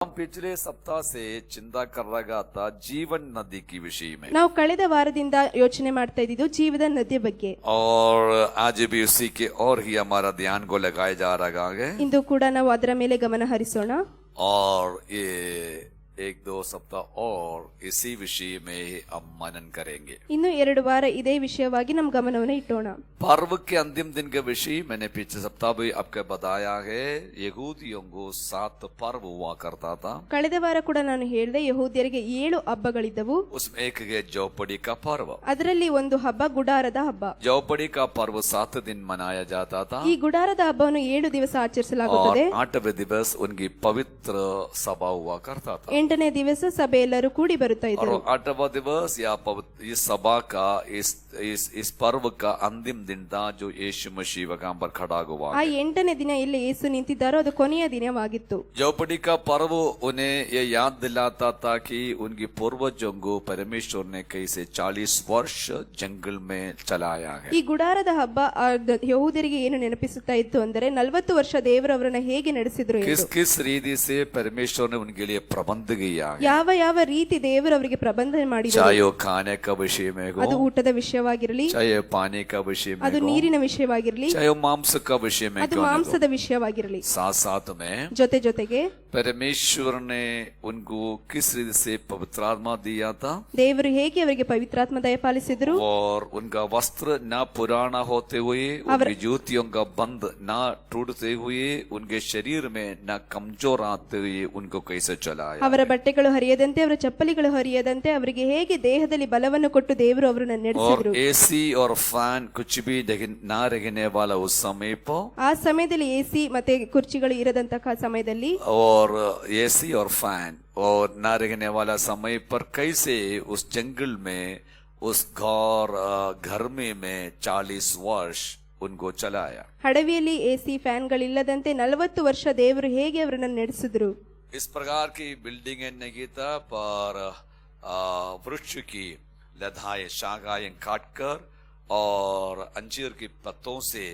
हम पिछले सप्ताह से चिंता कर रहा था जीवन नदी की विषय में ನಾವು ಕಳೆದ ವಾರದಿಂದ ಯೋಚನೆ ಮಾಡ್ತಾ ಇದ್ದಿದ್ದು ಜೀವದ ನದಿಯ ಬಗ್ಗೆ. और आज भी उसी के और ही हमारा ध्यान को लगाया जा रहा है. ಇಂದು ಕೂಡ ನಾವು ಅದರ ಮೇಲೆ ಗಮನ ಹರಿಸೋಣ. और ये एक दो सप्ताह और इसी विषय में हम मनन करेंगे. ಇನ್ನು 2 ವಾರ ಇದೇ ವಿಷಯವಾಗಿ ನಮ್ಮ ಗಮನವನ್ನು ಇಟ್ಟೋಣ. पर्व के अंतिम दिन के विषय मैंने पिछले सप्ताह भी आपको बताया है. यहूदियों को 7 पर्व हुआ करता था. ಕಳೆದ ವಾರ ಕೂಡ ನಾನು ಹೇಳಿದೆ ಯಹೂದ್ಯರಿಗೆ 7 ಹಬ್ಬಗಳಿದ್ದವು. उसमें एक है चौपड़ी का पर्व. ಅದರಲ್ಲಿ ಒಂದು ಹಬ್ಬ ಗುಡಾರದ ಹಬ್ಬ. चौपड़ी का पर्व 7 दिन मनाया जाता था. ಈ ಗುಡಾರದ ಹಬ್ಬವನ್ನು 7 ದಿವಸ ಆಚರಿಸಲಾಗುತ್ತದೆ. 8वें दिवस उनकी पवित्र सभा हुआ करता था. 8ನೇ ದಿವಸ ಸಭೆ ಎಲ್ಲರೂ ಕೂಡಿ ಬರುತ್ತಾ ಇದ್ದರು. और 8वां दिवस या इस सभा का इस पर्व का अंतिम दिन था जो यीशु मसीह वहां पर खड़ा हुआ. ಆ 8ನೇ ದಿನ ಎಲ್ಲಿ ಯೇಸು ನಿಂತಿದ್ದಾರೋ ಅದು ಕೊನೆಯ ದಿನವಾಗಿತ್ತು. चौपड़ी का पर्व उन्हें ये याद दिलाता था कि उनकी पूर्वजों को परमेश्वर ने कैसे 40 वर्ष जंगल में चलाया है. ಈ ಗುಡಾರದ ಹಬ್ಬ ಯಹೂದ್ಯರಿಗೆ ಏನು ನೆನಪಿಸುತ್ತಾ ಇತ್ತು ಅಂದರೆ 40 ವರ್ಷ ದೇವರು ಅವರನ್ನು ಹೇಗೆ ನಡೆಸಿದ್ರು ಎಂದು. किस रीति से परमेश्वर ने उनके लिए प्रबंध किया है. ಯಾವ ರೀತಿ ದೇವರು ಅವರಿಗೆ ಪ್ರಬಂಧನೆ ಮಾಡಿದರು. चाहे वो खाने का विषय में हो, ಅದು ಊಟದ ವಿಷಯವಾಗಿರಲಿ, चाहे पानी का विषय में ಅದು हो, ನೀರಿನ ವಿಷಯವಾಗಿರಲಿ, चाहे मांस का विषय में ಅದು क्यों न ಮಾಂಸದ हो, ವಿಷಯವಾಗಿರಲಿ, साथ साथ में ಜೊತೆಗೆ परमेश्वर ने उनको किस रीति से पवित्र आत्मा दिया था ದೇವರು ಹೇಗೆ ಅವರಿಗೆ ಪವಿತ್ರಾತ್ಮ ದಯಪಾಲಿಸಿದರು. और उनका वस्त्र न पुराना होते हुए, उनकी जूतियों का बंद न टूटते हुए, उनके शरीर में न कमजोर आते हुए उनको कैसे चलाया. ಅವರ ಬಟ್ಟೆಗಳು ಹರಿಯದಂತೆ, ಅವರ ಚಪ್ಪಲಿಗಳು ಹರಿಯದಂತೆ ಅವರಿಗೆ ಹೇಗೆ ದೇಹದಲ್ಲಿ ಬಲವನ್ನು ಕೊಟ್ಟು ದೇವರು ಅವರನ್ನು और ನಡೆಸಿದರು. एसी और फैन कुछ भी न रहने वाला उस समय पर, ಆ ಸಮಯದಲ್ಲಿ ಎಸಿ ಮತ್ತೆ ಕುರ್ಚಿಗಳು ಇರದಂತಹ ಸಮಯದಲ್ಲಿ और एसी और फैन और न रहने वाला समय पर कैसे उस जंगल में उस गर्मी में 40 वर्ष उनको चलाया. ಹಡವಿಯಲ್ಲಿ ಎಸಿ ಫ್ಯಾನ್ಗಳಿಲ್ಲದಂತೆ 40 ವರ್ಷ ದೇವರು ಹೇಗೆ ಅವರನ್ನು ನಡೆಸಿದ್ರು. इस प्रकार की बिल्डिंग नहीं था, पर वृक्ष की लताएं शाखाएं काटकर और अंजीर की पत्तों से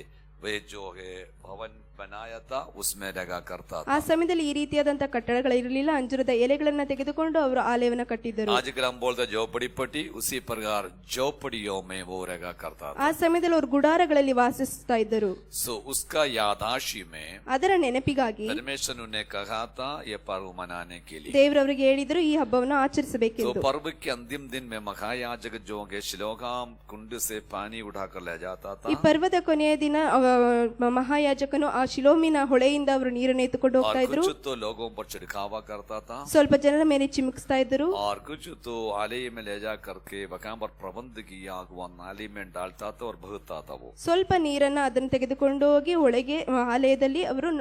वे जो है भवन बनाया था उसमें रखा करता था. ಆ ಸಮಯದಲ್ಲಿ ಈ ರೀತಿಯಾದಂತಹ ಕಟ್ಟಡಗಳಿರಲಿಲ್ಲ. ಅಂಜೂರದ ಎಲೆಗಳನ್ನ ತೆಗೆದುಕೊಂಡು ಅವರು ಆಲಯವನ್ನ ಕಟ್ಟಿದ್ದರು. आजकल हम बोलते झोपड़ी पट्टी, उसी प्रकार झोपड़ियों में वो रखा करता था. ಆ ಸಮಯದಲ್ಲಿ ಅವರು ಗುಡಾರಗಳಲ್ಲಿ ವಾಸಿಸ್ತಾ ಇದ್ದರು. सो उसका याददाश्त में ಅದರ ನೆನಪಿಗಾಗಿ परमेश्वर ने कहा था ये पर्व मनाने के लिए. ದೇವರು ಅವರಿಗೆ ಹೇಳಿದರು ಈ ಹಬ್ಬವನ್ನು तो ಆಚರಿಸಬೇಕೆಂದು. पर्व के अंतिम दिन में महायाजक जो है शिलोगाम कुंड से पानी उठाकर ले जाता था. ಈ ಪರ್ವದ ಕೊನೆಯ ದಿನ ಮಹಾಯಾಜಕನು ಆ ಶಿಲೋಮಿನ ಹೊಳೆಯಿಂದ ಅವರು ನೀರನ್ನು ಎತ್ತುಕೊಂಡು ಹೋಗ್ತಾ और ಇದ್ರು. कुछ तो लोगों पर छिड़कावा करता था ಸ್ವಲ್ಪ ಜನರ ಮೇಲೆ ಚಿಮುಕಿಸ್ತಾ ಇದ್ದರು. और कुछ तो आले में ले जा करके वहां पर प्रबंध किया हुआ नाली में डालता था और बहता था वो. ಸ್ವಲ್ಪ ನೀರನ್ನ ಅದನ್ನು ತೆಗೆದುಕೊಂಡು ಹೋಗಿ ಹೊಳೆಗೆ ಆಲಯದಲ್ಲಿ ಅವರು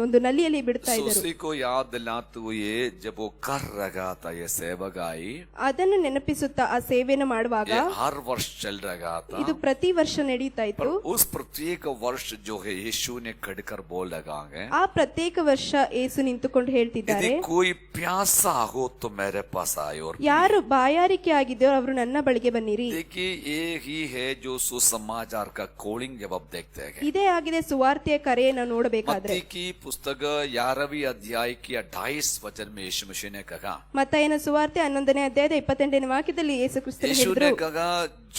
ಒಂದು ನಲ್ಲಿಯಲ್ಲಿ ಬಿಡ್ತಾ ಇದ್ದರು. उसी को याद दिलाते हुए जब वो कर रहा था ये सेवकाई, ಅದನ್ನು ನೆನಪಿಸುತ್ತಾ ಆ ಸೇವೆಯನ್ನು ಮಾಡುವಾಗ ये हर वर्ष चल रहा था. ಇದು ಪ್ರತಿ ವರ್ಷ ನಡೀತಾ ಇತ್ತು. पर उस प्रत्येक वर्ष जो है यीशु ने खड़कर बोल लगा है, ಆ ಪ್ರತ್ಯೇಕ ವರ್ಷ ಏಸು ನಿಂತುಕೊಂಡು ಹೇಳ್ತಿದ್ದಾರೆ, यदि कोई प्यासा हो तो मेरे पास आए. और ಯಾರು ಬಾಯಾರಿಕೆ ಆಗಿದೆಯೋ ಅವರು ನನ್ನ ಬಳಿಗೆ ಬನ್ನಿರಿ. देखिए ये ही है जो सुसमाचार का कॉलिंग जब आप देखते हैं. ಇದೇ ಆಗಿದೆ ಸುವಾರ್ತೆಯ ಕರೆಯನ್ನು ನೋಡಬೇಕಾದ್ರೆ. मत्ती की पुस्तक 11वीं अध्याय की 28 वचन में यीशु मसीह ने कहा, ಮತ್ತಾಯನ ಸುವಾರ್ತೆ 11ನೇ ಅಧ್ಯಾಯದ 28ನೇ ವಾಕ್ಯದಲ್ಲಿ ಯೇಸು ಕ್ರಿಸ್ತನು यीशु ಹೇಳಿದರು, ने कहा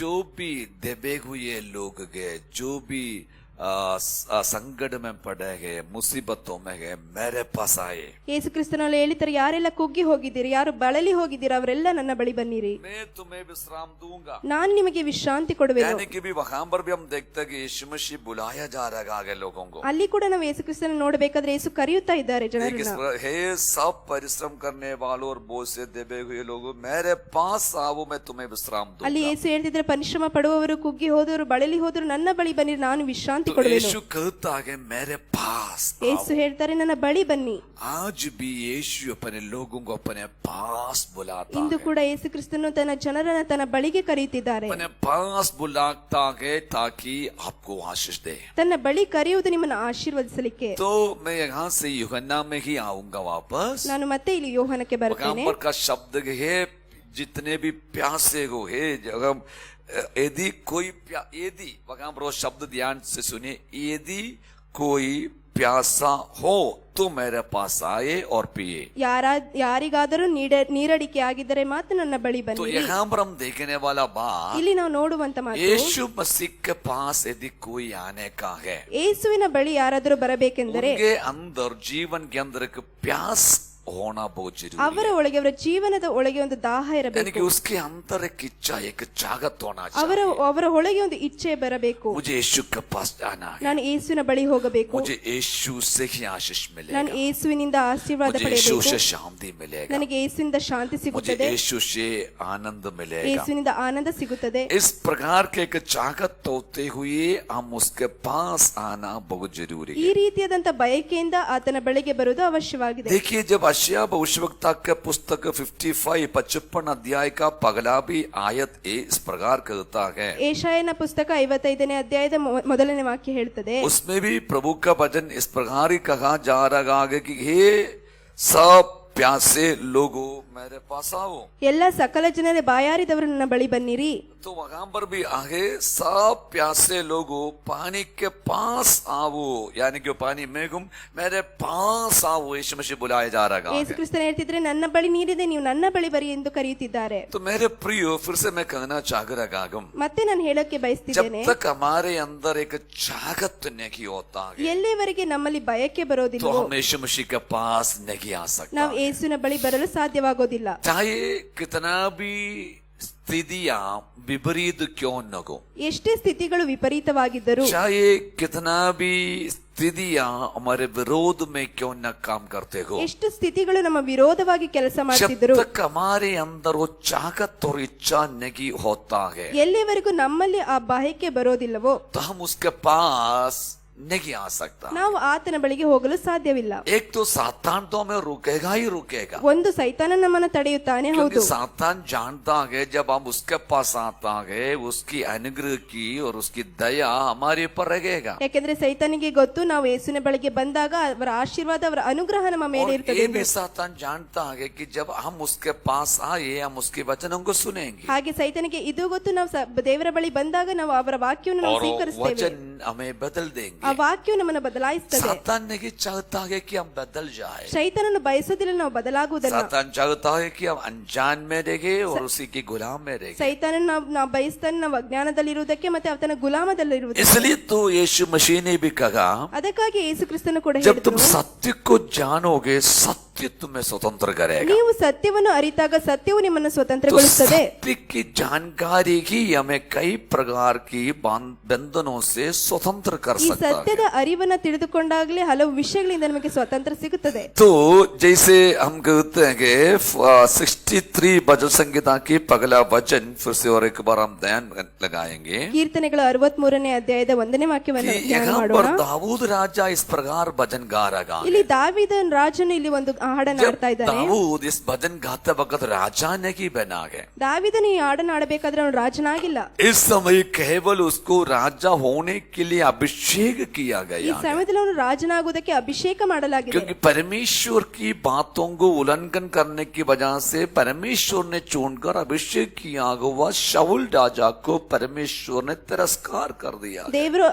जो भी दबे हुए लोग गए, जो भी संकट में पड़े गए, मुसीबतों में गए, मेरे पास आए. ಯೇಸು ಕ್ರಿಸ್ತನಲ್ಲಿ ಹೇಳಿದ್ದಾರೆ, ಯಾರೆಲ್ಲ ಕುಗ್ಗಿ ಹೋಗಿದ್ದೀರಿ, ಯಾರು ಬಳಲಿ ಹೋಗಿದ್ದೀರಾ ಅವರೆಲ್ಲ ನನ್ನ ಬಳಿ ಬನ್ನಿರಿ, मैं तुम्हें विश्राम दूंगा. ನಾನು ನಿಮಗೆ ವಿಶ್ರಾಂತಿ ಕೊಡುವೆನು. यानी कि भी वहां पर भी हम देखते हैं कि यीशु मसीह बुलाया जा रहा है लोगों को. ಅಲ್ಲಿ ಕೂಡ ನಾವು ಯೇಸು ಕ್ರಿಸ್ತನ ನೋಡಬೇಕಾದ್ರೆ ಯೇಸು ಕರೆಯುತ್ತಾ ಇದ್ದಾರೆ ಜನರನ್ನ. हे सब परिश्रम करने वालों और बोझ से दबे हुए लोगों, मेरे पास आओ, मैं तुम्हें विश्राम ಅಲ್ಲಿ दूंगा. ಯೇಸು ಹೇಳ್ತಿದ್ರೆ, ಪರಿಶ್ರಮ ಪಡುವವರು, ಕುಗ್ಗಿ ಹೋದವರು, ಬಳಲಿ ಹೋದರು ನನ್ನ ಬಳಿ ಬನ್ನಿರಿ, ನಾನು ವಿಶ್ರಾಂತಿ तो ಕೊಡುವೆನು. यीशु कहता है मेरे पास ಯೇಸು ಹೇಳ್ತಾರೆ ನನ್ನ ಬಳಿ ಬನ್ನಿ. आज भी यीशु अपने लोगों को अपने पास बुलाता ಇಂದು है. ಕೂಡ ಯೇಸು ಕ್ರಿಸ್ತನು ತನ್ನ ಜನರನ್ನ ತನ್ನ ಬಳಿಗೆ ಕರೆಯುತ್ತಿದ್ದಾರೆ. अपने पास बुलाता है ताकि आपको आशीष दे. ತನ್ನ ಬಳಿ ಕರೆಯುವುದು ನಿಮ್ಮನ್ನು ಆಶೀರ್ವದಿಸಲಿಕ್ಕೆ. तो मैं यहाँ से यूहन्ना में ही आऊंगा वापस. ನಾನು ಮತ್ತೆ ಇಲ್ಲಿ ಯೋಹಾನಕ್ಕೆ ಬರ್ತೇನೆ. वहां का शब्द है जितने भी प्यासे हो है जगह, यदि कोई यदि वहां पर वो शब्द ध्यान से सुनिए, यदि कोई प्यासा हो तो मेरे पास आए और पिए। ಯಾರಿಗಾದರೂ ನೀರಡಿಕೆ ಆಗಿದ್ದರೆ ಮಾತ್ರ ನನ್ನ ಬಳಿ तो ಬನ್ನಿರಿ. यहाँ पर हम देखने वाला बात, ಇಲ್ಲಿ ನಾವು ನೋಡುವಂತ ಮಾತು, यीशु मसीह के पास यदि कोई आने का है, ಯೇಸುವಿನ ಬಳಿ ಯಾರಾದರೂ ಬರಬೇಕೆಂದರೆ उनके अंदर जीवन के अंदर एक प्यास होना बहुत जरूरी ಅವರ ಒಳಗೆ, ಅವರ ಜೀವನದ ಒಳಗೆ ಒಂದು ದಾಹ है, यानी ಇರಬೇಕು. कि उसके अंदर एक इच्छा, एक चाहत होना ಅವರ चाहिए। ಅವರ ಒಳಗೆ ಒಂದು ಇಚ್ಛೆ ಬರಬೇಕು. मुझे यीशु के पास जाना है, ನಾನು ಯೇಸುವಿನ ಬಳಿ ಹೋಗಬೇಕು, मुझे यीशु से ही आशीष ನಾನು मिलेगा, ಯೇಸುವಿನಿಂದ ಆಶೀರ್ವಾದ मुझे यीशु ಪಡೆಯಬೇಕು, से शांति मिलेगा, ನನಗೆ ಯೇಸುವಿನಿಂದ ಶಾಂತಿ मुझे ಸಿಗುತ್ತದೆ, यीशु से आनंद मिलेगा। ಯೇಸುವಿನಿಂದ ಆನಂದ ಸಿಗುತ್ತದೆ. इस प्रकार के एक चाहत होते हुए हम उसके पास आना बहुत जरूरी ಈ है। ರೀತಿಯಾದಂತ ಬಯಕೆಯಿಂದ ಆತನ ಬಳಿಗೆ ಬರುವುದು ಅವಶ್ಯವಾಗಿದೆ. देखिए, जब अश्या भविष्यवक्ता के पुस्तक 55 अध्याय का पगला भी आयत इस प्रकार कहता है, ಏಷಾಯನ ಪುಸ್ತಕ 55ನೇ ಅಧ್ಯಾಯದ ಮೊದಲನೇ ವಾಕ್ಯ ಹೇಳ್ತದೆ, उसमें भी प्रभु का वचन इस प्रकार ही कहा जा रहा है कि हे सब प्यासे लोगों मेरे पास आओ। ಎಲ್ಲ ಸಕಲ ಜನರೇ ಬಾಯಾರಿದವರು ನನ್ನ ಬಳಿ ಬನ್ನಿರಿ. तो वहां पर भी आगे सब प्यासे लोगों पानी के पास आओ, यानी कि पानी में गुम मेरे पास आओ, यीशु मसीह बुलाया जा रहा ಯೇಸು है। ಕ್ರಿಸ್ತನ ಹೇಳ್ತಿದ್ರೆ, ನನ್ನ ಬಳಿ ನೀರಿದೆ, ನೀವು ನನ್ನ ಬಳಿ ಬರಿ ಎಂದು ಕರೆಯುತ್ತಿದ್ದಾರೆ. तो मेरे प्रियो, फिर से मैं कहना चाह रहा हूं, ಮತ್ತೆ ನಾನು ಹೇಳಕ್ಕೆ जब ಬಯಸ್ತಿದ್ದೇನೆ, तक हमारे अंदर एक चाहत नहीं होता है ಎಲ್ಲಿವರೆಗೆ ನಮ್ಮಲ್ಲಿ ಬಯಕೆ तो ಬರೋದಿಲ್ಲ, हम यीशु मसीह के पास नहीं आ सकते। ನಾವು ಯೇಸುವಿನ ಬಳಿ ಬರಲು ಸಾಧ್ಯವಾಗೋದಿಲ್ಲ. चाहे कितना भी स्थितियां विपरीत क्यों न हो, ಎಷ್ಟೇ ಸ್ಥಿತಿಗಳು ವಿಪರೀತವಾಗಿದ್ದರೂ, चाहे कितना भी स्थितियां हमारे विरोध में क्यों न काम करते हो, ಎಷ್ಟು ಸ್ಥಿತಿಗಳು ನಮ್ಮ ವಿರೋಧವಾಗಿ ಕೆಲಸ जब ಮಾಡ್ತಿದ್ರು, तक हमारे अंदर वो चाहत और इच्छा नहीं होता है ಎಲ್ಲಿವರೆಗೂ ನಮ್ಮಲ್ಲಿ ಆ ಬಯಕೆ ಬರೋದಿಲ್ಲವೋ तो हम उसके पास नहीं आ सकता। ನಾವು ಆತನ ಬಳಿಗೆ ಹೋಗಲು ಸಾಧ್ಯವಿಲ್ಲ. एक तो सातान तो हमें रुकेगा ही रुकेगा, ಒಂದು ಸೈತಾನ ನಮ್ಮನ್ನು ತಡೆಯುತ್ತಾನೆ, क्योंकि ಹೌದು. सातान जानता है जब हम उसके पास आता है उसकी अनुग्रह की और उसकी दया हमारे ऊपर रहेगा। ಯಾಕೆಂದ್ರೆ ಸೈತಾನಿಗೆ ಗೊತ್ತು, ನಾವು ಯೇಸುವಿನ ಬಳಿಗೆ ಬಂದಾಗ ಅವರ ಆಶೀರ್ವಾದ, ಅವರ ಅನುಗ್ರಹ ನಮ್ಮ ಮೇಲೆ और ಇರ್ತದೆ ये ಎಂದು. भी सातान जानता है कि जब हम उसके पास आए हम उसके वचनों को सुनेंगे ಹಾಗೆ ಸೈತಾನಿಗೆ ಇದು ಗೊತ್ತು, ನಾವು ದೇವರ ಬಳಿ ಬಂದಾಗ ನಾವು ಅವರ ವಾಕ್ಯವನ್ನು ನಾವು और ಸ್ವೀಕರಿಸ್ತೇವೆ, वचन हमें बदल देंगे। ಆ ವಾಕ್ಯವು ನಮ್ಮನ್ನು ಬದಲಾಯಿಸ್ತದೆ. सातान नहीं चाहता है कि हम बदल जाए, ಸೈತಾನನು ಬಯಸೋದಿಲ್ಲ ನಾವು ಬದಲಾಗುವುದನ್ನು. सातान चाहता है कि हम अनजान में रहे और उसी की गुलाम में रहे। ಸೈತಾನನು ನಾವು ಬಯಸ್ತಾನೆ ನಾವು ಅಜ್ಞಾನದಲ್ಲಿರುವುದಕ್ಕೆ ಮತ್ತೆ ಆತನ ಗುಲಾಮದಲ್ಲಿರುವುದಕ್ಕೆ. इसलिए तो यीशु मसीह ने भी कहा, ಅದಕ್ಕಾಗಿ ಯೇಸು ಕ್ರಿಸ್ತನು ಕೂಡ जब तुम ಹೇಳಿದರು, सत्य को जानोगे सत्य तुम्हें स्वतंत्र करेगा। ನೀವು ಸತ್ಯವನ್ನು ಅರಿತಾಗ ಸತ್ಯವು ನಿಮ್ಮನ್ನು तो ಸ್ವತಂತ್ರಗೊಳಿಸುತ್ತದೆ. सत्य की जानकारी ही हमें कई प्रकार की बंधनों से स्वतंत्र कर ಈ सकता ಸತ್ಯದ है। ಅರಿವನ್ನ ತಿಳಿದುಕೊಂಡಾಗಲೇ ಹಲವು ವಿಷಯಗಳಿಂದ ನಮಗೆ ಸ್ವಾತಂತ್ರ್ಯ ಸಿಗುತ್ತದೆ. तो जैसे हम कहते हैं कि 63 भजन संगीता की पगला वचन फिर से और एक बार हम ध्यान लगाएंगे ಕೀರ್ತನೆಗಳ 63ನೇ ಅಧ್ಯಾಯದ 1ನೇ ವಾಕ್ಯವನ್ನು कि ಧ್ಯಾನ यहाँ ಮಾಡೋಣ. पर दाऊद राजा इस प्रकार भजन गा रहा है। ಇಲ್ಲಿ ದಾವೀದನ ರಾಜನು ಇಲ್ಲಿ ಒಂದು ಹಾಡನ್ನು जब ಆಡ್ತಾ ಇದ್ದಾನೆ. दाऊद इस भजन गाते वक्त राजा नहीं बना है, ದಾವೀದನು ಈ ಹಾಡನ್ನು ಆಡಬೇಕಾದ್ರೆ ಅವನು ರಾಜನಾಗಿಲ್ಲ. इस समय केवल उसको राजा होने के लिए अभिषेक किया ಈ गया है। ಸಮಯದಲ್ಲಿ ಅವನು ರಾಜನಾಗುವುದಕ್ಕೆ ಅಭಿಷೇಕ ಮಾಡಲಾಗಿದೆ. क्योंकि परमेश्वर की बातों को उल्लंघन करने की वजह से परमेश्वर ने चुनकर अभिषेक किया हुआ शाऊल राजा को परमेश्वर ने तिरस्कार कर दिया। ದೇವರು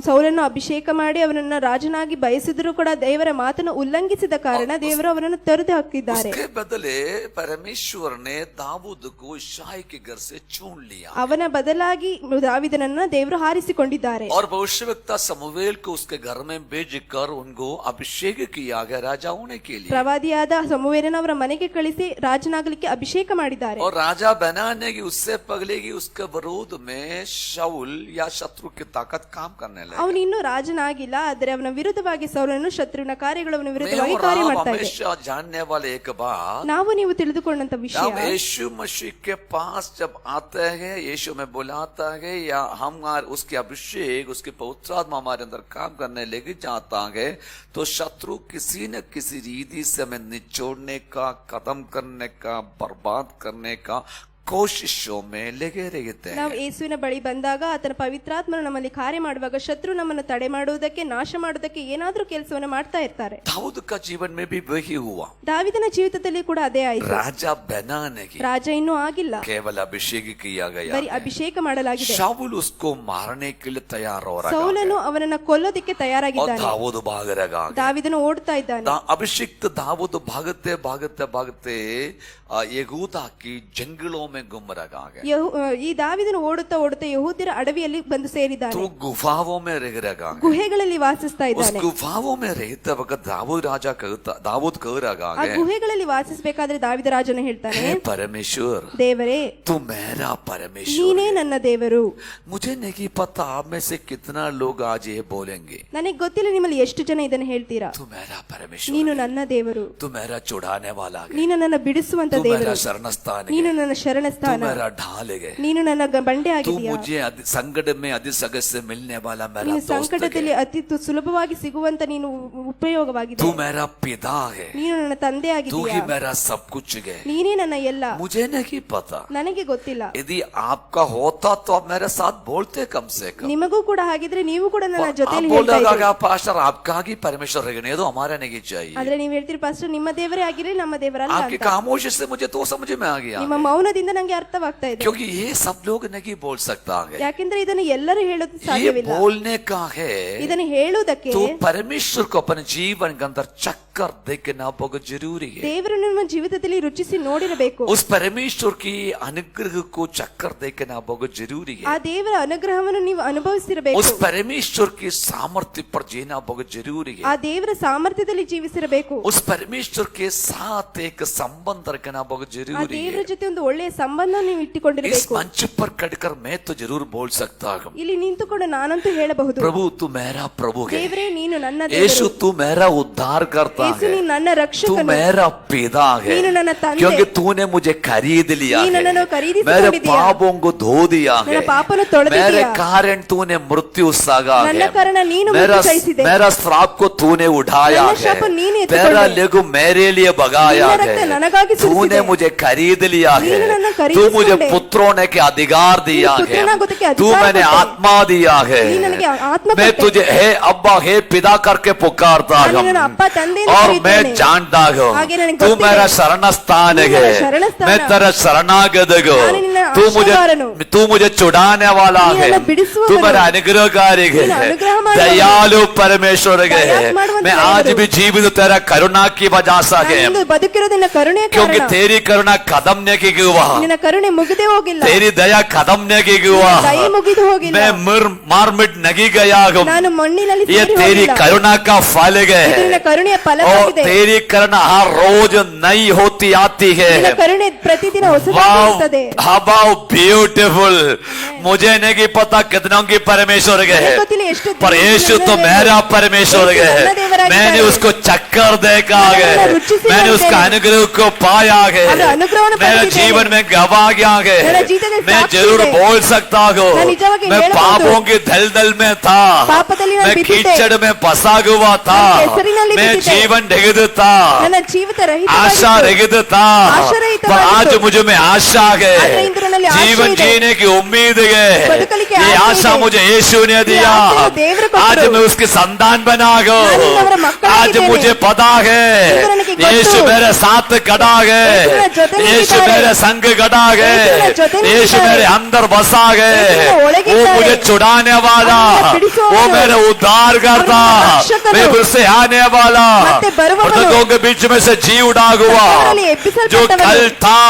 ಸೌಲನ್ನು ಅಭಿಷೇಕ ಮಾಡಿ ಅವನನ್ನ ರಾಜನಾಗಿ ಬಯಸಿದ್ರು ಕೂಡ ದೇವರ ಮಾತನ್ನು ಉಲ್ಲಂಘಿಸಿದ ಕಾರಣ ದೇವರು ಅವನನ್ನು ತೊರೆದು ಹಾಕಿದ್ದಾರೆ. उसके बदले परमेश्वर ने दाऊद को इशाई के घर से चुन लिया ಅವನ ಬದಲಾಗಿ ದಾವೀದನನ್ನ ದೇವರು ಹಾರಿಸಿಕೊಂಡಿದ್ದಾರೆ. और भविष्यवक्ता समूएल को उसके घर में भेजकर उनको अभिषेक किया गया राजा होने के लिए। ಪ್ರವಾದಿಯಾದ ಸಮುವೇಲನ ಅವರ ಮನೆಗೆ ಕಳಿಸಿ ರಾಜನಾಗಲಿಕ್ಕೆ ಅಭಿಷೇಕ ಮಾಡಿದ್ದಾರೆ. और राजा बनाने की उससे पहले की उसके विरोध में शाऊल या शत्रु की ताकत काम करने लगी। ಅವನು ಇನ್ನೂ ರಾಜನಾಗಿಲ್ಲ, ಆದರೆ ಅವನ ವಿರುದ್ಧವಾಗಿ ಸೌಲನು ಶತ್ರುವಿನ ಕಾರ್ಯಗಳು ಅವನ मैं ವಿರುದ್ಧವಾಗಿ और ಕಾರ್ಯ आप ಮಾಡ್ತಾ ಇದೆ. हमेशा जानने वाले एक बात, ನಾವು ನೀವು ತಿಳಿದುಕೊಂಡಂತ ವಿಷಯ, जब यीशु मसीह के पास जब आते हैं यीशु में बुलाता है या हम उसके अभिषेक उसके पवित्र आत्मा हमारे अंदर काम करने लेके जाता है तो शत्रु किसी न किसी रीति से हमें निचोड़ने का, खत्म करने का, बर्बाद करने का कोशिशों में लगे रहते ನಾವು हैं। ಯೇಸುವಿನ ಬಳಿ ಬಂದಾಗ ಆತನ ಪವಿತ್ರಾತ್ಮನು ನಮ್ಮಲ್ಲಿ ಕಾರ್ಯ ಮಾಡುವಾಗ ಶತ್ರು ನಮ್ಮನ್ನು ತಡೆ ಮಾಡುವುದಕ್ಕೆ, ನಾಶ ಮಾಡುವುದಕ್ಕೆ ಏನಾದ್ರೂ ಕೆಲಸವನ್ನು ಮಾಡ್ತಾ ಇರ್ತಾರೆ. दाऊद का जीवन में भी वही हुआ। ದಾವಿದನ ಜೀವಿತದಲ್ಲಿ ಕೂಡ ಅದೇ ಆಯಿತು. राजा बना नहीं, ರಾಜ ಇನ್ನೂ ಆಗಿಲ್ಲ, केवल अभिषेक किया गया। ಬರೀ ಅಭಿಷೇಕ ಮಾಡಲಾಗಿದೆ. शाऊल उसको मारने के लिए तैयार हो रहा ಸೌಲನು ಅವನನ್ನ ಕೊಲ್ಲೋದಿಕ್ಕೆ और ತಯಾರಾಗಿದ್ದಾನೆ. दाऊद भाग रहा। ದಾವಿದನು ಓಡ್ತಾ ಇದ್ದಾನೆ. अभिषिक्त दाऊद भागते भागते भागते यहूदा की जंगलों में घूम रहा है। ಈ ದಾವಿದನು ಓಡುತ್ತಾ ಓಡುತ್ತಾ ಯಹೂದ್ಯರ ಅಡವಿಯಲ್ಲಿ ಬಂದು ಸೇರಿದ್ದಾನೆ. तो गुफाओं में रह रहा है। ಗುಹೆಗಳಲ್ಲಿ ವಾಸಿಸ್ತಾ उस ಇದ್ದಾನೆ. गुफाओं में रहते वक्त दाऊद कह रहा ಆ है, ಗುಹೆಗಳಲ್ಲಿ ವಾಸಿಸಬೇಕಾದ್ರೆ ದಾವಿದ ರಾಜನು ಹೇಳ್ತಾನೆ, हे परमेश्वर, ದೇವರೇ तू मेरा परमेश्वर ನೀನೇ है। ನನ್ನ ದೇವರು. मुझे नहीं पता आप में से कितना लोग आज ये बोलेंगे, ನನಗೆ ಗೊತ್ತಿಲ್ಲ ನಿಮ್ಮಲ್ಲಿ ಎಷ್ಟು ಜನ ಇದನ್ನು ಹೇಳ್ತೀರಾ. तू मेरा परमेश्वर ನೀನು है, ನನ್ನ ದೇವರು, तू मेरा छुड़ाने वाला है, ನೀನು ನನ್ನ ಬಿಡಿಸುವಂತ तू ದೇವರು, मेरा शरणस्थान ನೀನು है, ನನ್ನ तू ಶರಣಸ್ಥಾನ, मेरा ढाल है, ನೀನು ನನ್ನ ಬಂಡೆ तू ಆಗಿದೆಯಾ. मुझे संकट में अधिसगत से मिलने वाला मेरा ನೀನು दोस्त ಸಂಕಟದಲ್ಲಿ है, ಅತಿ ಸುಲಭವಾಗಿ ಸಿಗುವಂತ ನೀನು ಉಪಯೋಗವಾಗಿದೆ. तू मेरा पिता है, ನೀನು ನನ್ನ ತಂದೆ तू ಆಗಿದೆಯಾ. ही मेरा सब कुछ है। ನೀನೇ ನನ್ನ ಎಲ್ಲ. मुझे नहीं पता, ನನಗೆ ಗೊತ್ತಿಲ್ಲ. यदि आपका होता तो आप मेरे साथ बोलते कम से कम। ನಿಮಗೂ ಕೂಡ ಹಾಗಿದ್ರೆ ನೀವು ಕೂಡ ನನ್ನ आप ಜೊತೆಯಲ್ಲಿ ಹೇಳ್ತಾ बोलेगा ಇದ್ದೀರಿ. क्या पास्टर आपका ही परमेश्वर रहेगा, तो हमारा नहीं चाहिए। ಆದ್ರೆ ನೀವು ಹೇಳ್ತೀರಿ ಪಾಸ್ಟರ್ ನಿಮ್ಮ ದೇವರೇ ಆಗಿರಲಿ, ನಮ್ಮ ದೇವರಲ್ಲ आपकी ಅಂತ. खामोशी से मुझे तो समझ में आ गया, ನಿಮ್ಮ ಮೌನದಿಂದ ನಂಗೆ ಅರ್ಥವಾಗ್ತಾ ಇದೆ. क्योंकि ये सब लोग नहीं बोल सकता है। ಯಾಕೆಂದ್ರೆ ಇದನ್ನು ಎಲ್ಲರೂ ಹೇಳೋದು ये ಸಾಧ್ಯವಿಲ್ಲ. बोलने का है ಇದನ್ನು ಹೇಳುವುದಕ್ಕೆ तो परमेश्वर को अपने जीवन के अंदर चक्कर देखना बहुत जरूरी है। ದೇವರನ್ನು ನಿಮ್ಮ ಜೀವಿತದಲ್ಲಿ ರುಚಿಸಿ ನೋಡಿರಬೇಕು. उस परमेश्वर की अनुग्रह को चक्कर देखना बहुत जरूरी ಆ है। ದೇವರ ಅನುಗ್ರಹವನ್ನು ನೀವು ಅನುಭವಿಸಿರಬೇಕು. उस परमेश्वर की सामर्थ्य पर जीना बहुत जरूरी ಆ है। ದೇವರ ಸಾಮರ್ಥ್ಯದಲ್ಲಿ ಜೀವಿಸಿರಬೇಕು. उस परमेश्वर के साथ एक संबंध रखना बहुत ಆ जरूरी ದೇವರ है। ಜೊತೆ ಒಂದು ಒಳ್ಳೆಯ ಸಂಬಂಧ ನೀವು इस ಇಟ್ಟುಕೊಂಡಿರಬೇಕು. मंच पर कटकर मैं तो जरूर बोल सकता हूँ, ಇಲ್ಲಿ ನಿಂತುಕೊಂಡು ನಾನಂತೂ ಹೇಳಬಹುದು, प्रभु तू मेरा प्रभु है, ದೇವರೇ ನೀನು ನನ್ನ यीशु ದೇವರು, तू मेरा उद्धार करता ಯೇಸು है, ನೀನು ನನ್ನ तू ರಕ್ಷಕನು, मेरा पिता है, ನೀನು ನನ್ನ ತಂದೆ, क्योंकि तूने मुझे खरीद लिया ನೀನು है, ನನ್ನನ್ನು मेरे ಖರೀದಿಸಿಕೊಂಡಿದ್ದೀಯ, पापों को धो दिया है, ನನ್ನ ಪಾಪವನ್ನು ತೊಳೆದಿದ್ದೀಯ, मेरे कारण तूने मृत्यु सगा ನನ್ನ है, ಕಾರಣ ನೀನು मेरा ಮೃತ್ಯು ಸಹಿಸಿದೆ, मेरा श्राप को तूने उठाया ನನ್ನ ಶಾಪ है, ನೀನು तेरा ಎತ್ತಿಕೊಂಡೆ, लेगु मेरे लिए भगाया ನಿನ್ನ ರಕ್ತ है, ನನಗಾಗಿ तूने ಸುರಿಸಿದೆ, मुझे खरीद लिया है, ನೀನು ನನ್ನ तू ಖರೀದಿಸಿಕೊಂಡೆ, मुझे पुत्रों ने के अधिकार दिया ನೀನು है, ಪುತ್ರನಾಗುವುದಕ್ಕೆ तू ಅಧಿಕಾರ मैंने ಕೊಟ್ಟೆ, आत्मा दिया है, ನೀನು ನನಗೆ ಆತ್ಮ मैं ಕೊಟ್ಟೆ, तुझे हे अब्बा हे पिता करके पुकारता ನಾನು हूँ, ನಿನ್ನನ್ನು ಅಪ್ಪ ತಂದೆ ಎಂದು और ಕರೆಯುತ್ತೇನೆ. मैं जानता हूँ ಹಾಗೆ ನನಗೆ तू ಗೊತ್ತಿದೆ, मेरा शरण स्थान तू है, मेरा शरण स्थान, मैं तेरा शरणागत हूँ, ನಾನು ನಿನ್ನ तू मुझे छुड़ाने वाला ನೀನು है, ನನ್ನ ಬಿಡಿಸುವವನು, तू मेरा अनुग्रहकारी ನೀನು है, ಅನುಗ್ರಹ ಮಾಡುವವನು, दयालु परमेश्वर है, दया ಮಾಡುವಂತ मैं ದೇವರು, आज भी जीवित तेरा करुणा की वजह से ನಾನು है, ಇಂದು ಬದುಕಿರೋದು ನಿನ್ನ ಕರುಣೆಯ क्योंकि ಕಾರಣ. तेरी करुणा खत्म नहीं हुआ, ನಿನ್ನ ಕರುಣೆ ಮುಗಿದೇ ಹೋಗಿಲ್ಲ, तेरी दया खत्म नहीं हुआ, ದಯೆ ಮುಗಿದು ಹೋಗಿಲ್ಲ, मैं मार मिट नहीं गया हूँ, ನಾನು ಮಣ್ಣಿನಲ್ಲಿ ये ಸೇರಿ तेरी ಹೋಗಿಲ್ಲ. करुणा का फल ಇದು ನಿನ್ನ है, ಕರುಣೆಯ और ಫಲವಾಗಿದೆ. तेरी करुणा हर रोज नई होती आती है। ನಿನ್ನ ಕರುಣೆ ಪ್ರತಿದಿನ ಹೊಸದಾಗಿರುತ್ತದೆ. How beautiful, मुझे नहीं पता कितनों की परमेश्वर है, ನನಗೆ ಗೊತ್ತಿಲ್ಲ ಎಷ್ಟು पर यीशु तो मेरा परमेश्वर ಯೇಸು है, ನನ್ನ ದೇವರಾಗಿದ್ದಾನೆ. मैंने उसको चक्कर देखा है, ನನ್ನನ್ನು ರುಚಿಸಿ मैंने उसका ನೋಡಿದ್ದೇನೆ. अनुग्रह को पाया है, ಅವರ ಅನುಗ್ರಹವನ್ನು मेरे ಪಡೆದಿದ್ದೇನೆ. जीवन में गवा गया है, ನನ್ನ ಜೀವಿತದಲ್ಲಿ मैं ಸಾಕ್ಷಿ जरूर ಇದೆ. बोल सकता हूँ, ನಾನು ನಿಜವಾಗಿ मैं ಹೇಳಬಹುದು. पापों की दलदल में था, ಪಾಪದಲ್ಲಿ ನಾನು मैं ಬಿದ್ದಿದ್ದೆ. कीचड़ में फंसा हुआ था, ನನ್ನ ಕೆಸರಿನಲ್ಲಿ मैं ಬಿದ್ದಿದ್ದೆ. जीवन रहित था, ನನ್ನ ಜೀವಿತ आशा रहित था, ಆಶಾರಹಿತವಾಗಿತ್ತು. पर आज मुझे में आशा है, ಆದ್ರೆ ಇಂದು ನನ್ನಲ್ಲಿ ಆಶೆ जीवन ಇದೆ. जीने की उम्मीद है, ಬದುಕಲಿಕ್ಕೆ ये ಆಸೆ आशा ಇದೆ. मुझे यीशु ने दिया, ಆಶೆಯನ್ನು ದೇವರು ಕೊಟ್ಟರು. आज मैं उसके संतान बना गया, ನಾನು ಅವರ ಮಕ್ಕಳಾಗಿದ್ದೇನೆ. आज मुझे पता है ಇಂದು ನನಗೆ ಗೊತ್ತು. यीशु मेरे साथ खड़ा है, ಯೇಸು ನನ್ನ ಜೊತೆ यीशु ನಿಂತಿದ್ದಾರೆ. मेरे संग खड़ा है, ಯೇಸು ನನ್ನ ಜೊತೆ यीशु ನಿಂತಿದ್ದಾರೆ. मेरे अंदर बसा है, ಯೇಸು ನನ್ನ वो ಒಳಗಿದ್ದಾರೆ. मुझे छुड़ाने वाला, ನನ್ನನ್ನು ಬಿಡಿಸುವವನು, वो मेरा उद्धार करता, ಅವನು ರಕ್ಷಕನು, मैं फिर से आने वाला, ಮತ್ತೆ ಬರುವವನು, मृतकों के बीच में से जी उड़ा हुआ, ಸತ್ತವರಲ್ಲಿ ಎಬ್ಬಿಸಲ್ಪಟ್ಟವನು, जो कल था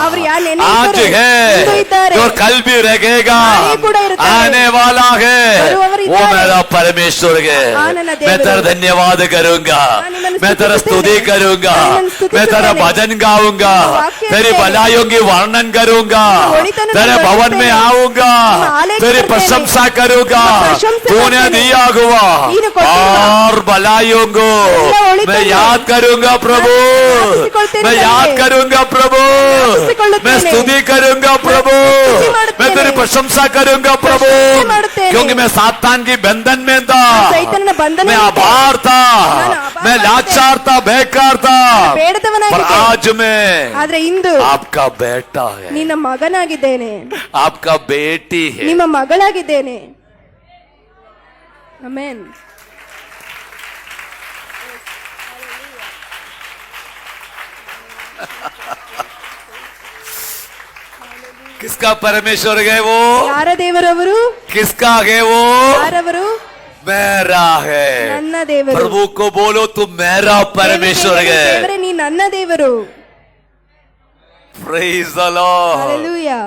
ಅವರು ಯಾರು आज ನೆನೆಯಿದ್ದರು, है, ಇಂದು ಇದ್ದಾರೆ, जो कल भी रहेगा, ನಾಳೆ ಕೂಡ ಇರುತ್ತಾರೆ, आने वाला है, वो ಬರುವವರಿದ್ದಾರೆ. मेरा परमेश्वर है, ಆ ನನ್ನ मैं ದೇವರು. तेरा धन्यवाद करूंगा, ನಾನು ನಿಮ್ಮನ್ನು मैं तेरा स्तुति ಸ್ತುತಿಸುತ್ತೇನೆ. करूंगा, ನಾನು ನಿಮ್ಮನ್ನು ಸ್ತುತಿಸುತ್ತೇನೆ. मैं तेरा भजन गाऊंगा, ನಿಮ್ಮ ವಾಕ್ಯ तेरी ಹೇಳ್ತೇನೆ. भलाइयों की वर्णन करूंगा, ನಿಮ್ಮ ಒಳಿತನ್ನು तेरे ನಾನು भवन में ಹೇಳ್ತೇನೆ. आऊंगा, ನಿಮ್ಮ ಆಲಯಕ್ಕೆ तेरी ಬರ್ತೇನೆ. प्रशंसा करूंगा, ನಿಮ್ಮ ಪ್ರಶಂಸೆ तूने ಮಾಡ್ತೇನೆ. दिया हुआ ನೀನು ಕೊಟ್ಟಿರುವ और भलाइयों को ಎಲ್ಲ ಒಳಿತನ್ನು मैं याद करूंगा प्रभु, ಜ್ಞಾಪಿಸಿಕೊಳ್ತೇನೆ मैं याद ತಂದೆ. करूंगा प्रभु, ಜ್ಞಾಪಿಸಿಕೊಳ್ಳುತ್ತೇನೆ. मैं स्तुति करूंगा प्रभु, ಸ್ತುತಿ ಮಾಡುತ್ತೇನೆ. मैं तेरी प्रशंसा करूंगा प्रभु, ಪ್ರಶಂಸೆ ಮಾಡುತ್ತೇನೆ. क्योंकि मैं सातान की बंधन में था, ಸೈತಾನನ बंधन मैं आभार था, मैं लाचार था, बेकार था, पर ಬೇಡದವನಾಗಿದ್ದೆ. आज मैं ಆದ್ರೆ ಇಂದು आपका बेटा है, ನಿನ್ನ ಮಗನಾಗಿದ್ದೇನೆ, आपका बेटी है. ನಿಮ್ಮ ಮಗಳಾಗಿದ್ದೇನೆ. ಆಮೆನ್. किसका परमेश्वर है वो? ಯಾರ ದೇವರವರು? किसका है वो? ಯಾರವರು? मेरा है. ನನ್ನ ದೇವರು. प्रभु को बोलो तू मेरा परमेश्वर है. ದೇವರೇ ನೀ ನನ್ನ ದೇವರು. Praise the Lord. Hallelujah.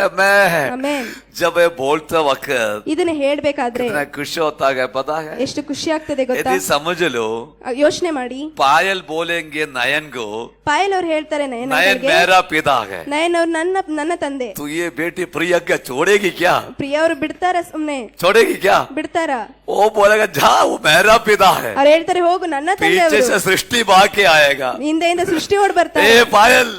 Amen. Amen. जब ये बोलते वक्त ಇದನ್ನ ಹೇಳ್ಬೇಕಾದ್ರೆ कितना खुशी होता है पता है? ಎಷ್ಟು ಖುಷಿ ಆಗ್ತದೆ ಗೊತ್ತಾ? यदि समझ लो, ಯೋಚನೆ ಮಾಡಿ. पायल बोलेंगे नयन को, ಪಾಯಲ್ ಅವ್ರು ಹೇಳ್ತಾರೆ नयन ನಯನ್ मेरा पिता है. ನಯನ್ ಅವ್ರು ನನ್ನ ತಂದೆ. तू ये बेटी प्रिया क्या छोड़ेगी क्या? ಪ್ರಿಯ ಅವರು ಬಿಡ್ತಾರ ಸುಮ್ನೆ? छोड़ेगी क्या? ಬಿಡ್ತಾರ? वो बोलेगा जा वो मेरा पिता है. ಅವ್ರು ಹೇಳ್ತಾರೆ ಹೋಗು ನನ್ನ ತಂದೆ पीछे ಅವರು. से सृष्टि भाग के आएगा. ಹಿಂದೆಯಿಂದ ಸೃಷ್ಟಿ ಓಡ್ ಬರ್ತಾರೆ. ए पायल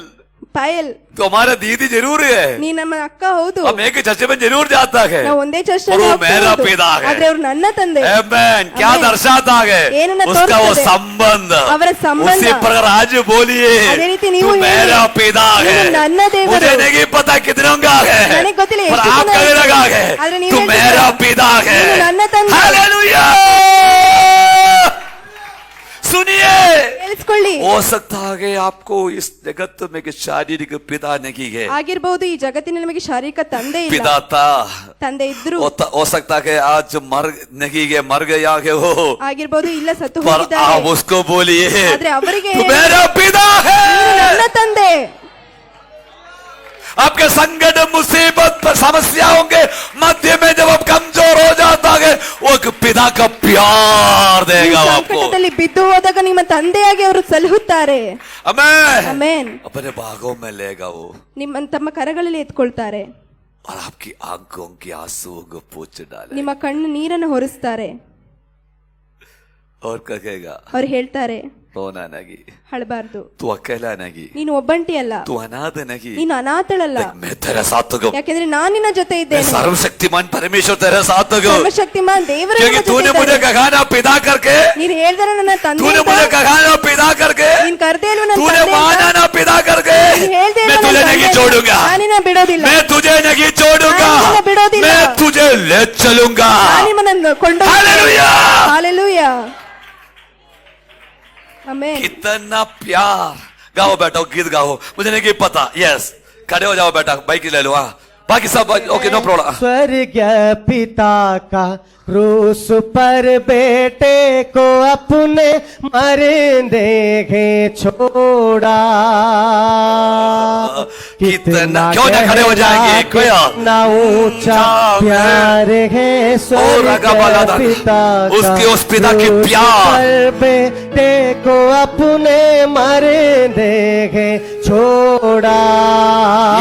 ಪಾಯಲ್ तुम्हारा दीदी जरूर है, ನೀ ನಮ್ಮ ಅಕ್ಕ ಹೌದು, हम एक चर्चे में जरूर जाता है, ನಾವು ಒಂದೇ ಚರ್ಚ್ पर वो मेरा पिता है. ಆದ್ರೆ ಅವ್ರು ನನ್ನ ತಂದೆ. Amen. क्या Amen. दर्शाता है? ಏನನ್ನ उसका वो ತೋರಿಸ್ತದೆ? संबंध. ಅವರ ಸಂಬಂಧ. उसी प्रकार आज बोलिए ಅದೇ ರೀತಿ तू ನೀವು ಹೇಳಿ, मेरा पिता है. ನೀನು ನನ್ನ ದೇವರು. मुझे नहीं पता कितनों का है, ನನಗೆ ಗೊತ್ತಿಲ್ಲ पर ಎಷ್ಟು आप ಜನ कहने लगा है ಆದ್ರೆ ನೀವು तू ಹೇಳ್ತೀರಾ, मेरा पिता है. ನೀನು ನನ್ನ ತಂದೆ. हालेलुया. सुनिए, ಕೇಳಿಸ್ಕೊಳ್ಳಿ. हो सकता है आपको इस जगत में कि शारीरिक पिता नहीं है, ಆಗಿರ್ಬಹುದು ಈ ಜಗತ್ತಿನ ನಮಗೆ ಶಾರೀರಿಕ ತಂದೆ ಇಲ್ಲ, पिता था. ತಂದೆ ಇದ್ರು. हो सकता है आज मर नहीं है, मर गया है वो, ಆಗಿರ್ಬಹುದು ಇಲ್ಲ ಸತ್ತು पर ಹೋಗಿದ್ದಾರೆ. आप उसको बोलिए ಆದ್ರೆ ಅವರಿಗೆ तू मेरा पिता है. ನನ್ನ ತಂದೆ. आपके संकट मुसीबत पर समस्याओं के मध्य में जब आप कमजोर हो जाता है, वो एक पिता का प्यार ನೀವು देगा वो आपको. ಸಂಕಟದಲ್ಲಿ ಬಿದ್ದು ಹೋದಾಗ ನಿಮ್ಮ ತಂದೆಯಾಗಿ ಅವರು ಸಲಹುತ್ತಾರೆ. आमेन. ಆಮೆನ್. अपने बागों में लेगा वो ನಿಮ್ಮ ತಮ್ಮ ಕರಗಳಲ್ಲಿ ಎತ್ಕೊಳ್ತಾರೆ. और आपकी आंखों की आंसुओं को पोंछ डाले ನಿಮ್ಮ ಕಣ್ಣು ನೀರನ್ನು ಹೊರಿಸ್ತಾರೆ. और कहेगा ಅವ್ರು ಹೇಳ್ತಾರೆ रोना नहीं, ಅಳಬಾರ್ದು, तू अकेला नहीं, ನೀನು ಒಬ್ಬಂಟಿ ಅಲ್ಲ, तू अनाथ नहीं, ನೀನು ಅನಾಥಳಲ್ಲ, मैं तेरे साथ हूँ, ಯಾಕೆಂದ್ರೆ ನಾನು ನಿನ್ನ ಜೊತೆ मैं ಇದ್ದೇನೆ. सर्वशक्तिमान परमेश्वर तेरे साथ हूँ. ಸರ್ವಶಕ್ತಿಮಾನ್ ದೇವರು क्योंकि ನಿಮ್ಮ तूने ಜೊತೆ मुझे ಇದ್ದಾನೆ. कहा ना पिता करके, ನೀನು ಹೇಳ್ದಾರ ನನ್ನ ತಂದೆ तूने ಅಂತ, मुझे कहा ना पिता करके, ನೀನು ಕರ್ದೇ ಇಲ್ವ ನನ್ನ तूने ತಂದೆ ಅಂತ? माना ना पिता करके, ನೀನು ಹೇಳ್ದೇ मैं ಇಲ್ವ तुझे ನನ್ನ नहीं ತಂದೆ ಅಂತ? छोड़ूंगा, ನಾನು ನಿನ್ನ ಬಿಡೋದಿಲ್ಲ, मैं तुझे नहीं छोड़ूंगा, ನಾನು ನಿನ್ನ ಬಿಡೋದಿಲ್ಲ. मैं तुझे ले चलूंगा. ನಾನು ನಿಮ್ಮನ್ನು ಕೊಂಡೊಯ್ಯುತ್ತೇನೆ. हालेलुया. हालेलुया. आमेन. कितना प्यार. गाओ बेटा, गीत गाओ, मुझे नहीं पता. यस, खड़े हो जाओ बेटा, बाइक ले लो. हाँ, बाकी सब ओके, नो प्रॉब्लम. स्वर्गीय पिता का क्रूस पर बेटे को अपने मरने के छोड़ा. कितना क्यों ना खड़े हो जाएंगे, कितना ऊंचा प्यार है स्वर्गीय पिता उसके उस पिता की क्रूस प्यार. पर बेटे को अपने मरने के छोड़ा.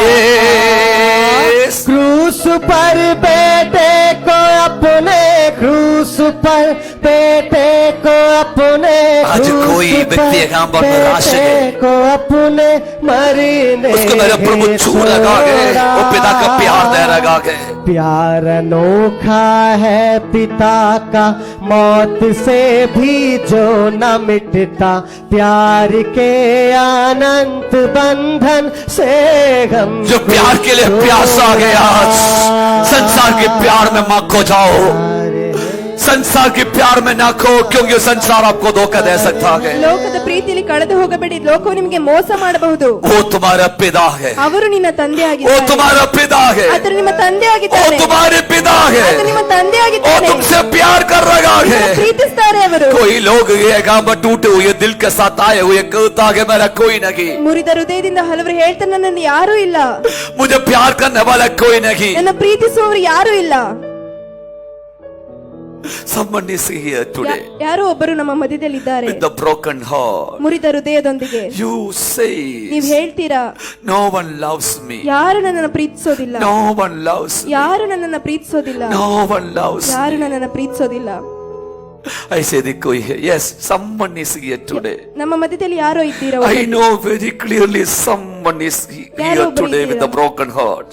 Yes. क्रूस पर बेटे को अपने, क्रूस पर बेटे को अपने, आज कोई व्यक्ति यहाँ पर निराश है, को अपने मरने उसको मेरा प्रभु छू लगा के वो पिता का प्यार दे लगा के. प्यार अनोखा है पिता का, मौत से भी जो न मिटता, प्यार के अनंत बंधन से हम जो प्यार के लिए प्यासा गया, आज संसार के प्यार में मत खो जाओ, संसार के प्यार में ना खो, क्योंकि संसार आपको धोखा दे सकता है. ಲೋಕದ ಪ್ರೀತಿಯಲ್ಲಿ ಕಳೆದು ಹೋಗಬೇಡಿ, ಲೋಕವು ನಿಮಗೆ ಮೋಸ ಮಾಡಬಹುದು. वो तुम्हारा पिता है, ಅವರು ನಿನ್ನ ತಂದೆ वो ಆಗಿದ್ದಾರೆ. तुम्हारा पिता है, ಆತನು ನಿಮ್ಮ ತಂದೆ वो ಆಗಿದ್ದಾರೆ. तुम्हारे पिता है, ಆತನು ನಿಮ್ಮ ತಂದೆ वो ಆಗಿದ್ದಾರೆ. तुमसे प्यार कर रहा है. ಪ್ರೀತಿಸ್ತಾರೆ ಅವರು. कोई लोग ये गांव टूटे हुए दिल के साथ आए हुए कहता है मेरा कोई नहीं, ಮುರಿದ ಹೃದಯದಿಂದ ಹಲವರು ಹೇಳ್ತಾರೆ ನನ್ನನ್ನು ಯಾರೂ ಇಲ್ಲ, मुझे प्यार करने वाला कोई नहीं. ನನ್ನ ಪ್ರೀತಿಸುವವರು ಯಾರೂ ಇಲ್ಲ. Someone is here today ಯಾರೋ ಒಬ್ಬರು ನಮ್ಮ ಮಧ್ಯದಲ್ಲಿ ಇದ್ದಾರೆ, with the broken heart. ಮುರಿದ ಹೃದಯದೊಂದಿಗೆ. You say ನೀವ್ ಹೇಳ್ತೀರಾ, no one loves me, ಯಾರು ನನ್ನನ್ನು ಪ್ರೀತಿಸೋದಿಲ್ಲ, no one loves me, ಯಾರು ನನ್ನನ್ನು ಪ್ರೀತಿಸೋದಿಲ್ಲ, no one loves ಯಾರು me. ನನ್ನನ್ನು ಪ್ರೀತಿಸೋದಿಲ್ಲ. ऐसे देखो कोई है. Yes, someone is here today. ನಮ್ಮ ಮಧ್ಯದಲ್ಲಿ ಯಾರೋ ಇದ್ದೀರಾ I ಒಬ್ಬರು. know very clearly someone is here ಯಾರೋ ಒಬ್ಬರು today with ಇದ್ದೀರಾ. a broken heart.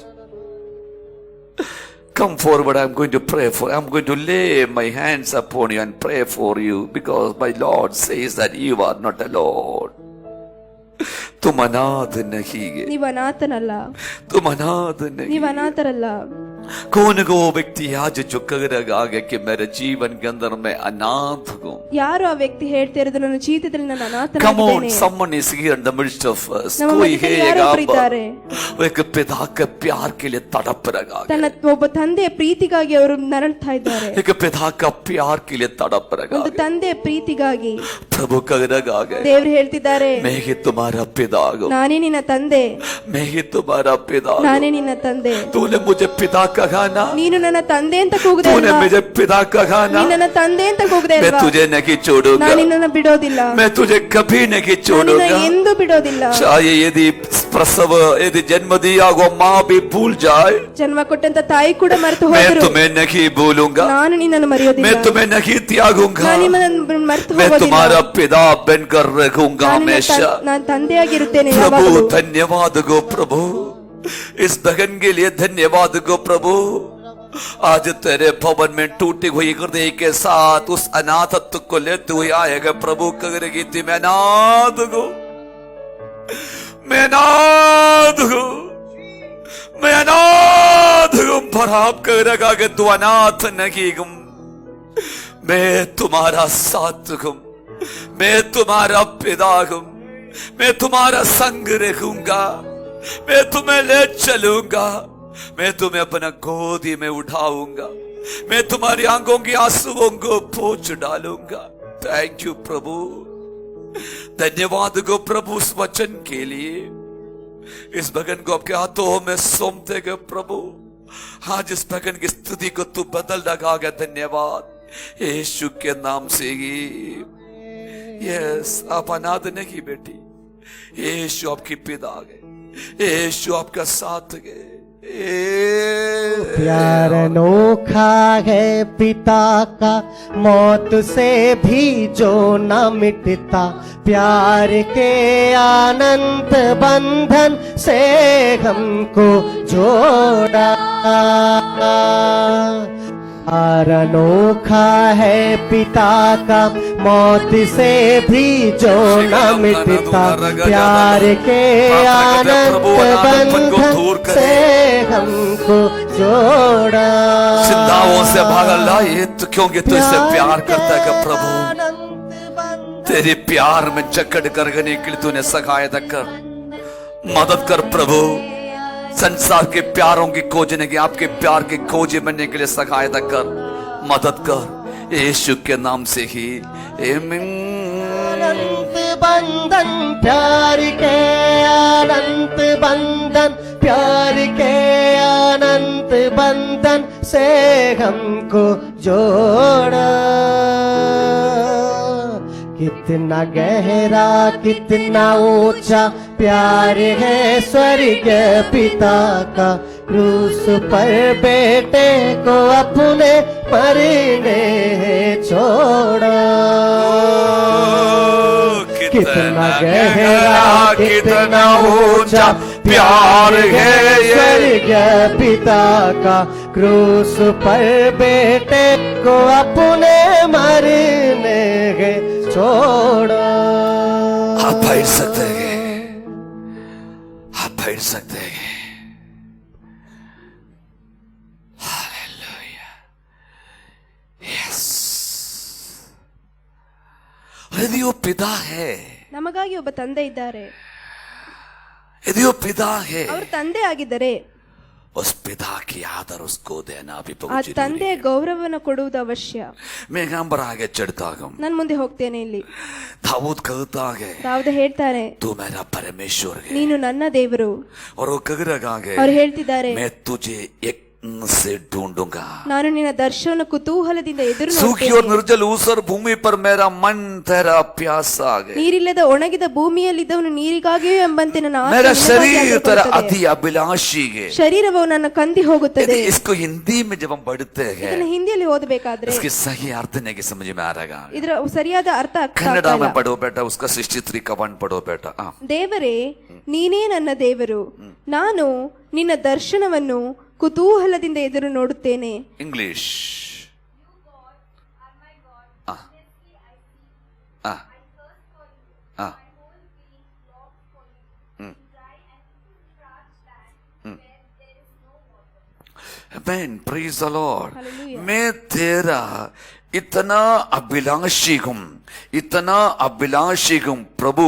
come forward. I'm going to pray for. I'm going to lay my hands upon you and pray for you, because my Lord says that you are not alone. तुम अनाथ नहीं है, ನೀವು ಅನಾಥನಲ್ಲ, तुम अनाथ नहीं। ನೀವು ಅನಾಥರಲ್ಲ। कौन को वो व्यक्ति आज जो कह रहा है कि मेरे जीवन के अंदर मैं अनाथ हूँ? ಯಾರು ಆ ವ್ಯಕ್ತಿ ಹೇಳ್ತಾ ಇರೋದು ನನ್ನ ಜೀವಿತದಲ್ಲಿ ನಾನು Come on, ಅನಾಥನಾಗಿದ್ದೇನೆ? someone is here in the midst of us. ನಮ್ಮ कोई ಮಧ್ಯದಲ್ಲಿ है ಯಾರೊಬ್ಬರು ಇದ್ದಾರೆ. वो एक पिता के प्यार के लिए तड़प रहा है, ತನ್ನ ಒಬ್ಬ ತಂದೆಯ ಪ್ರೀತಿಗಾಗಿ ಅವರು ನರಳ್ತಾ ಇದ್ದಾರೆ, एक पिता का प्यार के लिए तड़प रहा ಒಂದು है। ತಂದೆಯ ಪ್ರೀತಿಗಾಗಿ प्रभु कह रहा है, ದೇವರು ಹೇಳ್ತಿದ್ದಾರೆ, मैं ही तुम्हारा पिता हूँ, ನಾನೇ ನಿನ್ನ ತಂದೆ, मैं ही तुम्हारा पिता हूँ। ನಾನೇ ನಿನ್ನ ತಂದೆ। तूने मुझे पिता कहा ना, ನೀನು ನನ್ನ ತಂದೆ ಅಂತ ಕೂಗದೆ तूने ಅಲ್ವಾ? मुझे पिता कहा ना, ನೀನು ನನ್ನ ತಂದೆ ಅಂತ ಕೂಗದೆ मैं ಅಲ್ವಾ? तुझे नहीं छोड़ूंगा, ನಾನು ನಿನ್ನನ್ನು ಬಿಡೋದಿಲ್ಲ, मैं तुझे कभी नहीं ನಾನು ನಿನ್ನನ್ನು छोड़ूंगा। ಎಂದೂ ಬಿಡೋದಿಲ್ಲ। चाहे यदि प्रसव यदि जन्म दिया वो माँ भी भूल जाए, ಜನ್ಮ ಕೊಟ್ಟಂತ ತಾಯಿ ಕೂಡ ಮರೆತು मैं ಹೋದರು, तुम्हें नहीं भूलूंगा, ನಾನು ನಿನ್ನನ್ನು ಮರೆಯೋದಿಲ್ಲ, मैं तुम्हें नहीं त्यागूंगा, ನಾನು ನಿಮ್ಮನ್ನು ಮರೆತು मैं ಹೋಗೋದಿಲ್ಲ, तुम्हारा पिता बनकर रखूंगा हमेशा। ನಾನು ತಂದೆಯಾಗಿರುತ್ತೇನೆ प्रभु ಯಾವಾಗಲೂ। धन्यवाद गो प्रभु, इस बहन के लिए धन्यवाद गो प्रभु। आज तेरे भवन में टूटी हुई हृदय के साथ उस अनाथत्व को लेते हुए आएगा प्रभु। करेगी थी मैं अनाथ हूं, मैं अनाथ हूं, मैं अनाथ हूं, पर आप कहेगा कि तू अनाथ नहीं हूं, मैं तुम्हारा साथ हूं, मैं तुम्हारा पिता हूं, मैं तुम्हारा संग रखूंगा, मैं तुम्हें ले चलूंगा, मैं तुम्हें अपना गोदी में उठाऊंगा, मैं तुम्हारी आंखों की आंसुओं को पोंछ डालूंगा। थैंक यू प्रभु, धन्यवाद गो प्रभु उस वचन के लिए। इस भगन को आपके हाथों में सौंपते गए प्रभु। आज इस भगन की स्थिति को तू बदल लगा गया, धन्यवाद यीशु के नाम से ही। यस, आप अनाथ नहीं बेटी, यीशु आपकी पिता गए, यीशु आपका साथ गए। प्यार अनोखा है पिता का, मौत से भी जो न मिटता, प्यार के अनंत बंधन से हमको जोड़ा। प्यार अनोखा है पिता का, मौत से भी जो न मिटता, प्यार के अनंत बंधन से हमको जोड़ा। चिंताओं से भागा लाए तो क्योंकि तू इससे प्यार करता है प्रभु। तेरे प्यार में जकड़ कर गने के लिए तूने सहायता कर, मदद कर प्रभु। संसार के प्यारों की खोजने की, आपके प्यार की खोजी बनने के लिए सहायता कर, मदद कर, यीशु के नाम से ही आमीन। अनंत बंधन प्यार के अनंत बंधन, प्यार के अनंत बंधन से हमको जोड़ा। कितना गहरा कितना ऊंचा प्यार है स्वर्ग पिता का, क्रूस पर बेटे को अपने मरने छोड़ा। कितना गहरा कितना ऊंचा प्यार है स्वर्ग पिता का, क्रूस पर बेटे को अपने मरने छोड़ा। आप बैठ सकते हैं, आप बैठ सकते हैं। Hallelujah, yes. यदि वो पिता है, ನಮಗಾಗಿ ಒಬ್ಬ ತಂದೆ ಇದ್ದಾರೆ, यदि वो पिता है, ಅವರು ತಂದೆ ಆಗಿದ್ದರೆ उस पिता की आदर उसको देना भी ಆ बहुत जरूरी ತಂದೆಯ है। ಗೌರವವನ್ನು ಕೊಡುವುದು ಅವಶ್ಯ। मैं यहाँ पर आगे चढ़ता हूँ। ನಾನು ಮುಂದೆ ಹೋಗ್ತೇನೆ। ಇಲ್ಲಿ दाऊद कहता है ದಾವೀದ ಹೇಳ್ತಾರೆ, तू मेरा परमेश्वर है, ನೀನು ನನ್ನ ದೇವರು। और वो कह रहा है ಅವ್ರು ಹೇಳ್ತಿದ್ದಾರೆ, मैं तुझे एक से ढूंढूंगा। ನಾನು ನಿನ್ನ ದರ್ಶನ ಕುತೂಹಲದಿಂದ ಎದುರು सूखी और निर्जल ऊसर भूमि पर मेरा मन तेरा प्यासा है, ನೀರಿಲ್ಲದ ಒಣಗಿದ ಭೂಮಿಯಲ್ಲಿದ್ದವನು ನೀರಿಗಾಗಿಯೂ ಎಂಬಂತೆ ನನ್ನ ಆತ್ಮ मेरा ನಿನಗಾಗಿ शरीर तेरा ಆತುರಪಡುತ್ತದೆ. अति अभिलाषी है। ಶರೀರವು ನನ್ನ ಕಂದಿ ಹೋಗುತ್ತದೆ। यदि इसको हिंदी में जब हम पढ़ते हैं, ಇದನ್ನು ಹಿಂದಿಯಲ್ಲಿ ಓದಬೇಕಾದ್ರೆ इसकी सही अर्थ नहीं कि समझ में आ रहा है। ಇದರ ಸರಿಯಾದ ಅರ್ಥ कन्नड़ा में पढ़ो बेटा, उसका 63 का 1 पढ़ो बेटा। ದೇವರೇ, ನೀನೇ ನನ್ನ ದೇವರು, ನಾನು ನಿನ್ನ ದರ್ಶನವನ್ನು ಕುತೂಹಲದಿಂದ ಎದುರು ನೋಡುತ್ತೇನೆ. English. Amen. Praise the Lord. Hallelujah. मैं तेरा इतना अभिलाषी हूं प्रभु,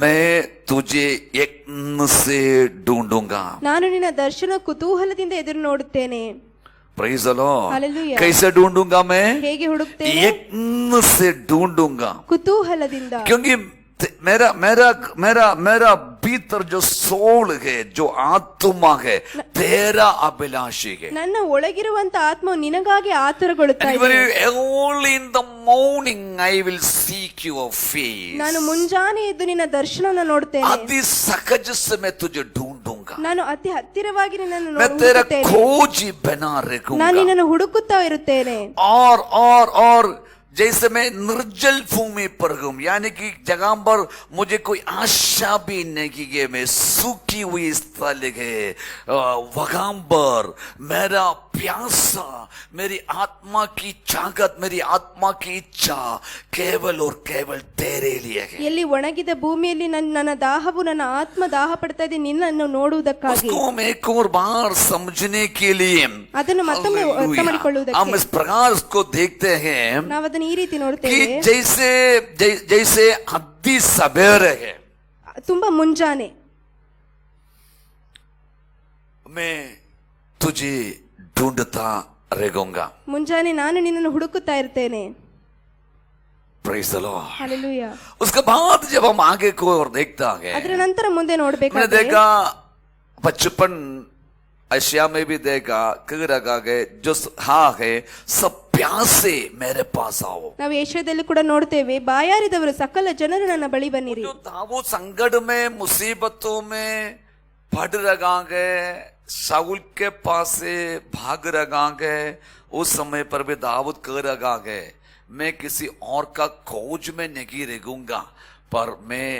मैं तुझे यत्न से ढूंढूंगा. ನಾನು ನಿನ್ನ ದರ್ಶನ ಕುತೂಹಲದಿಂದ ಎದುರು ನೋಡುತ್ತೇನೆ. Praise the Lord. Hallelujah. कैसे ढूंढूंगा मैं? ಹೇಗೆ ಹುಡುಕ್ತೇನೆ? यत्न से ढूंढूंगा. ಕುತೂಹಲದಿಂದ. क्योंकि मेरा मेरा मेरा मेरा भीतर जो सोल है, जो आत्मा है, तेरा अभिलाषी है. ನನ್ನ ಒಳಗಿರುವಂತ ಆತ್ಮವು ನಿನಗಾಗಿ ಆತುರಗೊಳ್ಳುತ್ತಾ ಇದೆ. Only in the morning I will seek your face. ನಾನು ಮುಂಜಾನೆ ಎದ್ದು ನಿನ್ನ ದರ್ಶನವನ್ನು ನೋಡುತ್ತೇನೆ. अति सहज से मैं तुझे ढूंढूंगा. ನಾನು ಅತಿ ಹತ್ತಿರವಾಗಿ ನಿನ್ನನ್ನು मैं तेरा ನೋಡುತ್ತೇನೆ. खोजी बना रखूंगा. ನಾನು ನಿನ್ನನ್ನು ಹುಡುಕುತ್ತಾ ಇರುತ್ತೇನೆ. और जैसे मैं निर्जल भूमि पर हूं, यानी कि जगह पर मुझे कोई आशा भी नहीं है, मैं सूखी हुई स्थल है, वहां पर मेरा प्यासा, मेरी आत्मा की चाहत, मेरी आत्मा की इच्छा केवल और केवल तेरे लिए है. ಎಲ್ಲಿ ಒಣಗಿದ ಭೂಮಿಯಲ್ಲಿ ನನ್ನ ದಾಹವು, ನನ್ನ ಆತ್ಮ ದಾಹ ಪಡ್ತಾ ಇದೆ ನಿನ್ನನ್ನು ನೋಡುವುದಕ್ಕಾಗಿ. उसको हम एक और बार समझने के लिए ಅದನ್ನು ಮತ್ತೊಮ್ಮೆ ಅರ್ಥ हम ಮಾಡಿಕೊಳ್ಳುವುದಕ್ಕೆ इस प्रकार उसको देखते हैं ನಾವು ಅದನ್ನು ಈ ರೀತಿ कि ನೋಡ್ತೇವೆ. जैसे अति सवेरे है, ತುಂಬಾ ಮುಂಜಾನೆ मैं तुझे ढूंढता रहूंगा. ಮುಂಜಾನೆ ನಾನು ನಿನ್ನನ್ನು ಹುಡುಕುತ್ತಾ ಇರ್ತೇನೆ. Praise the Lord. Hallelujah. उसके बाद जब हम आगे को और देखता है, ಅದರ ನಂತರ ಮುಂದೆ मैंने ನೋಡಬೇಕಾದ್ರೆ देखा बचपन एशिया में भी देखा कह रखा है जो हाँ है सब प्यासे मेरे पास आओ. ನಾವು ಏಷ್ಯಾದಲ್ಲಿ ಕೂಡ ನೋಡ್ತೇವೆ, ಬಾಯಾರಿದವರು ಸಕಲ ಜನರು ನನ್ನ ಬಳಿ ಬನ್ನಿರಿ. जो दाऊद संकट में मुसीबतों में पड़ रखा है, शाऊल के पास से भाग रखा है, उस समय पर भी दाऊद कह रखा है मैं किसी और का खोज में नहीं रहूंगा, पर मैं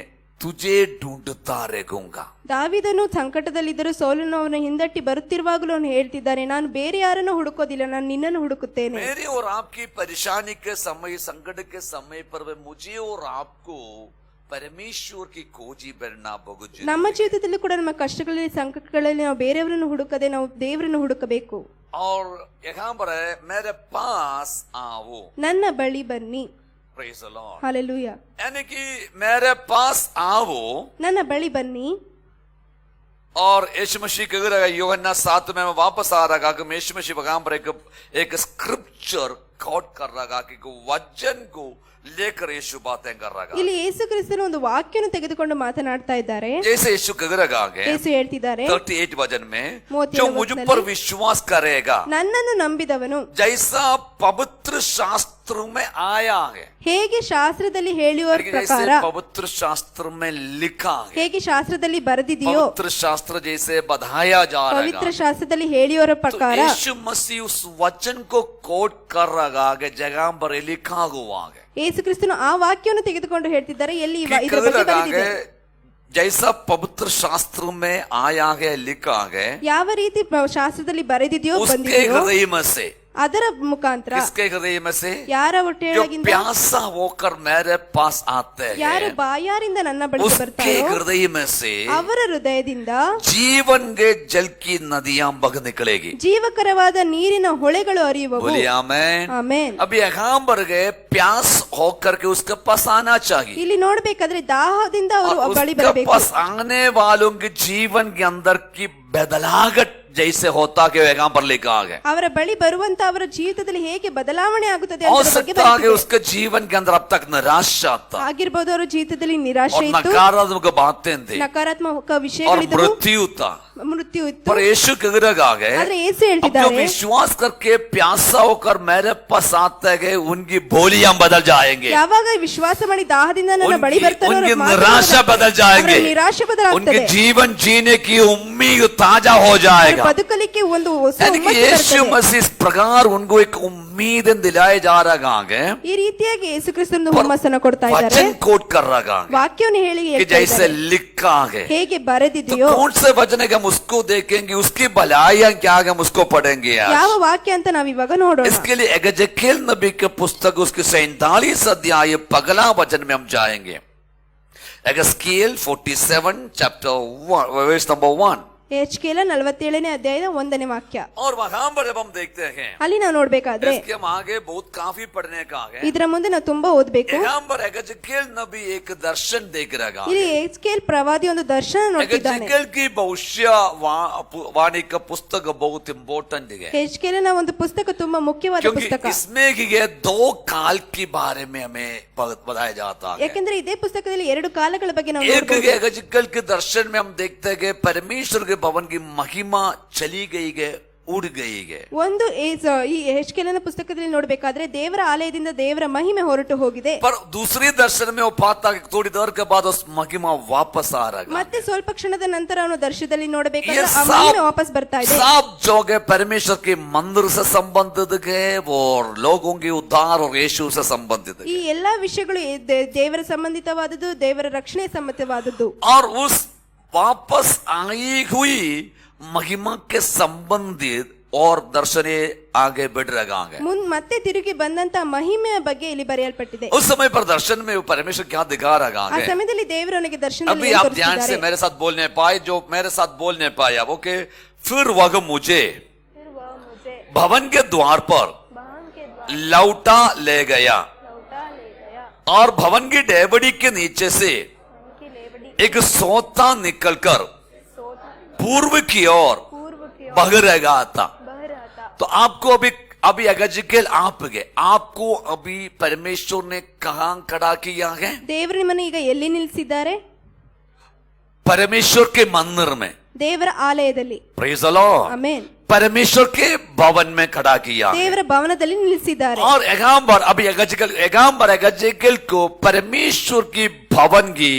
तुझे ढूंढता रहूंगा. ದಾವೀದನು ಸಂಕಟದಲ್ಲಿದ್ದರೂ ಸೌಲನು ಅವನ ಹಿಂದಟ್ಟಿ ಬರುತ್ತಿರುವಾಗಲೂ ಅವನು ಹೇಳ್ತಿದ್ದಾನೆ, ನಾನು ಬೇರೆ ಯಾರನ್ನು ಹುಡುಕೋದಿಲ್ಲ, ನಾನು ನಿನ್ನನ್ನು ಹುಡುಕುತ್ತೇನೆ. मेरी और आपकी परेशानी के समय, संकट के समय पर मुझे और आपको परमेश्वर की खोजी बनना बहुत जरूरी. ನಮ್ಮ ಜೀವಿತದಲ್ಲಿ ಕೂಡ ನಮ್ಮ ಕಷ್ಟಗಳಲ್ಲಿ, ಸಂಕಟಗಳಲ್ಲಿ ನಾವು ಬೇರೆಯವರನ್ನು ಹುಡುಕದೆ ನಾವು ದೇವರನ್ನು ಹುಡುಕಬೇಕು. और यहाँ पर है मेरे पास आओ. ನನ್ನ बಳಿ ಬನ್ನಿ. Praise the Lord. ಹಾಲೆಲೂಯಾ. यानी कि मेरे पास आओ. ನನ್ನ ಬಳಿ ಬನ್ನಿ. और यीशु मसीह कह रहा है यूहन्ना 7 में वापस आ रहा कि यीशु मसीह वहां पर एक स्क्रिप्चर कोट कर रहा कि वचन को लेकर यीशु बातें कर रहा. ಇಲ್ಲಿ ಯೇಸು ಕ್ರಿಸ್ತನ ಒಂದು ವಾಕ್ಯವನ್ನು ತೆಗೆದುಕೊಂಡು ಮಾತನಾಡ್ತಾ ಇದ್ದಾರೆ. जैसे यीशु कह रहा है ಯೇಸು ಹೇಳ್ತಿದ್ದಾರೆ 38 वचन में, 37 जो मुझ पर विश्वास करेगा, ನನ್ನನ್ನು ನಂಬಿದವನು जैसा पवित्र शास्त्र में आया है, ಹೇಗೆ ಶಾಸ್ತ್ರದಲ್ಲಿ ಹೇಳುವ ಪ್ರಕಾರ, जैसे पवित्र शास्त्र में लिखा है, ಹೇಗೆ ಶಾಸ್ತ್ರದಲ್ಲಿ ಬರೆದಿದೆಯೋ, पवित्र शास्त्र जैसे बताया जा रहा ಪವಿತ್ರ है, ಶಾಸ್ತ್ರದಲ್ಲಿ ಹೇಳುವ तो ಪ್ರಕಾರ यीशु मसीह उस वचन को कोट कर रहा है जगह पर लिखा हुआ है. ಯೇಸು ಕ್ರಿಸ್ತನು ಆ ವಾಕ್ಯವನ್ನು ತೆಗೆದುಕೊಂಡು ಹೇಳ್ತಿದ್ದಾರೆ, ಎಲ್ಲಿ कि ಇದರ कह ಬಗ್ಗೆ रहा ಬರೆದಿದೆ. है जैसा पवित्र शास्त्र में आया है, लिखा है, ಯಾವ ರೀತಿ ಶಾಸ್ತ್ರದಲ್ಲಿ ಬರೆದಿದೆಯೋ उसके ಬಂದಿದೆಯೋ हृदय में से, ಅದರ ಮುಖಾಂತರ, किसके हृदय में से, ಯಾರ जो ಹೊಟ್ಟೆಯೊಳಗಿಂದ, प्यासा होकर मेरे पास आते ಯಾರು हैं, ಬಾಯಾರಿಂದ ನನ್ನ ಬಳಿಗೆ उसके ಬರ್ತಾರೋ हृदय में से ಅವರ ಹೃದಯದಿಂದ जीवन के जल की नदियां बह निकलेगी. ಜೀವಕರವಾದ ನೀರಿನ ಹೊಳೆಗಳು ಹರಿಯುವವು. बोलिए आमेन. ಆಮೆನ್. अभी यहाँ पर गए प्यास होकर के उसके पास आना चाहिए, ಇಲ್ಲಿ ನೋಡ್ಬೇಕಾದ್ರೆ ದಾಹದಿಂದ ಅವರು और ಬಳಿ उसके ಬರಬೇಕು. पास आने वालों के जीवन के अंदर की बदलाहट जैसे होता कि यहाँ पर लिखा है. ಅವರ ಬಳಿ ಬರುವಂತ ಅವರ ಜೀವಿತದಲ್ಲಿ ಹೇಗೆ ಬದಲಾವಣೆ ಆಗುತ್ತದೆ हो ಅನ್ನೋದ್ರ ಬಗ್ಗೆ सकता है कि ಬರೆದಿದೆ. उसके जीवन के अंदर अब तक निराशा था ಆಗಿರ್ಬೋದು, ಅವರ ಜೀವಿತದಲ್ಲಿ और ನಿರಾಶೆ ಇತ್ತು, नकारात्मक बातें थी ನಕಾರಾತ್ಮಕ और ವಿಷಯಗಳಿದ್ದವು, मृत्यु था. ಮೃತ್ಯು ಇತ್ತು. पर यीशु कह रहा है ಆದ್ರೆ ಯೇಸು अब जो ಹೇಳ್ತಿದ್ದಾರೆ, विश्वास करके प्यासा होकर मेरे पास आते हैं उनकी बोलियां बदल जाएंगे, ಯಾವಾಗ ವಿಶ್ವಾಸ ಮಾಡಿ ದಾಹದಿಂದ ನನ್ನ ಬಳಿ ಬರ್ತಾರೋ उनकी ಅವರ ಮಾತು निराशा बदल जाएंगे, ಅವರ ನಿರಾಶೆ उनके ಬದಲಾಗ್ತದೆ, जीवन जीने की उम्मीद ताजा हो ಅವರ जाएगा. ಬದುಕಲಿಕ್ಕೆ ಒಂದು ಹೊಸ यानी कि ಉಮ್ಮತ್ತು यीशु ಬರ್ತದೆ. मसीह इस प्रकार उनको एक उम्मीद दिलाए जा रहा है, ಈ ರೀತಿಯಾಗಿ ಯೇಸು ಕ್ರಿಸ್ತನ ಹುಮ್ಮಸ್ಸನ್ನು ಕೊಡ್ತಾ ಇದ್ದಾರೆ, वचन कोट कर रहा है ವಾಕ್ಯವನ್ನು ಹೇಳಿ कि ಹೇಳ್ತಾ जैसे ಇದ್ದಾರೆ. लिखा है. ಹೇಗೆ तो ಬರೆದಿದೆಯೋ कौन से वचन है कि हम उसको देखेंगे, उसकी भलाइयां क्या है हम उसको पढ़ेंगे आज। ಯಾವ ವಾಕ್ಯ ಅಂತ ನಾವ್ ಇವಾಗ ನೋಡೋಣ. इसके लिए एगेजेकेल नबी के पुस्तक उसके 47 अध्याय पगला वचन में हम जाएंगे। एगेजेकेल 47 चैप्टर 1 वर्स नंबर 1 ಯೆಹೆಜ್ಕೇಲ 47ನೇ ಅಧ್ಯಾಯದ 1ನೇ ವಾಕ್ಯ. और वहां पर जब हम देखते हैं ಅಲ್ಲಿ ನಾವು ನೋಡ್ಬೇಕಾದ್ರೆ इसके हम आगे बहुत काफी पढ़ने का है। ಇದರ ಮುಂದೆ ನಾವು ತುಂಬಾ ಓದ್ಬೇಕು. यहाँ पर एगेजेकेल नबी एक दर्शन देख रहा ಇಲ್ಲಿ है। ಯೆಹೆಜ್ಕೇಲ್ ಪ್ರವಾದಿ ಒಂದು ದರ್ಶನ ನೋಡ್ತಿದ್ದಾನೆ. एगेजेकेल की भविष्यवाणी का पुस्तक बहुत इंपॉर्टेंट है, ಯೆಹೆಜ್ಕೇಲನ ಒಂದು ಪುಸ್ತಕ ತುಂಬಾ ಮುಖ್ಯವಾದ क्योंकि ಪುಸ್ತಕ. इसमें ये 2 काल के बारे में हमें बताया जाता है। ಯಾಕೆಂದ್ರೆ ಇದೇ ಪುಸ್ತಕದಲ್ಲಿ 2 ಕಾಲಗಳ ಬಗ್ಗೆ ನಾವು एक ನೋಡಬಹುದು. एगेजेकेल के दर्शन में हम देखते हैं कि परमेश्वर के भवन की महिमा चली गई है, उड़ गई है। ಒಂದು ಈ ಯೆಹೆಜ್ಕೇಲನ ಪುಸ್ತಕದಲ್ಲಿ ನೋಡಬೇಕಾದ್ರೆ ದೇವರ ಆಲಯದಿಂದ ದೇವರ ಮಹಿಮೆ ಹೊರಟು ಹೋಗಿದೆ. पर दूसरी दर्शन में वो पाता कि थोड़ी देर के बाद उस महिमा वापस आ रहा है। ಮತ್ತೆ ಸ್ವಲ್ಪ ಕ್ಷಣದ ನಂತರ ಅವನು ದರ್ಶನದಲ್ಲಿ ನೋಡಬೇಕಾದ್ರೆ ये ಆ ಮಹಿಮೆ ವಾಪಸ್ ಬರ್ತಾ ಇದೆ. सब जो है परमेश्वर के मंदिर से संबंधित है और लोगों के उद्धार और यीशु से संबंधित है। ಈ ಎಲ್ಲಾ ವಿಷಯಗಳು ದೇವರ ಸಂಬಂಧಿತವಾದದ್ದು, ದೇವರ ರಕ್ಷಣೆ ಸಂಬಂಧಿತವಾದದ್ದು. और उस वापस आई हुई महिमा के संबंधित और दर्शने आगे बढ़ रहा है। ಮತ್ತೆ ತಿರುಗಿ ಬಂದಂತ ಮಹಿಮೆಯ ಬಗ್ಗೆ ಇಲ್ಲಿ ಬರೆಯಲ್ಪಟ್ಟಿದೆ. उस समय पर दर्शन में परमेश्वर क्या दिखा रहा ಆ है? ಸಮಯದಲ್ಲಿ ದೇವರು ಅವನಿಗೆ ದರ್ಶನದಲ್ಲಿ अभी आप ध्यान से मेरे साथ बोलने पाए, जो मेरे साथ बोलने पाए अब ओके। फिर वह मुझे भवन के द्वार पर लौटा ले गया और भवन की डेवड़ी के नीचे से एक सोता निकलकर पूर्व की ओर बह रहा था। तो आपको अभी एगेजेकेल आप गए, आपको अभी परमेश्वर ने कहां खड़ा किया है? ದೇವರು ನಿಮ್ಮನ್ನು ಈಗ ಎಲ್ಲಿ ನಿಲ್ಲಿಸಿದ್ದಾರೆ? परमेश्वर के मंदिर में, ದೇವರ ಆಲಯದಲ್ಲಿ. Praise the Lord. ಆಮೆನ್. परमेश्वर के भवन में खड़ा किया है। ದೇವರ ಭವನದಲ್ಲಿ ನಿಲ್ಲಿಸಿದ್ದಾರೆ. और एगाम्बर अभी एगेजेकेल को परमेश्वर की भवन की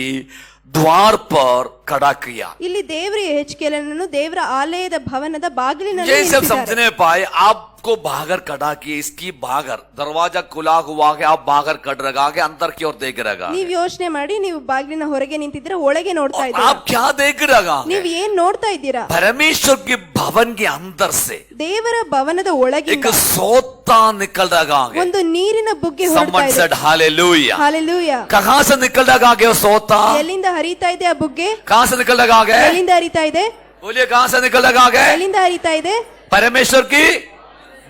द्वार पर खड़ा किया। ಇಲ್ಲಿ ದೇವರು ಯೆಹೆಜ್ಕೇಲನನ್ನು ದೇವರ ಆಲಯದ ಭವನದ ಬಾಗಿಲಿನಲ್ಲಿ ये सब ನಿಲ್ಲಿಸಿದ್ದಾರೆ. समझने पाए, आपको बाहर खड़ा किए, इसकी बाहर दरवाजा खुला हुआ है, आप बाहर खड़ रहा है, अंदर की ओर देख रहा है। ನೀವ್ ಯೋಚನೆ ಮಾಡಿ, ನೀವು ಬಾಗಿಲಿನ ಹೊರಗೆ ನಿಂತಿದ್ರೆ ಒಳಗೆ ನೋಡ್ತಾ ಇದ್ದೀರಾ. आप क्या देख रहा है? ನೀವ್ ಏನ್ ನೋಡ್ತಾ ಇದ್ದೀರಾ? परमेश्वर के भवन के अंदर से ದೇವರ ಭವನದ ಒಳಗಿಂದ एक सोता निकल रहा है। ಒಂದು ನೀರಿನ ಬುಗ್ಗೆ ಹೊರಡ್ತಾ Someone ಇದೆ. said hallelujah। ಹಾಲೆಲೂಯಾ. कहां से निकल रहा है वो सोता? ಎಲ್ಲಿಂದ ಹರಿತಾ ಇದೆ ಆ ಬುಗ್ಗೆ? कहां से निकल रहा है? ಎಲ್ಲಿಂದ ಹರಿತಾ ಇದೆ? बोलिए कहां से निकल रहा है? ಎಲ್ಲಿಂದ ಹರಿತಾ ಇದೆ? परमेश्वर की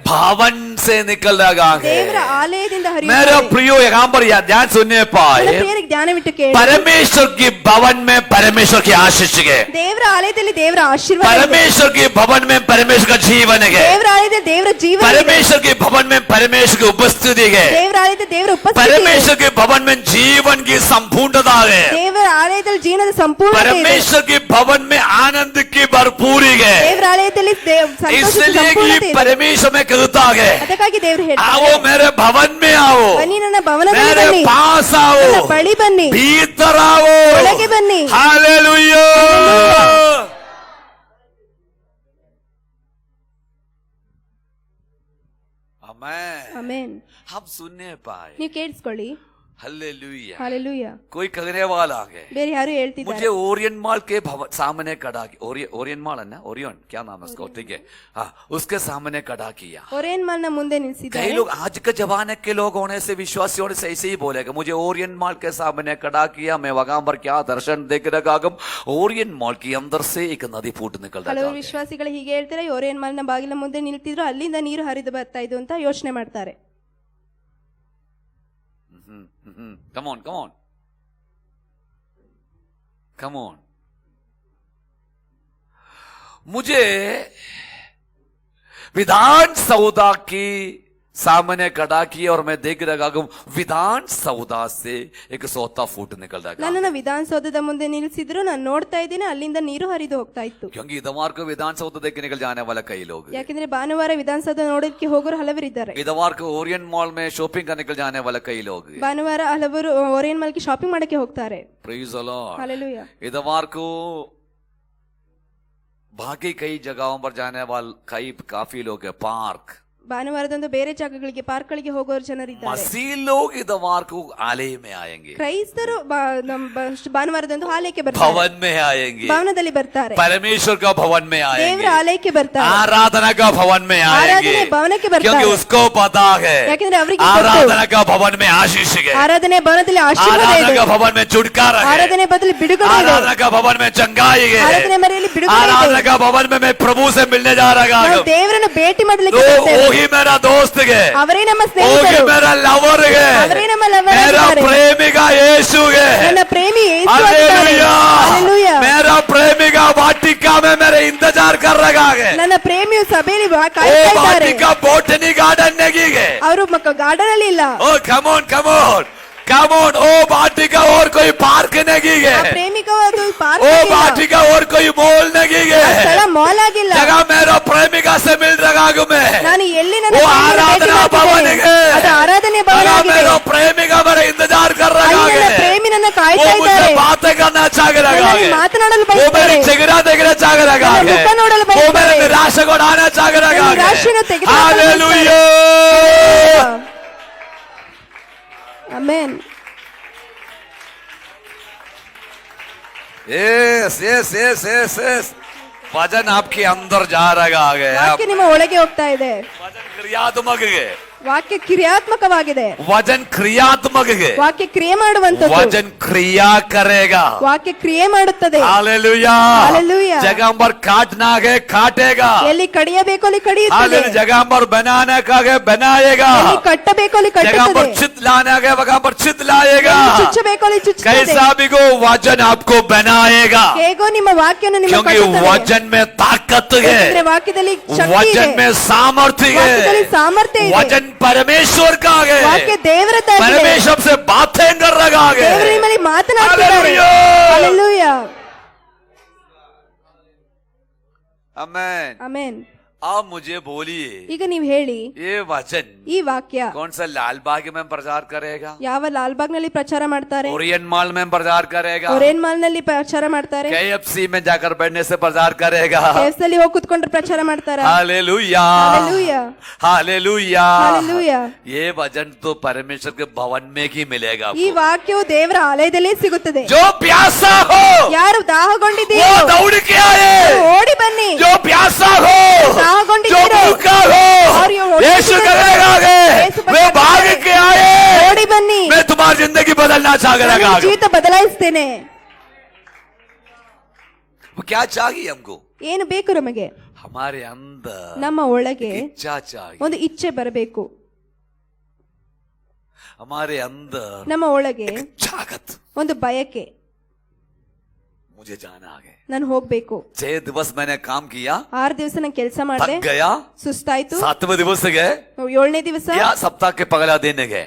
भवन से निकल रहा है। ದೇವರ ಆಲಯದಿಂದ ಹರಿಯುತ್ತಾ मेरा ಇದೆ. प्रियो यहाँ पर यह ध्यान सुनने ನನ್ನ पाए, ಪ್ರಿಯರಿಗೆ ಜ್ಞಾನವಿಟ್ಟು ಕೇಳಿ. परमेश्वर की भवन में परमेश्वर की आशीष है, ದೇವರ ಆಲಯದಲ್ಲಿ ದೇವರ ಆಶೀರ್ವಾದ ಇದೆ. परमेश्वर की भवन में परमेश्वर का जीवन है, ದೇವರ ಆಲಯದಲ್ಲಿ ದೇವರ ಜೀವನ ಇದೆ. परमेश्वर के भवन में परमेश्वर की उपस्थिति है, ದೇವರ ಆಲಯದಲ್ಲಿ ದೇವರ ಉಪಸ್ಥಿತಿ ಇದೆ. परमेश्वर के भवन में जीवन की संपूर्णता है, ದೇವರ ಆಲಯದಲ್ಲಿ ಜೀವನದ ಸಂಪೂರ್ಣತೆ ಇದೆ. परमेश्वर के भवन में आनंद की भरपूरी है। ದೇವರ ಆಲಯದಲ್ಲಿ ಸಂತೋಷದ इसलिए ಸಂಪೂರ್ಣತೆ कि ಇದೆ. परमेश्वर में कहता है, ಅದಕ್ಕಾಗಿ ದೇವರು ಹೇಳ್ತಾರೆ, आओ मेरे भवन में आओ, ಬನ್ನಿ ನನ್ನ ಭವನದಲ್ಲಿ मेरे ಬನ್ನಿ, पास आओ, ನನ್ನ ಬಳಿ ಬನ್ನಿ, भीतर आओ, ಒಳಗೆ ಬನ್ನಿ. हालेलुया। आमेन। ಆಮೆನ್. हम सुनने पाए, ನೀವು ಕೇಳಿಸ್ಕೊಳ್ಳಿ. हालेलुया। ಹಾಲೆಲೂಯಾ. कोई कहने वाला है, ಬೇರೆ ಯಾರು ಹೇಳ್ತಿದ್ದಾರೆ? मुझे ओरियन मॉल के सामने खड़ा किया। ओरियन मॉल है ना, ओरियन क्या नाम है उसका, ठीक है हाँ, उसके सामने खड़ा किया। ಒರೇನ್ ಮಾಲ್ನ ಮುಂದೆ कई ನಿಲ್ಲಿಸಿದ್ದಾರೆ. लोग आज के जमाने के लोग होने से, विश्वासी होने से ऐसे ही बोलेगा, मुझे ओरियन मॉल के सामने खड़ा किया, मैं वहां पर क्या दर्शन देख रहा हूं। ओरियन मॉल के अंदर से एक नदी फूट निकल रहा ಕೆಲವರು है। ವಿಶ್ವಾಸಿಗಳು ಹೀಗೆ ಹೇಳ್ತಾರೆ, ಒರೇನ್ ಮಾಲ್ನ ಬಾಗಿಲ ಮುಂದೆ ನಿಲ್ತಿದ್ರು, ಅಲ್ಲಿಂದ ನೀರು ಹರಿದು ಬರ್ತಾ ಇದ್ದು ಅಂತ ಯೋಚನೆ ಮಾಡ್ತಾರೆ. Come on, come on, come on। मुझे विधान सौदा की सामने खड़ा किया और मैं देख रहा हूं, विधान सौदा से एक सोता फूट निकल रहा है। ನನ್ನನ್ನು ವಿಧಾನಸೌಧದ ಮುಂದೆ ನಿಲ್ಲಿಸಿದ್ರು, ನಾನು ನೋಡ್ತಾ ಇದ್ದೀನಿ, ಅಲ್ಲಿಂದ ನೀರು ಹರಿದು ಹೋಗ್ತಾ ಇತ್ತು. क्योंकि इतवार को विधान सौदा देख के निकल जाने वाला कई लोग, ಯಾಕೆಂದ್ರೆ ಭಾನುವಾರ ವಿಧಾನಸೌಧ ನೋಡೋದಕ್ಕೆ ಹೋಗೋರು ಹಲವರಿದ್ದಾರೆ. इतवार को ओरियन मॉल में शॉपिंग करने निकल जाने वाला कई लोग, ಭಾನುವಾರ ಹಲವರು ಒರೇನ್ ಮಾಲ್ಗೆ ಶಾಪಿಂಗ್ ಮಾಡಕ್ಕೆ ಹೋಗ್ತಾರೆ. Praise the Lord. ಹಾಲೆಲೂಯಾ. इतवार को बाकी कई जगहों पर जाने वाले काफी लोग है, पार्क ಭಾನುವಾರದಂದು ಬೇರೆ ಜಾಗಗಳಿಗೆ ಪಾರ್ಕ್ಗಳಿಗೆ ಹೋಗೋರು ಜನರಿದ್ದಾರೆ. मसीह लोग इतवार को आलय में आएंगे, ಕ್ರೈಸ್ತರು ಭಾನುವಾರದಂದು ಆಲಯಕ್ಕೆ ಬರ್ತಾರೆ, भवन में आएंगे, ಭವನದಲ್ಲಿ ಬರ್ತಾರೆ, परमेश्वर का भवन में ದೇವರ आएंगे, ಆಲಯಕ್ಕೆ ಬರ್ತಾರೆ, आराधना का भवन में आएंगे, ಆರಾಧನೆ ಭವನಕ್ಕೆ क्योंकि ಬರ್ತಾರೆ. उसको पता है ಯಾಕಂದ್ರೆ ಅವರಿಗೆ ಗೊತ್ತು, आराधना का भवन में आशीष है, ಆರಾಧನೆ ಭವನದಲ್ಲಿ ಆಶೀರ್ವಾದ आराधना ಇದೆ, का भवन में छुटकारा है, ಆರಾಧನೆ ಬದಲು ಬಿಡುಗಡೆ ಇದೆ, आराधना का भवन में चंगाई है, ಆರಾಧನೆ ಮರೆಯಲ್ಲಿ ಬಿಡುಗಡೆ आराधना ಇದೆ. का भवन में मैं प्रभु से मिलने जा रहा ನಾವು हूँ, ದೇವರನ್ನು ಭೇಟಿ ಮಾಡಲಿಕ್ಕೆ तो ಬರ್ತೇವೆ. वही मेरा दोस्त है, ಅವರೇ ನಮ್ಮ वही ಸ್ನೇಹಿತರು, मेरा लवर है, ಅವರೇ ನಮ್ಮ ಲವರ್ मेरा ಆಗಿದ್ದಾರೆ. प्रेमिका यीशु है, ನನ್ನ ಪ್ರೇಮಿ ಯೇಸು हालेलुया, ಆಗಿದ್ದಾರೆ. ಹಲ್ಲೆಲೂಯಾ. मेरा प्रेमिका वाटिका में मेरे इंतजार कर रहा है, ನನ್ನ ಪ್ರೇಮಿಯು ಸಭೆಯಲ್ಲಿ ओ ಕಾಯ್ತಾ ಇದ್ದಾರೆ. वाटिका बोटनी गार्डन नहीं है, ಅವರು ಗಾರ್ಡನ್ ಅಲ್ಲಿ ಇಲ್ಲ. ओ कम ऑन ओ वाटिका और कोई पार्क नहीं ಆ है, ಪ್ರೇಮಿಕ ಅದು ಪಾರ್ಕ್ ओ ಇಲ್ಲ. वाटिका और कोई मॉल नहीं ಸ್ಥಳ है, ಮಾಲ್ ಆಗಿಲ್ಲ. जगह मेरा प्रेमिका से मिल रहा हूँ मैं, ನಾನು ಎಲ್ಲಿ ನನ್ನ वो ಪ್ರೇಮಿಯನ್ನು ಭೇಟಿ आराधना भवन ಮಾಡ್ತಿದ್ದೇನೆ? है, ಅದು ಆರಾಧನೆ ಭವನ जगह ಆಗಿದೆ. मेरा प्रेमिका मेरा इंतजार कर रहा ಅಲ್ಲಿ ನನ್ನ है, ಪ್ರೇಮಿ ನನ್ನ वो ಕಾಯ್ತಾ मुझसे ಇದ್ದಾರೆ. बातें करना चाह रहा ನನ್ನಲ್ಲಿ है, ಮಾತನಾಡಲು वो मेरी ಬಯಸ್ತಾರೆ. चेहरा देखना चाह रहा ನನ್ನ है, ಮುಖ ನೋಡಲು वो मेरे ಬಯಸ್ತಾರೆ. निराशा को उड़ाना चाह रहा ನನ್ನ ನಿರಾಶೆಯನ್ನು है, ತೆಗೆದುಹಾಕಲು हालेलुया, ಆಮೆನ್. यस वजन आपके अंदर जा रहा है, ವಾಕ್ಯ ನಿಮ್ಮ ಒಳಗೆ ಹೋಗ್ತಾ ಇದೆ. वजन क्रियात्मक है, ವಾಕ್ಯ ಕ್ರಿಯಾತ್ಮಕವಾಗಿದೆ. वजन क्रियात्मक है, ವಾಕ್ಯ ಕ್ರಿಯೆ ಮಾಡುವಂತದ್ದು. वजन क्रिया करेगा, ವಾಕ್ಯ ಕ್ರಿಯೆ ಮಾಡುತ್ತದೆ. Hallelujah, hallelujah. जगह पर काटना है काटेगा, ಎಲ್ಲಿ ಕಡಿಯಬೇಕು ಅಲ್ಲಿ ಕಡಿಯುತ್ತದೆ, हालेलुया, जगह पर बनाने का है बनाएगा, ಎಲ್ಲಿ ಕಟ್ಟಬೇಕು ಅಲ್ಲಿ जगह पर ಕಟ್ಟುತ್ತದೆ, चित लाना है वहां पर चित लाएगा, ಎಲ್ಲಿ ಚುಚ್ಚಬೇಕು ಅಲ್ಲಿ ಚುಚ್ಚುತ್ತದೆ. कैसा भी को वजन आपको बनाएगा, ಹೇಗೋ ನಿಮ್ಮ ವಾಕ್ಯವನ್ನು ನಿಮ್ಮ क्योंकि ಕಟ್ಟುತ್ತದೆ. वजन में ताकत ಯಾಕಂದ್ರೆ है, ವಾಕ್ಯದಲ್ಲಿ ಶಕ್ತಿ वचन ಇದೆ, में सामर्थ्य ವಾಕ್ಯದಲ್ಲಿ है, ಸಾಮರ್ಥ್ಯ ಇದೆ. वचन परमेश्वर का है, ವಾಕ್ಯ ದೇವರದ್ದಾಗಿದೆ. परमेश्वर से बातें कर रहा ದೇವರು है, ನಿಮ್ಮಲ್ಲಿ ಮಾತನಾಡ್ತಿದ್ದಾರೆ. हालेलुया। ಹಲ್ಲೆಲೂಯಾ. आमेन। ಆಮೆನ್. आप मुझे बोलिए, ಈಗ ನೀವು ಹೇಳಿ, ये वचन ಈ ವಾಕ್ಯ कौन सा लाल बाग में प्रचार करेगा, ಯಾವ ಲಾಲ್ಬಾಗ್ ನಲ್ಲಿ ಪ್ರಚಾರ ಮಾಡ್ತಾರೆ, ओरियन मॉल में प्रचार करेगा, ಒರೇನ್ ಮಾಲ್ ನಲ್ಲಿ ಪ್ರಚಾರ ಮಾಡ್ತಾರೆ, KFC में जाकर बैठने से प्रचार करेगा, KFC ಅಲ್ಲಿ ಹೋಗಿ ಕುತ್ಕೊಂಡ್ರೆ ಪ್ರಚಾರ ಮಾಡ್ತಾರೆ. Hallelujah, hallelujah, hallelujah, hallelujah. ये वचन तो परमेश्वर के भवन में ही मिलेगा ಈ आपको। ವಾಕ್ಯವು ದೇವರ ಆಲಯದಲ್ಲಿ ಸಿಗುತ್ತದೆ. जो प्यासा हो ಯಾರು वो ದಾಹಗೊಂಡಿದ್ದೀರೋ दौड़ के आए, ಓಡಿ ಬನ್ನಿ. जो प्यासा हो जो दाहಗೊಂಡಿದ್ದೀರೋ भूखा हो और ये यीशु करेगा यीशु वे भाग के आए, ಓಡಿ ಬನ್ನಿ. मैं तुम्हारी जिंदगी बदलना चाह ನಾನು रहा ನಿಮ್ಮ ಜೀವಿತ ಬದಲಾಯಿಸ್ತೇನೆ. वो क्या चाहिए हमको, ಏನು ಬೇಕು ನಮಗೆ? हमारे अंदर ನಮ್ಮ ಒಳಗೆ इच्छा चाहिए, ಒಂದು ಇಚ್ಛೆ ಬರಬೇಕು. हमारे अंदर ನಮ್ಮ ಒಳಗೆ ताकत, ಒಂದು ಬಯಕೆ, मुझे जाना है, ನಾನು ಹೋಗ್ಬೇಕು. 6 दिवस मैंने काम किया, 6 ದಿವಸ ನಾನು ಕೆಲಸ ಮಾಡಿದೆ, थक गया, ಸುಸ್ತಾಯ್ತು. 7वें दिवस गए 7ನೇ ದಿವಸ या सप्ताह के पगला देने गए,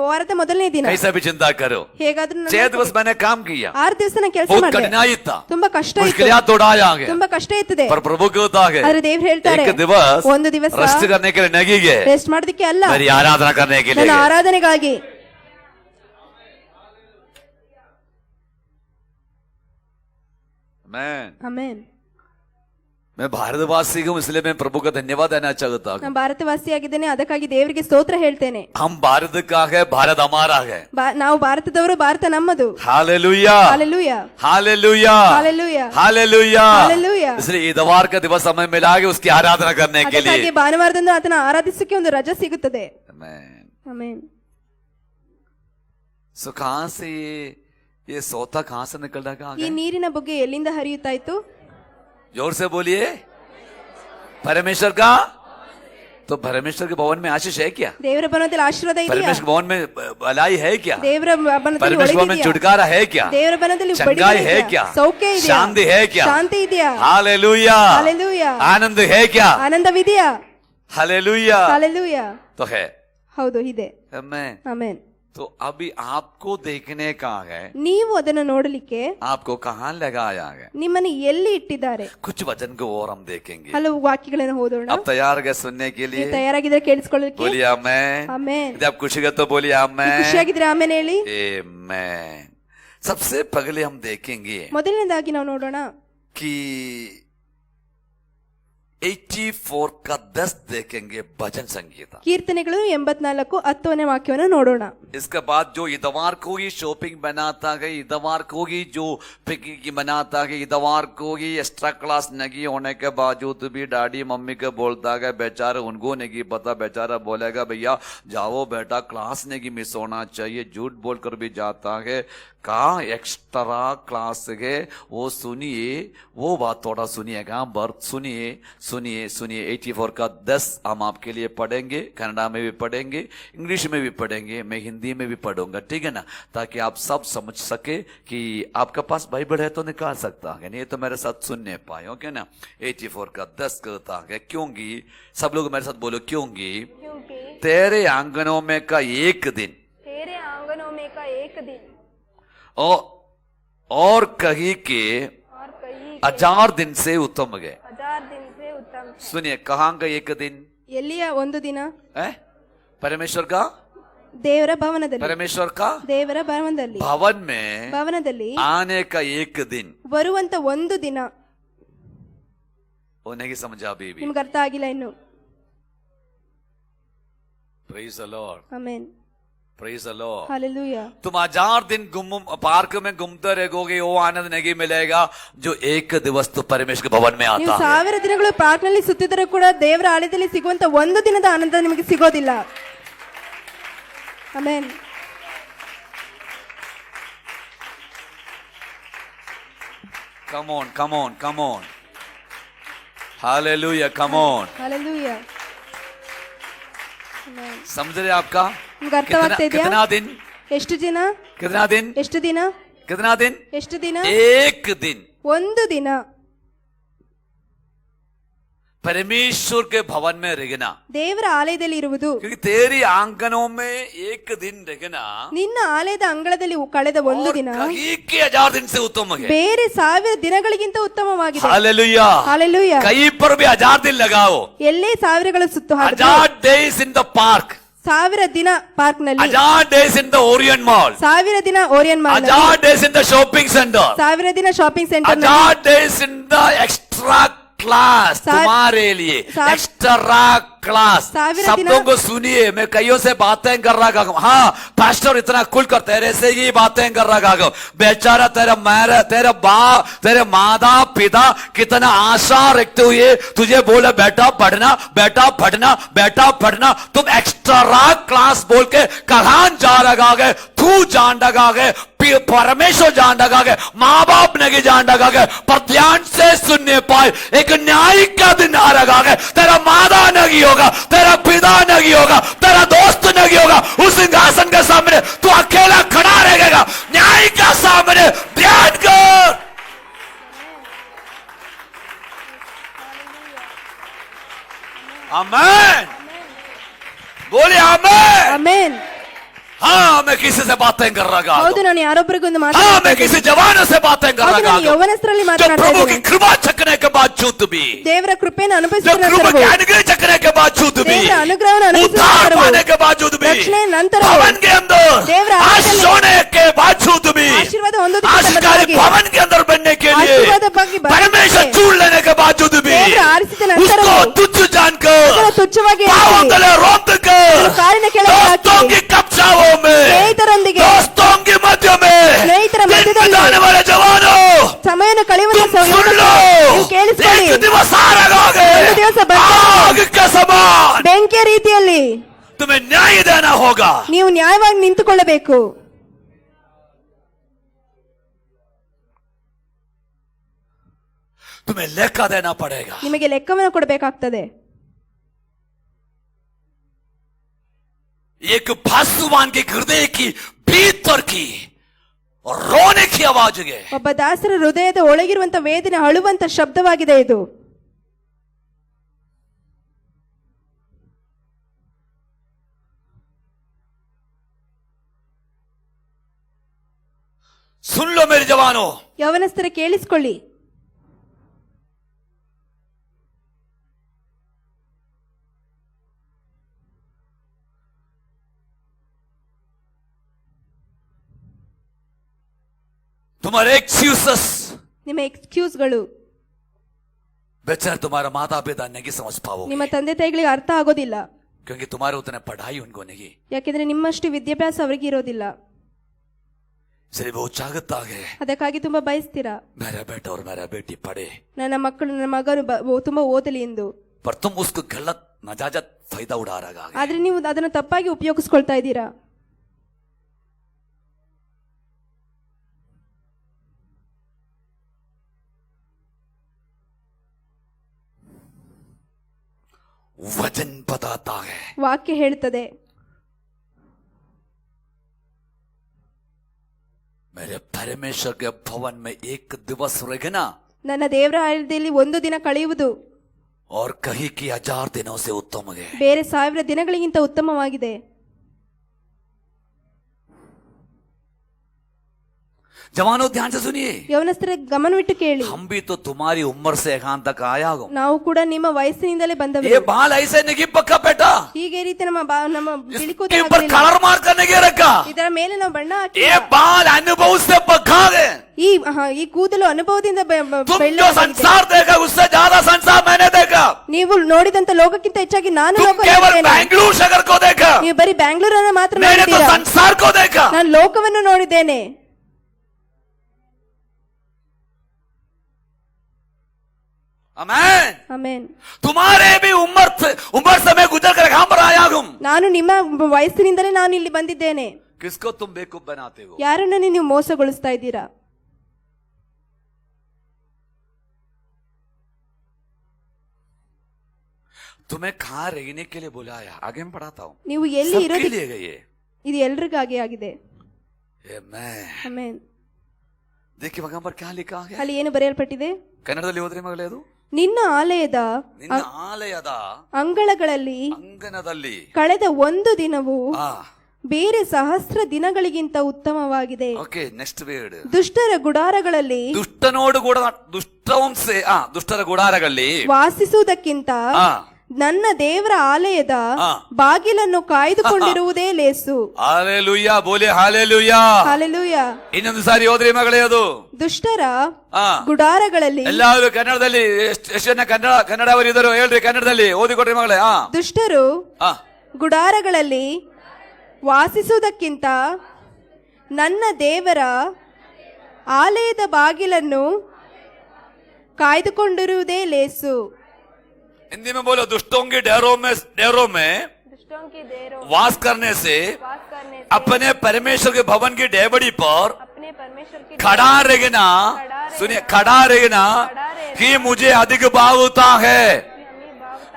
ವಾರದ ಮೊದಲನೇ ದಿನ. कैसा भी चिंता करो, ಹೇಗಾದ್ರೂ 6 दिवस मैंने काम किया, 6 ದಿವಸ ನಾನು ಕೆಲಸ बहुत ಮಾಡಿದೆ. कठिनाई था, ತುಂಬಾ ಕಷ್ಟ ಇತ್ತು, मुश्किलात दौड़ाया गया, ತುಂಬಾ ಕಷ್ಟ ಇರ್ತದೆ. पर प्रभु को होता है ಆದ್ರೆ ದೇವ್ರು ಹೇಳ್ತಾರೆ, एक दिवस ಒಂದು ದಿವಸ रेस्ट करने के लिए नहीं गए, ರೆಸ್ಟ್ ಮಾಡೋದಕ್ಕೆ ಅಲ್ಲ, मेरी आराधना करने के लिए ನನ್ನ गए। ಆರಾಧನೆಗಾಗಿ. ಆಮೆನ್. मैं भारतवासी हूँ इसलिए मैं प्रभु का धन्यवाद देना चाहता हूँ। ನಾನು ಭಾರತವಾಸಿಯಾಗಿದ್ದೇನೆ, ಅದಕ್ಕಾಗಿ ದೇವರಿಗೆ ಸ್ತೋತ್ರ ಹೇಳ್ತೇನೆ. हम भारत का है, भारत हमारा है, ನಾವು ಭಾರತದವರು, ಭಾರತ ನಮ್ಮದು. Hallelujah, hallelujah, hallelujah, hallelujah, hallelujah. Hallelujah. इसलिए इतवार का दिवस समय मिला है उसकी आराधना करने के ಅದಕ್ಕಾಗಿ लिए। ಭಾನುವಾರದಂದು ಆತನ ಆರಾಧಿಸಕ್ಕೆ ಒಂದು ರಜೆ ಸಿಗುತ್ತದೆ. आमेन। ಆಮೆನ್. सो कहां से ये सोता कहां से निकल रहा ಈ है? ನೀರಿನ ಬಗ್ಗೆ ಎಲ್ಲಿಂದ ಹರಿಯುತ್ತಾ ಇತ್ತು? जोर से बोलिए, परमेश्वर का, तो परमेश्वर के भवन में आशीष है क्या, ದೇವರ ಬನದಲ್ಲಿ ಆಶೀರ್ವಾದ ಇದೆಯಾ? परमेश्वर के भवन में भलाई है क्या, ದೇವರ ಬನದಲ್ಲಿ परमेश्वर भवन में ಒಳಿತಿದೆಯಾ? छुटकारा है क्या, ದೇವರ ಬನದಲ್ಲಿ चंगाई है क्या, ಸೌಖ್ಯ ಇದೆಯಾ? शांति है क्या, ಶಾಂತಿ ಇದೆಯಾ? हालेलुया, हालेलुया, आनंद है क्या, ಆನಂದವಿದೆಯಾ? Hallelujah, hallelujah. तो है। ಹೌದು, ಇದೆ. आमेन। ಆಮೆನ್. तो अभी आपको देखने का है, ನೀವು ಅದನ್ನು ನೋಡಲಿಕ್ಕೆ आपको कहां लगाया है, ನಿಮ್ಮನ್ನು ಎಲ್ಲಿ ಇಟ್ಟಿದ್ದಾರೆ? कुछ वचन को और हम देखेंगे। ಹಲವು ವಾಕ್ಯಗಳನ್ನು ಓದೋಣ. आप तैयार है सुनने के लिए? ನೀವು ತಯಾರಾಗಿದ್ರೆ ಕೇಳಿಸ್ಕೊಳ್ಳಲಿಕ್ಕೆ? बोलिए आमेन। ಆಮೆನ್. यदि आप खुशी है तो बोलिए आमेन। ಖುಷಿಯಾಗಿದ್ರೆ ಆಮೇಲೆ ಹೇಳಿ. आमेन। सबसे पहले हम देखेंगे ಮೊದಲನೇದಾಗಿ ನಾವು ನೋಡೋಣ कि 84 का 10 देखेंगे, भजन संगीत। ಕೀರ್ತನೆಗಳು 84 10ನೇ ವಾಕ್ಯವನ್ನು ನೋಡೋಣ. इसके बाद जो इतवार को ही शॉपिंग बनाता है, इतवार को ही जो पिकनिक बनाता है, इतवार को ही एक्स्ट्रा क्लास नहीं होने के बावजूद भी डैडी मम्मी के बोलता है, बेचारा उनको नहीं पता, बेचारा बोलेगा भैया जाओ बेटा क्लास नहीं मिस होना चाहिए, झूठ बोलकर भी जाता है। कहा एक्स्ट्रा क्लास है वो सुनिए, वो बात थोड़ा सुनिएगा, बर्थ सुनिए सुनिए सुनिए। 84 का 10 हम आपके लिए पढ़ेंगे, कन्नड़ा में भी पढ़ेंगे, इंग्लिश में भी पढ़ेंगे, मैं हिंदी में भी पढ़ूंगा, ठीक है ना, ताकि आप सब समझ सके कि आपके पास बाइबल है तो निकाल सकता है, नहीं तो मेरे साथ सुनने पाए, ओके ना। 84 का 10 कहता है क्योंकि, सब लोग मेरे साथ बोलो क्योंकि तेरे आंगनों में का एक दिन, तेरे आंगनों में का एक दिन और कहीं के 1000 दिन से उत्तम है। 1000 दिन से उत्तम है. सुनिए कहाँ का एक दिन ಎಲ್ಲಿಯ ಒಂದು ದಿನ? परमेश्वर का, ದೇವರ ಭವನದಲ್ಲಿ, परमेश्वर का ದೇವರ ಭವನದಲ್ಲಿ, भवन में ಭವನದಲ್ಲಿ आने का एक दिन। ಬರುವಂತ ಒಂದು ದಿನ. वो नहीं समझा बीबी? ನಿಮ್ಗೆ ಅರ್ಥ ಆಗಿಲ್ಲ ಇನ್ನು? Praise the Lord, amen, praise the Lord. Hallelujah. तुम 1000 दिन पार्क में घूमते रहोगे, वो आनंद नहीं मिलेगा जो एक दिवस तो परमेश्वर के भवन में ನೀವು आता है। 1000 ದಿನಗಳು ಪಾರ್ಕ್ ನಲ್ಲಿ ಸುತ್ತಿದರೂ ಕೂಡ ದೇವರ ಆಲಯದಲ್ಲಿ ಸಿಗುವಂತ ಒಂದು ದಿನದ ಆನಂದ ನಿಮಗೆ ಸಿಗೋದಿಲ್ಲ. Amen. Come on, come on, come on. Hallelujah, come on. Hallelujah. Amen. समझ रहे आपका? ನಿಮ್ಗೆ ಅರ್ಥವಾಗ್ತಾ ಇದೆಯಾ? कितना दिन, ಎಷ್ಟು ದಿನ? कितना दिन, ಎಷ್ಟು ದಿನ? कितना दिन, ಎಷ್ಟು ದಿನ? एक दिन ಒಂದು ದಿನ परमेश्वर के भवन में रहना, ದೇವರ ಆಲಯದಲ್ಲಿ ಇರುವುದು. क्योंकि तेरी आंगनों में एक दिन रहना ನಿನ್ನ ಆಲಯದ ಅಂಗಳದಲ್ಲಿ ಕಳೆದ ಒಂದು और ದಿನ कहीं के 1000 दिन से उत्तम है। ಬೇರೆ 1000 ದಿನಗಳಿಗಿಂತ ಉತ್ತಮವಾಗಿದೆ. Hallelujah, hallelujah. कहीं पर भी 1000 दिन लगाओ, ಎಲ್ಲೇ ಸಾವಿರಗಳು ಸುತ್ತು ಹಾಕಿದ್ರು, 1000 days in the park, 1000 ದಿನ ಪಾರ್ಕ್ ನಲ್ಲಿ, 1000 days in the Orient Mall, 1000 ದಿನ Orion mall, 1000 days in the shopping center, 1000 ದಿನ shopping centre, 1000 days in the extra class तुम्हारे लिए, एक्स्ट्रा क्लास। शब्दों को सुनिए, मैं कईयों से बातें कर रहा हूँ, हाँ पास्टर इतना खुल कर तेरे से ही बातें कर रहा हूँ, बेचारा तेरा तेरे बाप तेरे माता पिता कितना आशा रखते हुए तुझे बोले बेटा पढ़ना बेटा पढ़ना बेटा पढ़ना, तुम एक्स्ट्रा क्लास बोल के कहाँ जा रहा है? तू जान रहा है, परमेश्वर जान रहा है, माँ बाप नहीं जान रहा है, पर ध्यान से सुनने पाए एक न्याय का दिन आ रहा है। तेरा माता नहीं होगा, तेरा पिता नहीं होगा, तेरा दोस्त नहीं होगा, उस सिंहासन के सामने तू अकेला खड़ा रहेगा, न्याय का सामने। ध्यान कर, आमेन, बोले आमेन। ಆಮೆನ್. हाँ मैं किसी से बातें कर रहा ಹೌದು, हूँ, ನಾನು ಯಾರೊಬ್ಬರಿಗೊಂದು हाँ ಮಾತಾಡ್ತಾ मैं किसी जवानों से बातें कर ಹೌದು, रहा ನಾನು हूँ, ಯೌವನಸ್ಥರಲ್ಲಿ जो ಮಾತನಾಡ್ತಾ प्रभु की ಇದ್ದೇನೆ. कृपा चखने के बावजूद भी, ದೇವರ ಕೃಪೆಯನ್ನು जो ಅನುಭವಿಸಿದ कृपा ನಂತರವೂ, के अनुग्रह चखने के बावजूद भी, ದೇವರ ಅನುಗ್ರಹವನ್ನು ಅನುಭವಿಸಿದ उद्धार ನಂತರವೂ, पाने के बावजूद भी, ರಕ್ಷಣೆಯ ನಂತರವೂ, भवन के अंदर देवರ ಆಲಯದಲ್ಲಿ सोने के बावजूद भी, ಆಶೀರ್ವಾದ ಹೊಂದುವುದಕ್ಕೆ आशिकारिक ಬದಲಾಗಿ, भवन के अंदर बनने के लिए, ಆಶೀರ್ವಾದ ಬಗ್ಗೆ ಬರಲಿಕ್ಕೆ, परमेश्वर चुन लेने के बावजूद भी, ದೇವರ ಆರಿಸಿದ उसको ನಂತರವೂ, तुच्छ जानकर, ಅದನ್ನು ತುಚ್ಛವಾಗಿ पाँव ಎಣಿಸಿ, तले रोंद कर, ಅದನ್ನು ಕಾಲಿನ ಕೆಳಗೆ दोस्तों ಹಾಕಿ, की कक्षाओं में, ಸ್ನೇಹಿತರೊಂದಿಗೆ, दोस्तों के मध्य में, ಸ್ನೇಹಿತರ दिन ಮಧ್ಯದಲ್ಲಿ बिताने वाले जवानों, ಸಮಯವನ್ನು ಕಳೆಯುವಂತ तुम सुन लो, ನೀವು ಕೇಳಿಸ್ಕೊಳ್ಳಿ. एक दिवस आ रहा है, ಒಂದು ದಿವಸ ಬರ್ತದೆ, आग के समान ಬೆಂಕಿಯ ರೀತಿಯಲ್ಲಿ तुम्हें न्याय देना होगा। ನೀವು ನ್ಯಾಯವಾಗಿ ನಿಂತುಕೊಳ್ಳಬೇಕು. तुम्हें लेखा देना पड़ेगा। ನಿಮಗೆ ಲೆಕ್ಕವನ್ನು ಕೊಡಬೇಕಾಗ್ತದೆ. एक भासुवान के हृदय की भीतर की रोने की आवाज है, ಒಬ್ಬ ದಾಸರ ಹೃದಯದ ಒಳಗಿರುವಂತ ವೇದನೆ ಅಳುವಂತ ಶಬ್ದವಾಗಿದೆ ಇದು. सुन लो मेरे जवानों, ಯೌವನಸ್ಥರ ಕೇಳಿಸ್ಕೊಳ್ಳಿ. तुम्हारे एक्सक्यूजेस, ನಿಮ್ಮ ಎಕ್ಸ್ಕ್ಯೂಸ್ಗಳು, बेचारे तुम्हारा माता पिता नहीं समझ पाओगे, ನಿಮ್ಮ ತಂದೆ ತಾಯಿಗಳಿಗೆ ಅರ್ಥ ಆಗೋದಿಲ್ಲ. क्योंकि तुम्हारे उतने पढ़ाई उनको नहीं, ಯಾಕೆಂದ್ರೆ ನಿಮ್ಮಷ್ಟು ವಿದ್ಯಾಭ್ಯಾಸ ಅವರಿಗೆ ಇರೋದಿಲ್ಲ. इसलिए वो चाहता है ಅದಕ್ಕಾಗಿ ತುಂಬಾ ಬಯಸ್ತೀರಾ, मेरा बेटा और मेरा बेटी पढ़े, ನನ್ನ ಮಕ್ಕಳು ನನ್ನ ಮಗನು ತುಂಬಾ ಓದಲಿ ಎಂದು. पर तुम उसको गलत नाजायज फायदा उड़ा रहा है. ಆದ್ರೆ ನೀವು ಅದನ್ನು ತಪ್ಪಾಗಿ ಉಪಯೋಗಿಸ್ಕೊಳ್ತಾ ಇದ್ದೀರಾ. वचन बताता है, ವಾಕ್ಯ ಹೇಳ್ತದೆ, मेरे परमेश्वर के भवन में एक दिवस रहेगा ನನ್ನ ದೇವರ ಆಲಯದಲ್ಲಿ ಒಂದು ದಿನ ಕಳೆಯುವುದು और कहीं की 1000 दिनों से उत्तम है. ಬೇರೆ 1000 ದಿನಗಳಿಗಿಂತ ಉತ್ತಮವಾಗಿದೆ. जवानों ध्यान से सुनिए, ಯೌವನಸ್ಥರೇ ಗಮನವಿಟ್ಟು ಕೇಳಿ, हम भी तो तुम्हारी उम्र से यहाँ तक आया हूँ. ನಾವು ಕೂಡ ನಿಮ್ಮ ವಯಸ್ಸಿನಿಂದಲೇ ये ಬಂದವರು. बाल ऐसे नहीं पक्का बेटा, ಹೀಗೆ ರೀತಿ ನಮ್ಮ इसके ಬಿಳಿಕೂದ ऊपर कलर मार करने के रखा, ಇದರ ಮೇಲೆ ನಾವು ಬಣ್ಣ ಹಾಕಿ, ये बाल अनुभव से पक्का है. ಈ ಕೂದಲು ಅನುಭವದಿಂದ तुम जो संसार देखा उससे ज्यादा संसार मैंने देखा. ನೀವು ನೋಡಿದಂತ ಲೋಕಕ್ಕಿಂತ ಹೆಚ್ಚಾಗಿ ನಾನು तुम केवल बेंगलुरु शहर को देखा, ನೀವು ಬರೀ ಬ್ಯಾಂಗ್ಳೂರನ್ನ ಮಾತ್ರ मैंने तो ನೋಡಿದ್ದೀರಾ. संसार को देखा. ನಾನು ಲೋಕವನ್ನು ನೋಡಿದ್ದೇನೆ. आमेन. ಆಮೆನ್. तुम्हारे भी उम्र से मैं गुजर कर यहाँ पर आया हूँ. ನಾನು ನಿಮ್ಮ ವಯಸ್ಸಿನಿಂದಲೇ ನಾನು ಇಲ್ಲಿ ಬಂದಿದ್ದೇನೆ. किसको तुम बेवकूफ बनाते हो? ಯಾರನ್ನ ನೀವು ಮೋಸಗೊಳಿಸ್ತಾ ಇದ್ದೀರಾ? तुम्हें कहाँ रहने के लिए बुलाया, आगे मैं पढ़ाता हूँ. ನೀವು ಎಲ್ಲಿ सबके ಇರೋದು लिए गई है. ಇದು ಎಲ್ರಿಗಾಗಿ ಆಗಿದೆ. आमेन. ಆಮೆನ್. देखिए वहां पर क्या लिखा है, ಅಲ್ಲಿ ಏನು ಬರೆಯಲ್ಪಟ್ಟಿದೆ? ಕನ್ನಡದಲ್ಲಿ ಓದ್ರಿ ಮಗಳೇ. ಅದು ನಿನ್ನ ಆಲಯದ ನಿನ್ನ ಆಲಯದ ಅಂಗಳಗಳಲ್ಲಿ ಅಂಗನದಲ್ಲಿ ಕಳೆದ ಒಂದು ದಿನವು ಆ ಬೇರೆ ಸಹಸ್ರ ದಿನಗಳಿಗಿಂತ ಉತ್ತಮವಾಗಿದೆ. Okay, next word. ದುಷ್ಟರ ಗುಡಾರಗಳಲ್ಲಿ ದುಷ್ಟನೋಡು ಕೂಡ ದುಷ್ಟವಂಸೆ ದುಷ್ಟರ ಗುಡಾರಗಳಲ್ಲಿ ವಾಸಿಸುವುದಕ್ಕಿಂತ ನನ್ನ ದೇವರ ಆಲಯದ ಬಾಗಿಲನ್ನು ಕಾಯ್ದುಕೊಂಡಿರುವುದೇ ಲೇಸು. ಹಾಲೆಲೂಯಾ, ಬೋಲೆ ಹಾಲೆಲೂಯಾ. ಹಾಲೆಲೂಯಾ. ಇನ್ನೊಂದು ಸಾರಿ ಓದ್ರಿ ಮಗಳೇ. ಅದು ದುಷ್ಟರ ಗುಡಾರಗಳಲ್ಲಿ, ಎಲ್ಲಾರು ಕನ್ನಡದಲ್ಲಿ ಎಷ್ಟು ಜನ ಕನ್ನಡವರು ಇದ್ದರು ಹೇಳ್ರಿ, ಕನ್ನಡದಲ್ಲಿ ಓದಿ ಕೊಡ್ರಿ ಮಗಳೇ. ದುಷ್ಟರು ಗುಡಾರಗಳಲ್ಲಿ ವಾಸಿಸುವುದಕ್ಕಿಂತ ನನ್ನ ದೇವರ ಆಲಯದ ಬಾಗಿಲನ್ನು ಕಾಯ್ದುಕೊಂಡಿರುವುದೇ ಲೇಸು. हिंदी में बोलो, दुष्टों के डेरों में वास करने से अपने परमेश्वर के भवन की डेवड़ी पर खड़ा रहना, सुनिए, खड़ा रहना कि मुझे अधिक भाव होता है.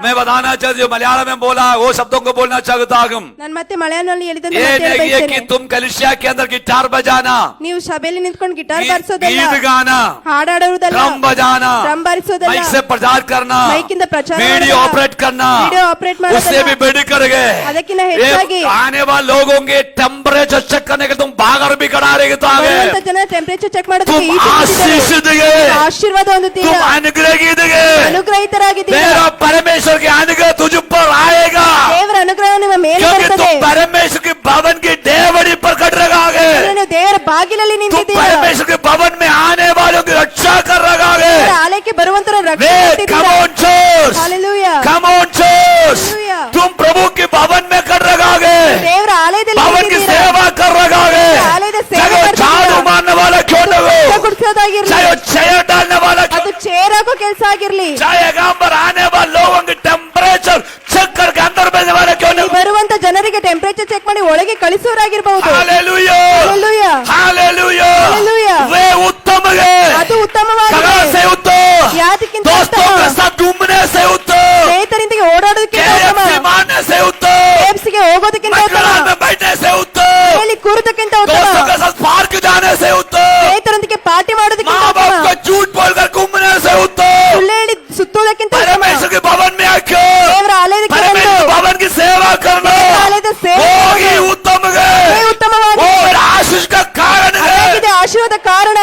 मैं बताना चाहती हूँ, मलयालम में बोला वो शब्दों को बोलना चाहता हूँ. ನಾನು ಮತ್ತೆ ಮಲಯಾಳಂನಲ್ಲಿ ಹೇಳಿದಂತೆ ये ಮತ್ತೆ नहीं है कि ಹೇಳ್ತೇನೆ. तुम कलिसिया के अंदर गिटार बजाना, ನೀವು ಸಭೆಯಲ್ಲಿ ನಿಂತ್ಕೊಂಡು ಗಿಟಾರ್ ಬಾರಿಸೋದಲ್ಲ, गीत गाना, ಹಾಡಾಡುವುದಲ್ಲ, ड्रम बजाना, ಡ್ರಮ್ ಬಾರಿಸೋದಲ್ಲ, माइक से प्रचार करना, ಮೈಕಿಂದ ಪ್ರಚಾರ वीडियो ಮಾಡೋದಲ್ಲ, ऑपरेट करना, ವಿಡಿಯೋ ಆಪರೇಟ್ उससे भी ಮಾಡೋದಲ್ಲ, बढ़ कर गए. ಅದಕ್ಕಿಂತ ಹೆಚ್ಚಾಗಿ आने वाले लोगों के टेम्परेचर चेक करने के तुम बाहर भी खड़ा रहता ಬರುವಂತ है. ಜನ ಟೆಂಪರೇಚರ್ ಚೆಕ್ तुम ಮಾಡೋದಕ್ಕೆ आशीषित गए, ಆಶೀರ್ವಾದ तुम ಹೊಂದುತ್ತೀರಾ, अनुग्रहित गए. ಅನುಗ್ರಹಿತರಾಗಿದ್ದೀರಾ. मेरा परमेश्वर के अनुग्रह तुझ पर आएगा, ದೇವರ ಅನುಗ್ರಹ ನಿಮ್ಮ ಮೇಲೆ क्योंकि ಬರುತ್ತದೆ. तुम परमेश्वर के भवन की डेवड़ी पर खड़ रखा है. ನೀವು ದೇವರ ಬಾಗಿಲಲ್ಲಿ तुम ನಿಂತಿದ್ದೀರಾ. परमेश्वर के भवन में आने वालों की रक्षा कर रखा ದೇವರ है. ಆಲಯಕ್ಕೆ ಬರುವಂತರ Come ರಕ್ಷಣೆ. on church, hallelujah. come on church. Hallelujah. तुम प्रभु के भवन में कर रखा है, ದೇವರ ಆಲಯದಲ್ಲಿ भवन की ನಿಂತಿದ್ದೀರಾ. सेवा कर रखा है. ಆಲಯದ ಸೇವೆ चाहे वो ಮಾಡ್ತಿದ್ದೀರಾ. झाड़ू मारने वाला क्यों न हो, ಗುಡಿಸೋದಾಗಿರ್ಲಿ, चाहे वो चेयर डालने वाला क्यों, ಅದು ಚೇರ್ ಹಾಕೋ ಕೆಲಸ ಆಗಿರ್ಲಿ, चाहे यहाँ पर आने वाले लोगों के टेम्परेचर चेक करके अंदर भेजने वाला क्यों न ಈ हो. ಬರುವಂತ ಜನರಿಗೆ ಟೆಂಪರೇಚರ್ ಚೆಕ್ ಮಾಡಿ ಒಳಗೆ ಕಳಿಸುವರಾಗಿರಬಹುದು. Hallelujah, hallelujah. हालेलुया. हालेलुया. वे उत्तम है, ಅದು ಉತ್ತಮವಾಗಿದೆ. कहाँ से उत्तम, ಯಾತಕ್ಕಿಂತ दोस्तों ಉತ್ತಮ, के साथ घूमने से उत्तम, ಸ್ನೇಹಿತರೊಂದಿಗೆ ಓಡಾಡೋದಕ್ಕಿಂತ ಉತ್ತಮ, KFC मारने से उत्तम, KFCಗೆ ಹೋಗೋದಕ್ಕಿಂತ ಉತ್ತಮ, मैकडॉनल्ड में बैठने से उत्तम, ಹೇಳಿ ಕೂರುವುದಕ್ಕಿಂತ ಉತ್ತಮ, दोस्तों के साथ पार्क जाने से उत्तम, ಸ್ನೇಹಿತರೊಂದಿಗೆ ಪಾರ್ಟಿ ಮಾಡೋದಕ್ಕಿಂತ माँ ಉತ್ತಮ, बाप को झूठ बोलकर घूमने से उत्तम, ಸುಳ್ಳು ಹೇಳಿ ಸುತ್ತುವುದಕ್ಕಿಂತ ಉತ್ತಮ, परमेश्वर के भवन में आकर ದೇವರ ಆಲಯಕ್ಕೆ ಬಂದು परमेश्वर भवन की सेवा करना ಆಲಯದ ಸೇವೆ वो ही उत्तम ಅದೇ है, ಉತ್ತಮವಾಗಿದೆ. वो आशीष का कारण है. ಅದಾಗಿದೆ ಆಶೀರ್ವಾದ ಕಾರಣ.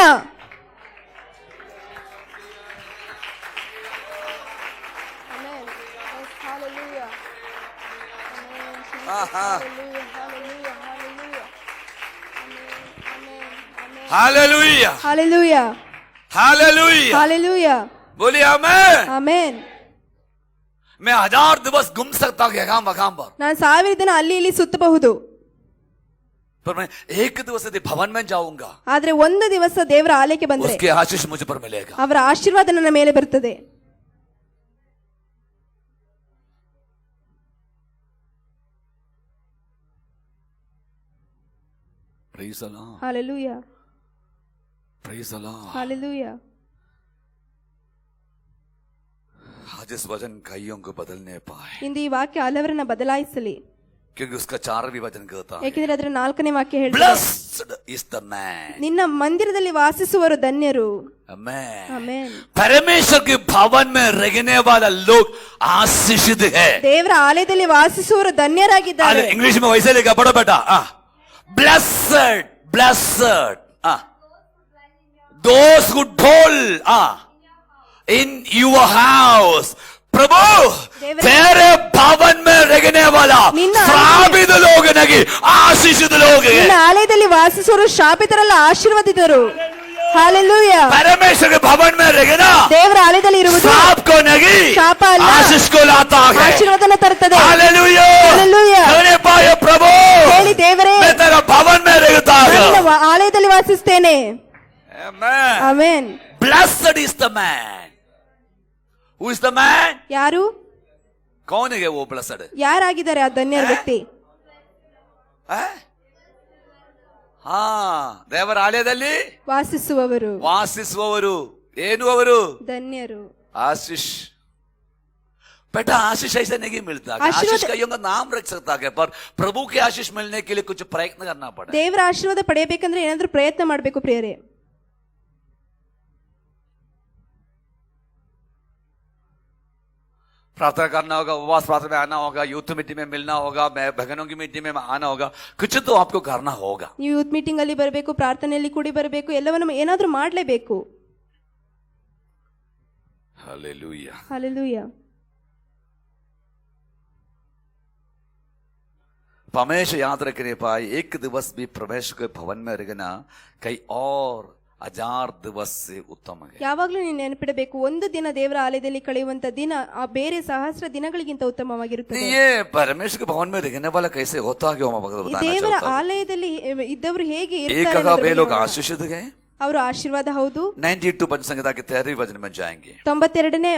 Hallelujah, hallelujah. हालेलुया. ಹಾಲೆಲೂಯಾ. बोलिए आमेन। ಆಮೆನ್. मैं 1000 दिवस घूम सकता हूँ यहाँ मकाम पर, ನಾನು 1000 ದಿನ ಅಲ್ಲಿ ಇಲ್ಲಿ ಸುತ್ತಬಹುದು, पर मैं एक दिवस यदि भवन में जाऊंगा ಆದ್ರೆ ಒಂದು ದಿವಸ ದೇವರ ಆಲಯಕ್ಕೆ ಬಂದ್ರೆ उसके आशीष मुझ पर मिलेगा। ಅವರ ಆಶೀರ್ವಾದ ನನ್ನ ಮೇಲೆ ಬರ್ತದೆ. Praise the Lord. Hallelujah, Praise the Lord. Hallelujah. आज इस वचन कईयों को बदलने पाए, ಇಂದು ಈ ವಾಕ್ಯ ಹಲವರನ್ನ ಬದಲಾಯಿಸಲಿ, क्योंकि उसका 4वीं वचन कहता है ಯಾಕೆಂದ್ರೆ ಅದರ 4ನೇ ವಾಕ್ಯ ಹೇಳ್ತದೆ, Blessed is the man. ನಿನ್ನ ಮಂದಿರದಲ್ಲಿ ವಾಸಿಸುವರು ಧನ್ಯರು. Amen. ಆಮೆನ್. परमेश्वर के भवन में रहने वाला लोग आशीषित है। ದೇವರ ಆಲಯದಲ್ಲಿ ವಾಸಿಸುವರು ಧನ್ಯರಾಗಿದ್ದಾರೆ. इंग्लिश में वैसे लिखा, पढ़ो बेटा। Blessed, blessed, those who dwell in your house. प्रभु तेरे भवन में रहने वाला श्रापित लोग नहीं, आशीषित लोग हैं। ನಿನ್ನ ಆಲಯದಲ್ಲಿ ವಾಸಿಸುವರು ಶಾಪಿತರಲ್ಲ, ಆಶೀರ್ವಾದಿತರು. ಹಾಲೆಲೂಯಾ. परमेश्वर के भवन में रहना ದೇವರ ಆಲಯದಲ್ಲಿ ಇರುವುದು श्राप को नहीं, ಶಾಪ ಅಲ್ಲ, आशीष को लाता है। ಆಶೀರ್ವಾದನ ತರುತ್ತದೆ. Hallelujah, hallelujah. कहने पाए प्रभु ಹೇಳಿ, ದೇವರೇ मैं तेरा भवन में रहता ನಾನು हूँ। ನಿನ್ನ ಆಲಯದಲ್ಲಿ ವಾಸಿಸ್ತೇನೆ. Amen. Amen. Blessed is the man. Who is the man? ಯಾರು, कौन है वो blessed? ಯಾರಾಗಿದ್ದಾರೆ ಆ ಧನ್ಯರ ವ್ಯಕ್ತಿ? ಹಾ, ದೇವರ ಆಲಯದಲ್ಲಿ ವಾಸಿಸುವವರು ವಾಸಿಸುವವರು ಏನು ಅವರು? ಧನ್ಯರು. आशीष। बेटा आशीष ऐसे नहीं मिलता, आशीर्वाद- आशीष कईयों का नाम रख सकता है, पर प्रभु के आशीष मिलने के लिए कुछ प्रयत्न करना पड़ा। ದೇವರ ಆಶೀರ್ವಾದ ಪಡೆಯಬೇಕಂದ್ರೆ ಏನಾದ್ರೂ ಪ್ರಯತ್ನ ಮಾಡಬೇಕು ಪ್ರಿಯರೇ. प्रार्थना करना होगा, उपवास प्रार्थना में आना होगा, यूथ मीटिंग में मिलना होगा, बहनों की मीटिंग में आना होगा, कुछ तो आपको करना होगा। ನೀವು ಯೂತ್ ಮೀಟಿಂಗ್ ಅಲ್ಲಿ ಬರಬೇಕು, ಪ್ರಾರ್ಥನೆಯಲ್ಲಿ ಕೂಡಿ ಬರಬೇಕು, ಎಲ್ಲವನ್ನು ಏನಾದ್ರೂ ಮಾಡಲೇಬೇಕು. हालेलुया। ಹಾಲೆಲೂಯಾ. हमेशा याद रखने पाए, एक दिवस भी परमेश्वर के भवन में रहना कई और 1000 दिवस से उत्तम है। ಯಾವಾಗ್ಲೂ ನೀವು ನೆನಪಿಡಬೇಕು, ಒಂದು ದಿನ ದೇವರ ಆಲಯದಲ್ಲಿ ಕಳೆಯುವಂತ ದಿನ ಆ ಬೇರೆ ಸಹಸ್ರ ದಿನಗಳಿಗಿಂತ ಉತ್ತಮವಾಗಿರುತ್ತದೆ. ये परमेश्वर के भवन में रहने वाला कैसे होता है, मैं आपको ಈ बताना ದೇವರ चाहता हूं। ಆಲಯದಲ್ಲಿ ಇದ್ದವರು ಹೇಗೆ एक ಇರ್ತಾರೆ जगह वे ಅನ್ನೋದ್ರ लोग ಬಗ್ಗೆ ನೋಡೋಣ. आशीषित गए। ಅವರು ಆಶೀರ್ವಾದ ಹೌದು. 92 पंच संहिता के 13वीं वचन में जाएंगे। 92ನೇ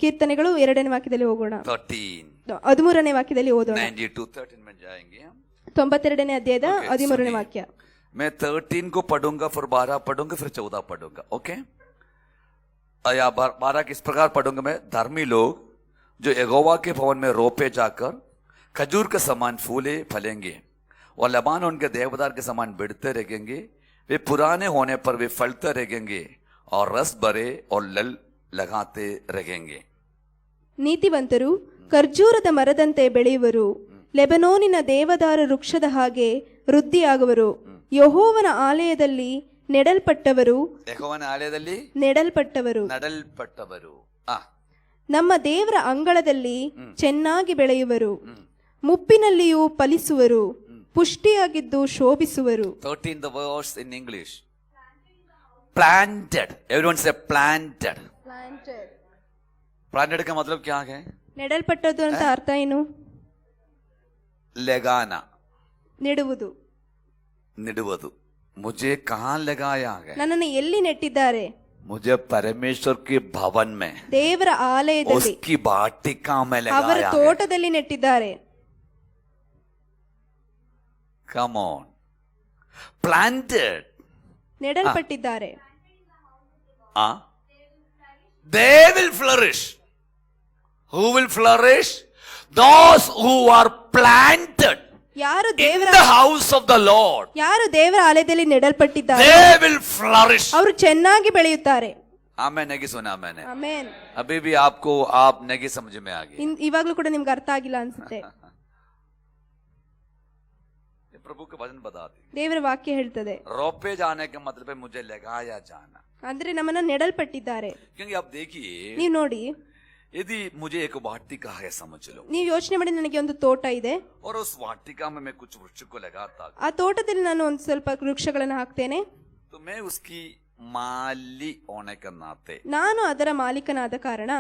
ಕೀರ್ತನೆಗಳು 2ನೇ ವಾಕ್ಯದಲ್ಲಿ ಹೋಗೋಣ. 13 13ನೇ ವಾಕ್ಯದಲ್ಲಿ ಓದೋಣ. 92:13 में जाएंगे। 92ನೇ ಅಧ್ಯಾಯದ 13ನೇ ವಾಕ್ಯ. मैं 13 को पढ़ूंगा, फिर 12 पढ़ूंगा, फिर 14 पढ़ूंगा। ओके, या 12 किस प्रकार पढ़ूंगा मैं? धर्मी लोग जो यहोवा के भवन में रोपे जाकर खजूर के समान फूले फलेंगे और लबानोन के देवदार के समान बढ़ते रहेंगे, वे पुराने होने पर वे फलते रहेंगे और रस भरे और लल लगाते रहेंगे। ನೀತಿವಂತರು ಖರ್ಜೂರದ ಮರದಂತೆ ಬೆಳೆಯುವರು, ಲೆಬನೋನಿನ ದೇವದಾರ ವೃಕ್ಷದ ಹಾಗೆ ವೃದ್ಧಿಯಾಗುವರು. ಯೆಹೋವನ ಆಲಯದಲ್ಲಿ ನೆಡಲ್ಪಟ್ಟವರು, ಯೆಹೋವನ ಆಲಯದಲ್ಲಿ ನೆಡಲ್ಪಟ್ಟವರು, ನಡಲ್ಪಟ್ಟವರು ನಮ್ಮ ದೇವರ ಅಂಗಳದಲ್ಲಿ ಚೆನ್ನಾಗಿ ಬೆಳೆಯುವರು, ಮುಪ್ಪಿನಲ್ಲಿಯೂ ಫಲಿಸುವರು, ಪುಷ್ಟಿಯಾಗಿದ್ದು ಶೋಭಿಸುವರು. 13 the verse in English. Planted. Everyone say planted. Planted का मतलब क्या है? ನೆಡಲ್ಪಟ್ಟದ್ದು ಅಂತ ಅರ್ಥ ಏನು? लगाना, ನೆಡುವುದು. निडुवदु। मुझे कहाँ लगाया है? ನನ್ನನ್ನು ಎಲ್ಲಿ ನೆಟ್ಟಿದ್ದಾರೆ? मुझे परमेश्वर के भवन में, ದೇವರ ಆಲಯದಲ್ಲಿ, उसकी वाटिका में ಅವರ लगाया है। ತೋಟದಲ್ಲಿ ನೆಟ್ಟಿದ್ದಾರೆ. Come on. Planted. ನೆಡಲ್ಪಟ್ಟಿದ್ದಾರೆ. They will flourish. Who will flourish? Those who are planted ಯಾರು in ದೇವರ the house of the Lord. ಯಾರು ದೇವರ ಆಲಯದಲ್ಲಿ ನೆಡಲ್ಪಟ್ಟಿದ್ದಾರೆ They will flourish. ಅವರು ಚೆನ್ನಾಗಿ ಬೆಳೆಯುತ್ತಾರೆ. आमेन। नहीं सुना मैंने? ಆಮೆನ್. अभी भी आपको आप नहीं समझ में आ गई। ಇವಾಗ್ಲೂ ಕೂಡ ನಿಮ್ಗೆ ಅರ್ಥ ಆಗಿಲ್ಲ ಅನ್ಸುತ್ತೆ. प्रभु के वचन बता दी। ದೇವರ ವಾಕ್ಯ ಹೇಳ್ತದೆ, रोपे जाने का मतलब है मुझे लगाया जाना। ಅಂದ್ರೆ ನಮ್ಮನ್ನ ನೆಡಲ್ಪಟ್ಟಿದ್ದಾರೆ. क्योंकि आप देखिए, ನೀವು ನೋಡಿ, यदि मुझे एक वाटिका है समझ लो, ನೀವು ಯೋಚನೆ ಮಾಡಿ, ನನಗೆ ಒಂದು ತೋಟ ಇದೆ, और उस वाटिका में मैं कुछ वृक्ष को लगाता, ಆ ತೋಟದಲ್ಲಿ ನಾನು ಒಂದು ಸ್ವಲ್ಪ ವೃಕ್ಷಗಳನ್ನು ಹಾಕ್ತೇನೆ, तो मैं उसकी माली होने के नाते ನಾನು ಅದರ ಮಾಲೀಕನಾದ ಕಾರಣ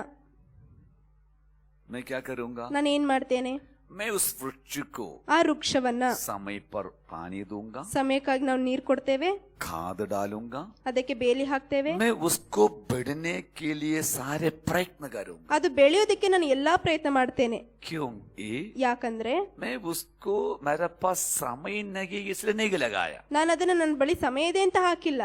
मैं क्या करूंगा? ನಾನು ಏನ್ ಮಾಡ್ತೇನೆ? मैं उस वृक्ष को ಆ ವೃಕ್ಷವನ್ನ समय पर पानी दूंगा, ಸಮಯಕ್ಕಾಗಿ ನಾವು ನೀರು ಕೊಡ್ತೇವೆ, खाद डालूंगा, ಅದಕ್ಕೆ ಬೇಲಿ ಹಾಕ್ತೇವೆ. मैं उसको बढ़ने के लिए सारे प्रयत्न करूंगा. ಅದು ಬೆಳೆಯೋದಕ್ಕೆ ನಾನು ಎಲ್ಲಾ ಪ್ರಯತ್ನ ಮಾಡ್ತೇನೆ. क्योंकि ಯಾಕಂದ್ರೆ मैं उसको मेरे पास समय नहीं इसलिए नहीं लगाया. ನಾನು ಅದನ್ನ ನನ್ನ ಬಳಿ ಸಮಯ ಇದೆ ಅಂತ ಹಾಕಿಲ್ಲ.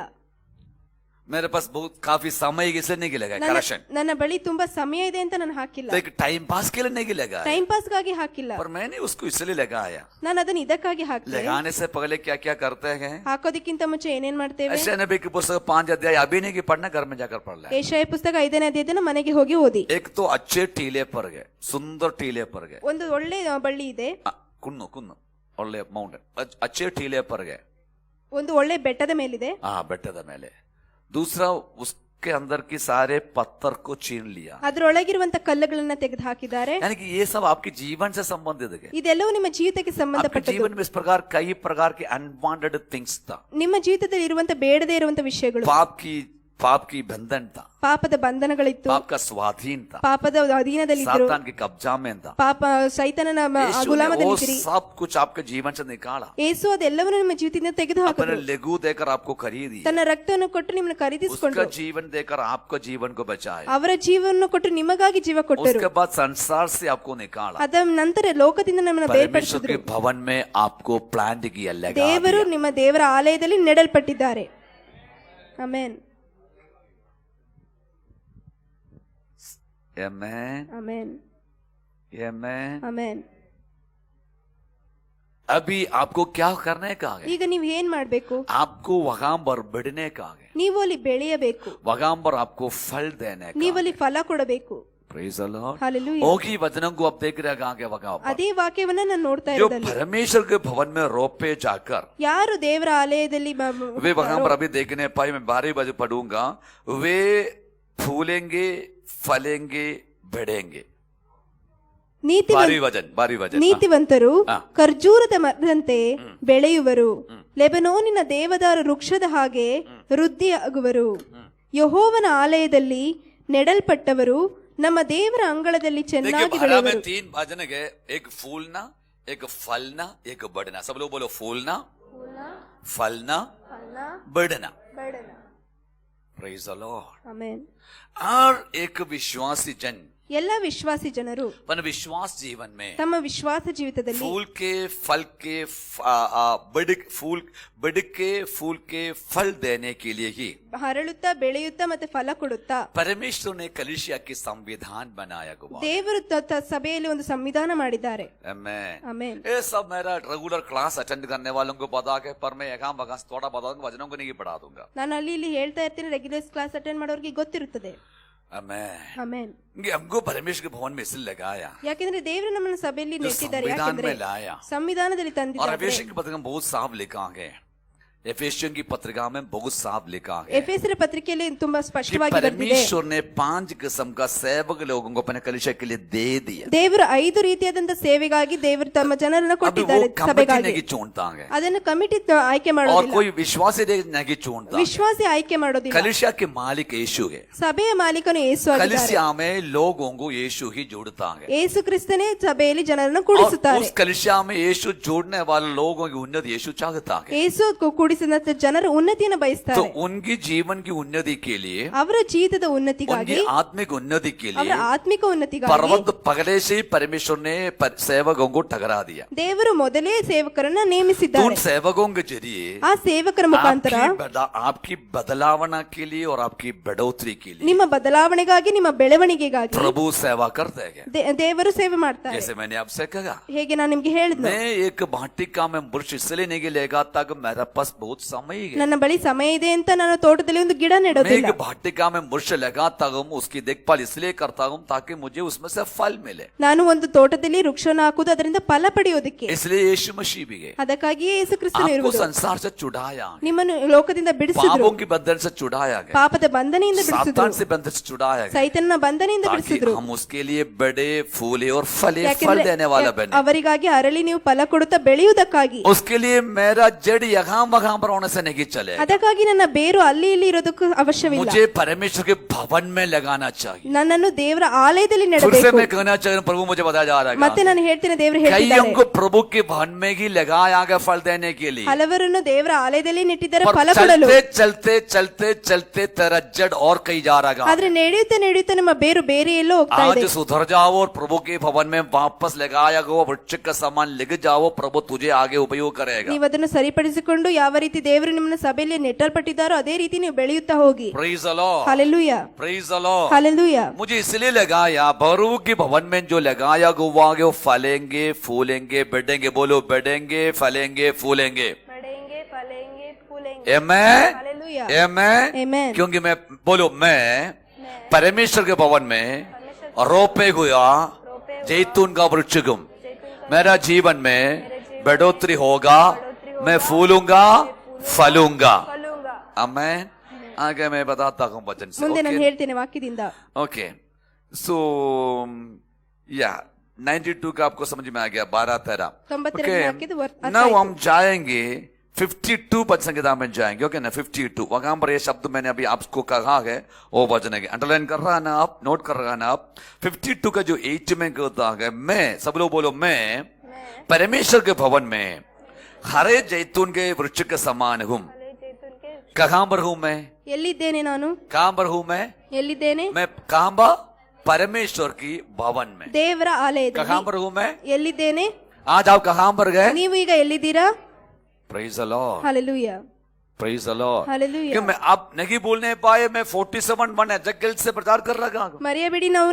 मेरे पास बहुत काफी समय इसलिए नहीं लगाया. करेक्शन. ನನ್ನ ಬಳಿ ತುಂಬಾ ಸಮಯ ಇದೆ ಅಂತ ನಾನು ಹಾಕಿಲ್ಲ. एक टाइम पास के लिए नहीं लगाया. ಟೈಮ್ ಪಾಸ್ಗಾಗಿ ಹಾಕಿಲ್ಲ. पर मैंने उसको इसलिए लगाया. ನಾನು ಅದನ್ನ ಇದಕ್ಕಾಗಿ ಹಾಕಿದೆ. लगाने से पहले क्या क्या करते हैं? ಹಾಕೋದಕ್ಕಿಂತ ಮುಂಚೆ ಏನೇನ್ ಮಾಡ್ತೇವೆ? ऐसे नबी की पुस्तक 5 अध्याय अभी नहीं की पढ़ना, घर में जाकर पढ़ ले. ಯೆಶಾಯ ಪುಸ್ತಕ 5ನೇ ಅಧ್ಯಾಯನ ಮನೆಗೆ ಹೋಗಿ ಓದಿ. एक तो अच्छे टीले पर गए, सुंदर टीले पर गए. ಒಂದು ಒಳ್ಳೆ ಬಳ್ಳಿ ಇದೆ, कुन्नु कुन्नु ಒಳ್ಳೆ माउंटेन अच्छे टीले पर गए. ಒಂದು ಒಳ್ಳೆ ಬೆಟ್ಟದ ಮೇಲಿದೆ. हाँ ಬೆಟ್ಟದ ಮೇಲೆ. दूसरा उसके अंदर की सारे पत्थर को छीन लिया. ಅದರೊಳಗಿರುವಂತ ಕಲ್ಲುಗಳನ್ನ ತೆಗೆದು ಹಾಕಿದ್ದಾರೆ. यानी कि ये सब आपके जीवन से संबंधित है. ಇದೆಲ್ಲವೂ ನಿಮ್ಮ ಜೀವಿತಕ್ಕೆ आपके ಸಂಬಂಧಪಟ್ಟದ್ದು. जीवन में इस प्रकार कई प्रकार के अनवांटेड थिंग्स था. ನಿಮ್ಮ ಜೀವಿತದಲ್ಲಿ ಇರುವಂತ ಬೇಡದೇ ಇರುವಂತ ವಿಷಯಗಳು, पाप की बंधन था, ಪಾಪದ ಬಂಧನಗಳಿತ್ತು, पाप का स्वाधीन था, ಪಾಪದ ಅಧೀನದಲ್ಲಿದ್ದರು, सातान के कब्जा में था. ಪಾಪ ಸೈತಾನನ यीशु ने वो ಗುಲಾಮದಲ್ಲಿದ್ದಿರಿ. सब कुछ आपके जीवन से निकाला. ಯೇಸು ಅದೆಲ್ಲವನ್ನೂ ನಿಮ್ಮ ಜೀವಿತದಿಂದ ತೆಗೆದು अपने ಹಾಕಿದರು. लघु देकर आपको खरीदी, ತನ್ನ ರಕ್ತವನ್ನು ಕೊಟ್ಟು ನಿಮ್ಮನ್ನು उसका ಖರೀದಿಸಿಕೊಂಡರು. जीवन देकर आपका जीवन को बचाया. ಅವರ ಜೀವವನ್ನು ಕೊಟ್ಟು ನಿಮಗಾಗಿ ಜೀವ ಕೊಟ್ಟರು. उसके बाद संसार से आपको निकाला. ಅದ ನಂತರ ಲೋಕದಿಂದ ನಮ್ಮನ್ನು परमेश्वर ಬೇರ್ಪಡಿಸಿದ್ರು. के भवन में आपको प्लांट किया, लगा ದೇವರು दिया. ನಿಮ್ಮ ದೇವರ ಆಲಯದಲ್ಲಿ ನೆಡಲ್ಪಟ್ಟಿದ್ದಾರೆ. ಆಮೆನ್, आमेन, ಆಮೆನ್, आमेन. ಆಮೆನ್. अभी आपको क्या करने का है? ಈಗ ನೀವು ಏನ್ ಮಾಡ್ಬೇಕು? आपको वहां पर बढ़ने का है, ನೀವು ಅಲ್ಲಿ ಬೆಳೆಯಬೇಕು, वहां पर आपको फल देने का. ನೀವು ಅಲ್ಲಿ ಫಲ ಕೊಡಬೇಕು. Praise the Lord. Hallelujah. होगी वचनों को आप देख रहे हैं आगे वहां पर. ಅದೇ ವಾಕ್ಯವನ್ನ ನಾನು ನೋಡ್ತಾ जो ಇರೋದಲ್ಲ. परमेश्वर के भवन में रोपे जाकर ಯಾರು ದೇವರ ಆಲಯದಲ್ಲಿ वे वहां पर अभी देखने पाए, मैं 12 बजे पढ़ूंगा, वे फूलेंगे, फलेंगे, बढ़ेंगे. भारी वजन. ನೀತಿವಂತರು ಖರ್ಜೂರದ ಮರದಂತೆ ಬೆಳೆಯುವರು, ಲೆಬನೋನಿನ ದೇವದಾರ ವೃಕ್ಷದ ಹಾಗೆ ವೃದ್ಧಿಯಾಗುವರು. ಯೆಹೋವನ ಆಲಯದಲ್ಲಿ ನೆಡಲ್ಪಟ್ಟವರು ನಮ್ಮ ದೇವರ ಅಂಗಳದಲ್ಲಿ ಚೆನ್ನಾಗಿ ಬೆಳೆಯುವರು. 3 वचन है, एक फूलना, एक फलना, एक बढ़ना. सब लोग बोलो फूलना, फलना, बढ़ना. Praise the Lord. ಆಮೆನ್. और एक विश्वासी जन, ಎಲ್ಲ ವಿಶ್ವಾಸಿ ಜನರು पर विश्वास जीवन में ತಮ್ಮ ವಿಶ್ವಾಸ ಜೀವಿತದಲ್ಲಿ फूल के फल के फूल के फल देने के लिए ही ಹರಳುತ್ತಾ ಬೆಳೆಯುತ್ತಾ ಮತ್ತೆ ಫಲ ಕೊಡುತ್ತಾ परमेश्वर ने कलीसिया की संविधान बनाया हुआ. ದೇವರು ಸಭೆಯಲ್ಲಿ ಒಂದು ಸಂವಿಧಾನ ಮಾಡಿದ್ದಾರೆ. आमेन. ಆಮೆನ್. ये सब मेरा रेगुलर क्लास अटेंड करने वालों को पता है, पर मैं यहाँ वहाँ थोड़ा बता दूंगा, वचनों को नहीं पढ़ा दूंगा. ನಾನು ಅಲ್ಲಿ ಇಲ್ಲಿ ಹೇಳ್ತಾ ಇರ್ತೀನಿ, ರೆಗ್ಯುಲರ್ ಕ್ಲಾಸ್ ಅಟೆಂಡ್ ಮಾಡೋರಿಗೆ ಗೊತ್ತಿರುತ್ತದೆ. आमेन. ಆಮೆನ್. हमको परमेश्वर के भवन में इसलिए लगाया ಯಾಕೆಂದ್ರೆ ದೇವರು ನಮ್ಮನ್ನು ಸಭೆಯಲ್ಲಿ ನೆಟ್ಟಿದ್ದಾರೆ, संविधान ಯಾಕೆಂದ್ರೆ में लाया. ಸಂವಿಧಾನದಲ್ಲಿ और ತಂದಿದ್ದಾರೆ. एफेसियों की पत्रिका में बहुत साफ लिखा है, एफेसियों की पत्रिका में बहुत साफ लिखा है ಎಫೆಸರ ಪತ್ರಿಕೆಯಲ್ಲಿ ತುಂಬಾ कि ಸ್ಪಷ್ಟವಾಗಿ ಬರೆದಿದೆ. परमेश्वर ने 5 किस्म का सेवक लोगों को अपने कलीसिया के लिए दे दिया. ದೇವರು 5 ರೀತಿಯಾದಂತ ಸೇವೆಗಾಗಿ ದೇವರು ತಮ್ಮ ಜನರನ್ನ अभी वो ಕೊಟ್ಟಿದ್ದಾರೆ कमिटी ಸಭೆಗಾಗಿ. नहीं चुनता है ಅದನ್ನು ಕಮಿಟಿ ಆಯ್ಕೆ और ಮಾಡೋದಿಲ್ಲ, कोई विश्वासी नहीं चुनता. ವಿಶ್ವಾಸಿ ಆಯ್ಕೆ ಮಾಡೋದಿಲ್ಲ. कलीसिया के मालिक यीशु है. ಸಭೆಯ ಮಾಲೀಕನು ಯೇಸು ಆಗಿದ್ದಾರೆ. कलीसिया में लोगों को यीशु ही जोड़ता है. ಯೇಸು ಕ್ರಿಸ್ತನೇ ಸಭೆಯಲ್ಲಿ ಜನರನ್ನು और ಕೂಡಿಸುತ್ತಾರೆ. उस कलीसिया में यीशु जोड़ने वाले लोगों की उन्नति यीशु चाहता है. ಯೇಸು ಕೂಡಿಸಿದ ಜನರ ಉನ್ನತಿಯನ್ನು तो ಬಯಸ್ತಾರೆ. उनकी जीवन की उन्नति के लिए, ಅವರ ಜೀವಿತದ ಉನ್ನತಿಗಾಗಿ, उनकी आत्मिक उन्नति के ಅವರ लिए ಆತ್ಮಿಕ ಉನ್ನತಿಗಾಗಿ पर्वत पगले से ही परमेश्वर ने सेवकों को ठहरा दिया. ದೇವರು ಮೊದಲೇ ಸೇವಕರನ್ನ तो ನೇಮಿಸಿದ್ದಾರೆ. उन सेवकों के जरिए ಆ ಸೇವಕರ ಮುಖಾಂತರ आपकी बदलावना के लिए और आपकी बढ़ोतरी के लिए ನಿಮ್ಮ ಬದಲಾವಣೆಗಾಗಿ, ನಿಮ್ಮ ಬೆಳವಣಿಗೆಗಾಗಿ प्रभु सेवा करते हैं. ದೇವರು ಸೇವೆ ಮಾಡ್ತಾರೆ. जैसे मैंने आपसे कहा, ಹೇಗೆ ನಾನು ನಿಮ್ಗೆ ಹೇಳಿದ್ನು, मैं एक भाटिका में वृक्ष इसलिए नहीं लेगा ताकि मेरे पास बहुत समय है. ನನ್ನ ಬಳಿ ಸಮಯ ಇದೆ ಅಂತ ನಾನು ತೋಟದಲ್ಲಿ ಒಂದು ಗಿಡ मैं ನೆಡೋದಿಲ್ಲ. एक भाटिका में वृक्ष लगाता हूँ, उसकी देखभाल इसलिए करता हूँ ताकि मुझे उसमें से फल मिले. ನಾನು ಒಂದು ತೋಟದಲ್ಲಿ ವೃಕ್ಷವನ್ನು ಹಾಕುವುದು ಅದರಿಂದ ಫಲ ಪಡೆಯೋದಕ್ಕೆ. इसलिए यीशु मसीह भी है. ಅದಕ್ಕಾಗಿಯೇ ಯೇಸು ಕ್ರಿಸ್ತನು आपको ಇರುವುದು. संसार से छुड़ाया, ನಿಮ್ಮನ್ನು ಲೋಕದಿಂದ ಬಿಡಿಸಿದ್ರು, पापों की बंधन से छुड़ाया गया, ಪಾಪದ ಬಂಧನೆಯಿಂದ ಬಿಡಿಸಿದ್ರು, सातान से बंधन से छुड़ाया गया, ಸೈತನನ ಬಂಧನೆಯಿಂದ ताकि ಬಿಡಿಸಿದ್ರು. हम उसके लिए बड़े फूले और फले फल ಯಾಕೆಂದ್ರೆ देने वाला बने. ಅವರಿಗಾಗಿ ಅರಳಿ ನೀವು ಫಲ ಕೊಡುತ್ತಾ ಬೆಳೆಯುವುದಕ್ಕಾಗಿ. उसके लिए मेरा जड़ यहाँ वहां यहाँ पर होने से नहीं चले। ಅದಕ್ಕಾಗಿ ನನ್ನ ಬೇರು ಅಲ್ಲಿ ಇಲ್ಲಿ ಇರೋದಕ್ಕೂ ಅವಶ್ಯವಿಲ್ಲ. मुझे परमेश्वर के भवन में लगाना चाहिए। ನನ್ನನ್ನು ದೇವರ ಆಲಯದಲ್ಲಿ फिर से ನೆಡಬೇಕು. मैं कहना चाहिए, प्रभु मुझे बताया जा रहा ಮತ್ತೆ है, ನಾನು ಹೇಳ್ತೇನೆ, ದೇವರು कईयों ಹೇಳ್ತಿದ್ದಾರೆ, को प्रभु के भवन में ही लगाया गया फल देने के लिए, ಹಲವರನ್ನು ದೇವರ ಆಲಯದಲ್ಲಿ ನೆಟ್ಟಿದ್ದಾರೆ पर ಫಲ ಕೊಡಲು. चलते चलते चलते चलते तेरा जड़ और कहीं जा रहा है। ಆದ್ರೆ ನಡೆಯುತ್ತಾ ನಡೆಯುತ್ತಾ ನಿಮ್ಮ ಬೇರು ಬೇರೆ ಎಲ್ಲೋ ಹೋಗ್ತಾ आज ಇದೆ. सुधर जाओ और प्रभु के भवन में वापस लगाया गया वृक्ष का सामान लग जाओ, प्रभु तुझे आगे उपयोग करेगा। ನೀವು ಅದನ್ನು ಸರಿಪಡಿಸಿಕೊಂಡು ಯಾವ ರೀತಿ ದೇವರು ನಿಮ್ಮನ್ನ ಸಭೆಯಲ್ಲಿ ನೆಟ್ಟಲ್ಪಟ್ಟಿದ್ದಾರೋ ಅದೇ ರೀತಿ ನೀವು ಬೆಳೆಯುತ್ತಾ ಹೋಗಿ. Praise the Lord, hallelujah, praise the Lord. Hallelujah. मुझे इसलिए लगाया, बरू के भवन में जो लगाया हुआ है वो फलेंगे फूलेंगे बढ़ेंगे। बोलो बढ़ेंगे फलेंगे फूलेंगे। आमेन, हालेलुया, आमेन। आमेन। क्योंकि मैं बोलो मैं परमेश्वर के भवन में रोपे हुआ जैतून का वृक्ष हूं। मेरा जीवन में बढ़ोतरी होगा, मैं फूलूंगा फलूंगा। आमेन। आगे मैं बताता हूं वचन से। ಮುಂದೆ ನಾನು ಹೇಳ್ತೇನೆ ವಾಕ್ಯದಿಂದ. ओके, सो या 92 का आपको समझ में आ गया, 12-13। 92 वाक्यದ ಅರ್ಥ नाउ ಆಯ್ತು. हम जाएंगे 52 पद संहिता में जाएंगे। ओके ना, 52 वहां पर ये शब्द मैंने अभी आपको कहा है, वो वचन है। अंडरलाइन कर रहा है ना आप, नोट कर रहा है ना आप। 52 का जो 8 में कहता है, मैं, सब लोग बोलो, मैं परमेश्वर के भवन में हरे जैतून के वृक्ष के समान हूं। कहां पर हूं मैं? ಎಲ್ಲಿದ್ದೇನೆ ನಾನು? कहां पर हूं मैं? ಎಲ್ಲಿದ್ದೇನೆ? मैं कहां पर? परमेश्वर की भवन में। ದೇವರ कहां ಆಲಯದಲ್ಲಿ. पर हूं मैं? ಎಲ್ಲಿದ್ದೇನೆ? आज आप कहां पर गए? ನೀವು ಈಗ ಎಲ್ಲಿದ್ದೀರಾ? Praise the Lord, hallelujah, praise the Lord. Hallelujah. क्यों मैं आप नहीं बोलने पाए? मैं 47 एजेकिएल से प्रचार कर रहा हूं। ಮರೆಯಬೇಡಿ, ನಾವು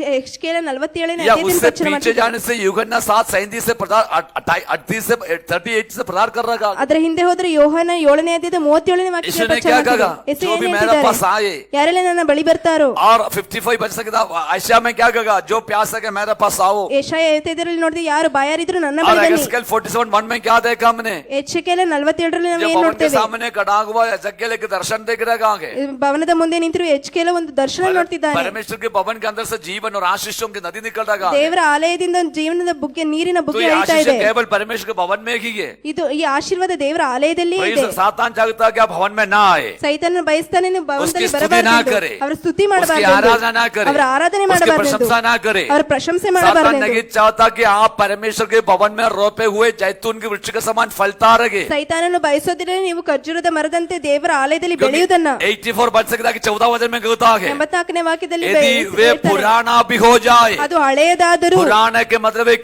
ಎಹೆಜ್ಕೇಲ 47ನೇ या ಅಧ್ಯಾಯದಿಂದ उससे ಪ್ರಚಾರ पीछे ಮಾಡ್ತಿದ್ದೇವೆ. जाने से यूहन्ना 7:37 से प्रचार 38 से 38 से प्रचार कर रहा हूं। ಅದರ ಹಿಂದೆ ಹೋದ್ರೆ ಯೋಹಾನ 7ನೇ ಅಧ್ಯಾಯದ 37ನೇ ವಾಕ್ಯ यीशु ने ಪ್ರಚಾರ क्या ಮಾಡ್ತಿದ್ದಾರೆ. कहा? ಯೇಸು जो ಏನು भी मेरे ಹೇಳ್ತಿದ್ದಾರೆ? पास आए, ಯಾರೆಲ್ಲ ನನ್ನ ಬಳಿ ಬರ್ತಾರೋ. और 55 बच सकता आयशा में क्या कहा? जो प्यास है मेरे पास आओ। ಯೆಶಾಯ 55ರಲ್ಲಿ ನೋಡಿದ್ರೆ ಯಾರು ಬಾಯಾರಿದ್ರು ನನ್ನ और ಬಳಿ ಬನ್ನಿ. एजेकिएल 47:1 में क्या देखा हमने? ಎಹೆಜ್ಕೇಲ 47ರಲ್ಲಿ ನಾವು जब ಏನು भवन के ನೋಡ್ತೇವೆ? सामने खड़ा हुआ एजेकिएल एक दर्शन देख रहा कहां है? ಭವನದ ಮುಂದೆ ನಿಂತಿರು ಎಹೆಜ್ಕೇಲ ಒಂದು ದರ್ಶನ ನೋಡ್ತಿದ್ದಾನೆ. परमेश्वर के भवन के अंदर से जीवन और आशीषों की नदी निकल रहा है। ದೇವರ ಆಲಯದಿಂದ ಒಂದು ಜೀವನದ ಬುಗ್ಗೆ, ನೀರಿನ तो ಬುಗ್ಗೆ ये ಹರಿತಾ आशीष ಇದೆ. केवल परमेश्वर के भवन में ही है। ಇದು ಈ ಆಶೀರ್ವಾದ ದೇವರ ಆಲಯದಲ್ಲಿ ಇದೆ. सातान चाहता है कि आप भवन में ना आए, ಸೈತಾನನ ಬಯಸ್ತಾನೆ ನೀವು ಭವನದಲ್ಲಿ उसकी स्तुति ना करे, ಬರಬಾರದು, ಅವರ ಸ್ತುತಿ उसकी ಮಾಡಬಾರದು, आराधना ना करे, ಅವರ ಆರಾಧನೆ उसकी ಮಾಡಬಾರದು, प्रशंसा ना करे। ಅವರ ಪ್ರಶಂಸೆ सातान ಮಾಡಬಾರದು. नहीं चाहता कि आप परमेश्वर के भवन में रोपे हुए जैतून के वृक्ष के समान फलता रहे। ಸೈತಾನನು ಬಯಸೋದಿದ್ರೆ ನೀವು ಖರ್ಜೂರದ ಮರದಂತೆ ದೇವರ ಆಲಯದಲ್ಲಿ ಬೆಳೆಯುವುದನ್ನ. 84 बच सकता कि 14 वचन में कहता है, 84ನೇ ವಾಕ್ಯದಲ್ಲಿ यदि वे ಹೇಳ್ತಾರೆ, पुराना भी हो जाए। ಅದು ಹಳೆಯದಾದರೂ. पुराने के मतलब है